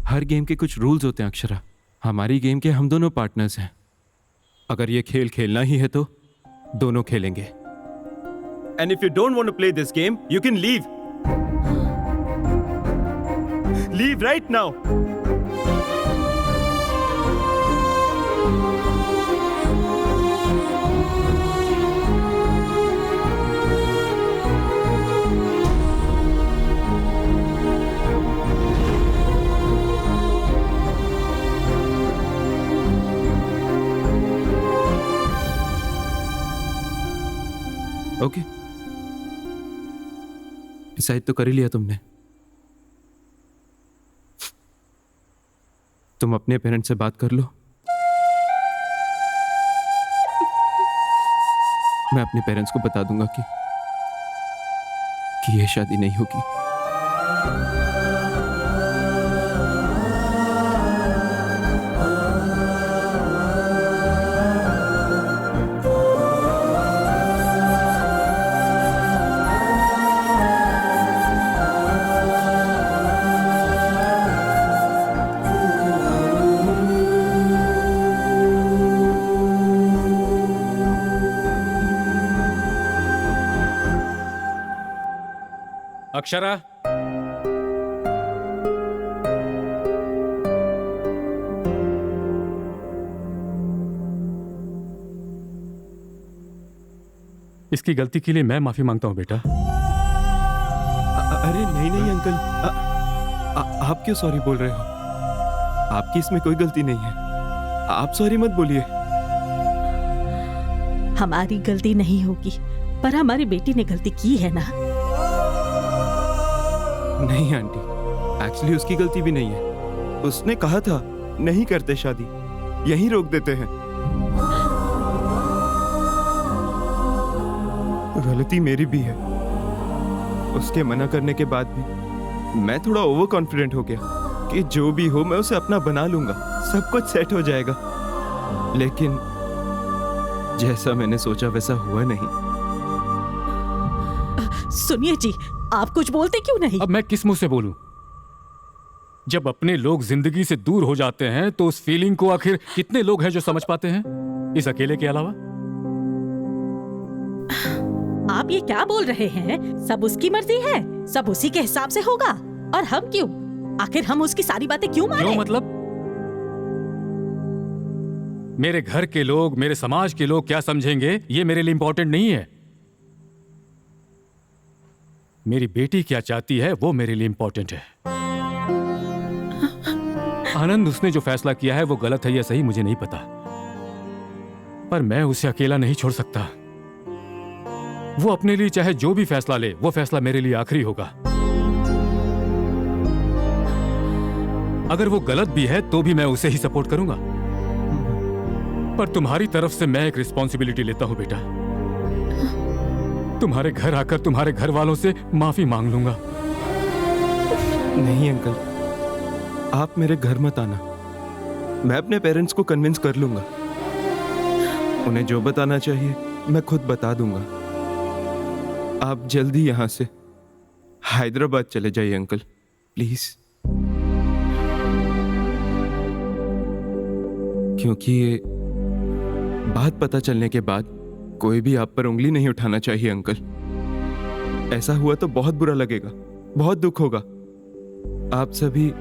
Speaker 16: हर गेम के कुछ रूल्स होते हैं अक्षरा। हमारी गेम के हम दोनों पार्टनर्स हैं। अगर ये खेल खेलना ही है तो दोनों खेलेंगे। And if you don't want to play this game, you can leave. Leave right now. Okay, decide तो कर ही लिया तुमने। तुम अपने पेरेंट्स से बात कर लो, मैं अपने पेरेंट्स को बता दूंगा कि ये शादी नहीं होगी।
Speaker 12: अक्षरा, इसकी गलती के लिए मैं माफी मांगता हूं बेटा।
Speaker 16: अरे नहीं नहीं अंकल, आप क्यों सॉरी बोल रहे हो? आपकी इसमें कोई गलती नहीं है, आप सॉरी मत बोलिए।
Speaker 19: हमारी गलती नहीं होगी, पर हमारी बेटी ने गलती की है ना।
Speaker 16: नहीं आंटी, एक्चुअली उसकी गलती भी नहीं है। उसने कहा था नहीं करते शादी, यहीं रोक देते हैं। गलती मेरी भी है। उसके मना करने के बाद भी मैं थोड़ा ओवर कॉन्फिडेंट हो गया कि जो भी हो मैं उसे अपना बना लूंगा, सब कुछ सेट हो जाएगा। लेकिन जैसा मैंने सोचा वैसा हुआ नहीं।
Speaker 19: सुनिए जी, आप कुछ बोलते क्यों नहीं?
Speaker 12: अब मैं किस मुंह से बोलूं? जब अपने लोग जिंदगी से दूर हो जाते हैं तो उस फीलिंग को आखिर कितने लोग हैं जो समझ पाते हैं, इस अकेले के अलावा?
Speaker 19: आप ये क्या बोल रहे हैं? सब उसकी मर्जी है, सब उसी के हिसाब से होगा, और हम क्यों? आखिर हम उसकी सारी बातें क्यों माने?
Speaker 12: क्यों मतलब? मेरे घर के लोग, मेरे समाज के लोग क्या समझेंगे, ये मेरे लिए इंपॉर्टेंट नहीं है। मेरी बेटी क्या चाहती है वो मेरे लिए इंपॉर्टेंट है। आनंद, उसने जो फैसला किया है वो गलत है या सही मुझे नहीं पता, पर मैं उसे अकेला नहीं छोड़ सकता। वो अपने लिए चाहे जो भी फैसला ले, वो फैसला मेरे लिए आखिरी होगा। अगर वो गलत भी है तो भी मैं उसे ही सपोर्ट करूंगा। पर तुम्हारी तरफ से मैं एक रिस्पॉन्सिबिलिटी लेता हूं बेटा। तुम्हारे घर आकर तुम्हारे घर वालों से माफी मांग लूंगा।
Speaker 16: नहीं अंकल, आप मेरे घर मत आना। मैं अपने पेरेंट्स को कन्विंस कर लूंगा। उन्हें जो बताना चाहिए मैं खुद बता दूंगा। आप जल्दी यहां से हैदराबाद चले जाइए अंकल, प्लीज। क्योंकि ये बात पता चलने के बाद कोई भी आप पर उंगली नहीं उठाना चाहिए अंकल। ऐसा हुआ तो बहुत बुरा लगेगा, बहुत दुख होगा। आप सभी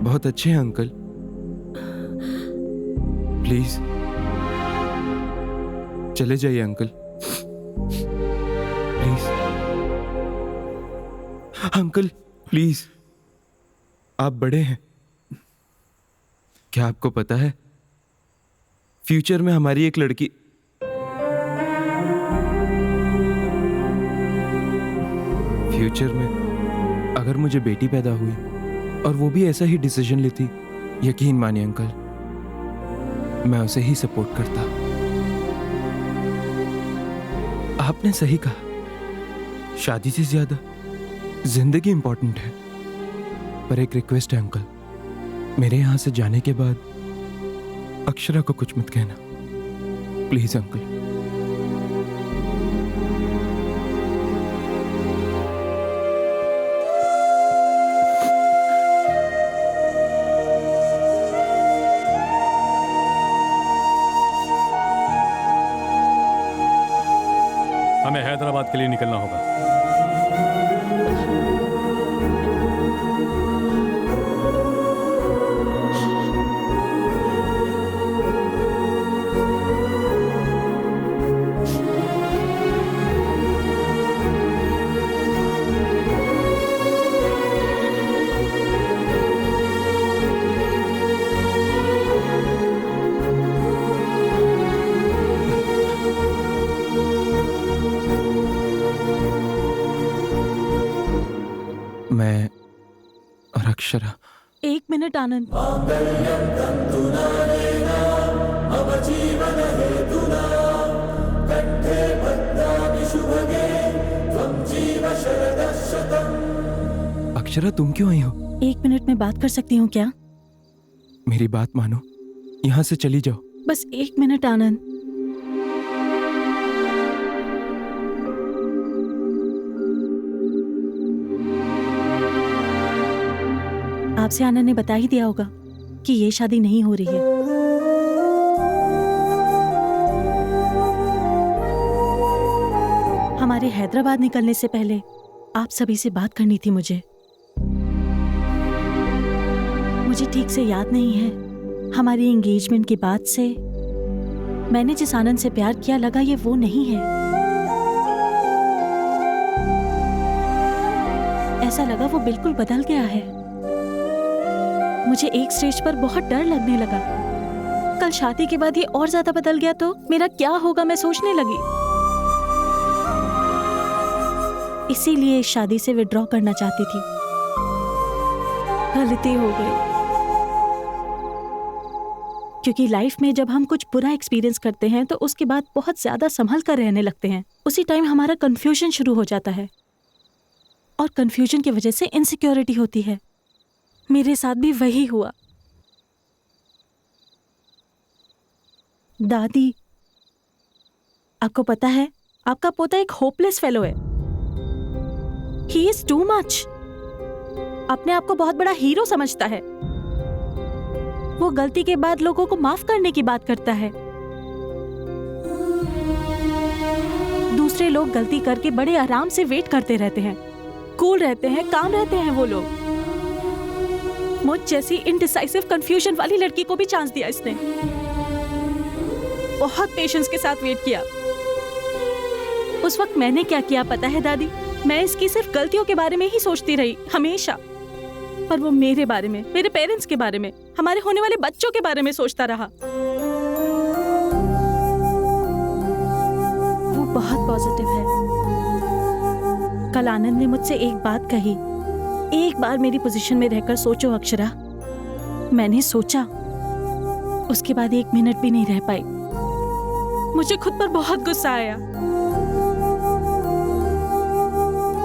Speaker 16: बहुत अच्छे हैं अंकल, प्लीज चले जाइए अंकल, प्लीज। अंकल प्लीज, आप बड़े हैं। क्या आपको पता है फ्यूचर में हमारी एक लड़की फ्यूचर में अगर मुझे बेटी पैदा हुई और वो भी ऐसा ही डिसीजन लेती, यकीन मानिए अंकल मैं उसे ही सपोर्ट करता। आपने सही कहा, शादी से ज्यादा जिंदगी इंपॉर्टेंट है। पर एक रिक्वेस्ट है अंकल, मेरे यहां से जाने के बाद अक्षरा को कुछ मत कहना, प्लीज अंकल।
Speaker 12: हमें हैदराबाद के लिए निकलना होगा।
Speaker 16: मैं और अक्षरा।
Speaker 6: एक मिनट आनंद।
Speaker 16: अक्षरा तुम क्यों आई हो?
Speaker 6: एक मिनट में बात कर सकती हूँ क्या?
Speaker 16: मेरी बात मानो, यहाँ से चली जाओ।
Speaker 6: बस एक मिनट आनंद। आपसे आनंद ने बता ही दिया होगा कि ये शादी नहीं हो रही है। हमारे हैदराबाद निकलने से पहले आप सभी से बात करनी थी मुझे। मुझे ठीक से याद नहीं है, हमारी एंगेजमेंट के बाद से मैंने जिस आनंद से प्यार किया लगा ये वो नहीं है। ऐसा लगा वो बिल्कुल बदल गया है। मुझे एक स्टेज पर बहुत डर लगने लगा, कल शादी के बाद ये और ज्यादा बदल गया तो मेरा क्या होगा मैं सोचने लगी। इसीलिए इस शादी से विड्रॉ करना चाहती थी। गलती हो गई, क्योंकि लाइफ में जब हम कुछ बुरा एक्सपीरियंस करते हैं तो उसके बाद बहुत ज्यादा संभल कर रहने लगते हैं। उसी टाइम हमारा कंफ्यूजन शुरू हो जाता है और कंफ्यूजन की वजह से इनसिक्योरिटी होती है। मेरे साथ भी वही हुआ। दादी, आपको पता है आपका पोता एक होपलेस फेलो है। He is too much. अपने आप को बहुत बड़ा हीरो समझता है। वो गलती के बाद लोगों को माफ करने की बात करता है। दूसरे लोग गलती करके बड़े आराम से वेट करते रहते हैं, कूल रहते हैं, काम रहते हैं वो लोग। मुझ जैसी इनडिसाइसिव कंफ्यूजन वाली लड़की को भी चांस दिया इसने। बहुत पेशेंस के साथ वेट किया। उस वक्त मैंने क्या किया पता है दादी? मैं इसकी सिर्फ गलतियों के बारे में ही सोचती रही हमेशा, पर वो मेरे बारे में, मेरे पेरेंट्स के बारे में, हमारे होने वाले बच्चों के बारे में सोचता रहा। वो बहुत पॉजिटिव है।
Speaker 14: कल आनंद ने मुझसे एक बात कही, एक बार मेरी पोजीशन में रहकर सोचो अक्षरा। मैंने सोचा, उसके बाद 1 मिनट भी नहीं रह पाई। मुझे खुद पर बहुत गुस्सा आया।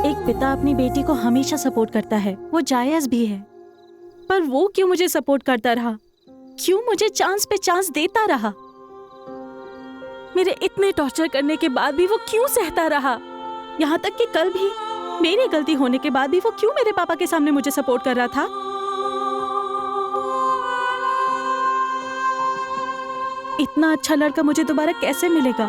Speaker 14: एक पिता अपनी बेटी को हमेशा सपोर्ट करता है, वो जायज भी है, पर वो क्यों मुझे सपोर्ट करता रहा? क्यों मुझे चांस पे चांस देता रहा? मेरे इतने टॉर्चर करने के बाद भी वो क्यों सहता रहा? यहाँ तक कि कल भी मेरी गलती होने के बाद भी वो क्यों मेरे पापा के सामने मुझे सपोर्ट कर रहा था? इतना अच्छा लड़का मुझे दोबारा कैसे मिलेगा?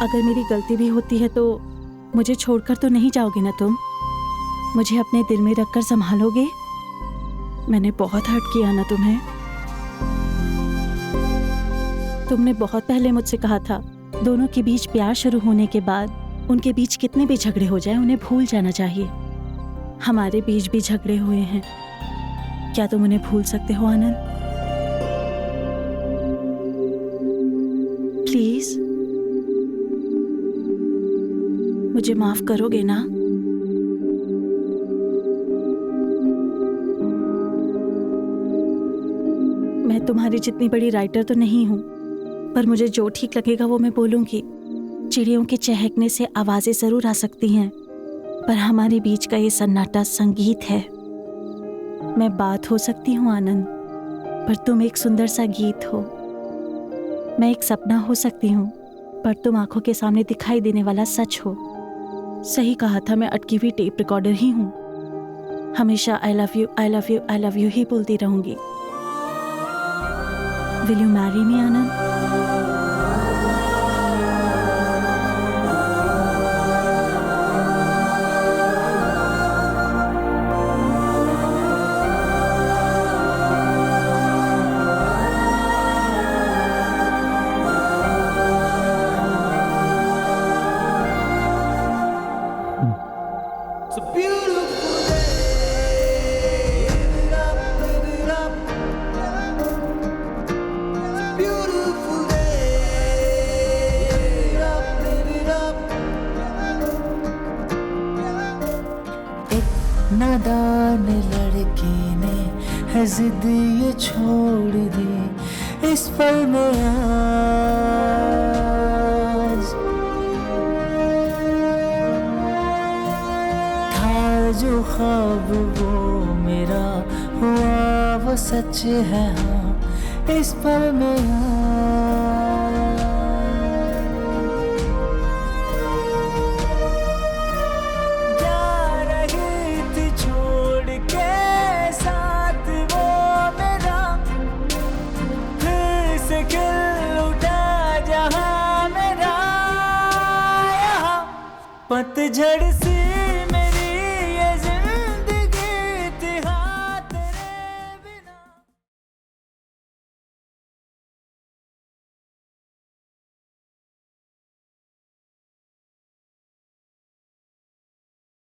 Speaker 14: अगर मेरी गलती भी होती है तो मुझे छोड़कर तो नहीं जाओगे ना तुम? मुझे अपने दिल में रखकर संभालोगे? मैंने बहुत हर्ट किया ना तुम्हें? तुमने बहुत पहले मुझसे कहा था, दोनों के बीच प्यार शुरू होने के बाद उनके बीच कितने भी झगड़े हो जाएं, उन्हें भूल जाना चाहिए। हमारे बीच भी झगड़े हुए हैं, क्या तुम उन्हें भूल सकते हो आनंद? प्लीज मुझे माफ करोगे ना? मैं तुम्हारी जितनी बड़ी राइटर तो नहीं हूं, पर मुझे जो ठीक लगेगा वो मैं बोलूंगी। चिड़ियों के चहकने से आवाजें जरूर आ सकती हैं, पर हमारे बीच का ये सन्नाटा संगीत है। मैं बात हो सकती हूँ आनंद, पर तुम एक सुंदर सा गीत हो। मैं एक सपना हो सकती हूँ, पर तुम आंखों के सामने दिखाई देने वाला सच हो। सही कहा था, मैं अटकी हुई टेप रिकॉर्डर ही हूँ। हमेशा I love you, I love you, I love you ही बोलती रहूंगी। Will you marry me, Anand?
Speaker 3: नादान लड़की ने है जिद ये छोड़ दी इस पल में आज। था जो ख्वाब वो मेरा हुआ वो सच है, हाँ इस पल में पतझड़ सी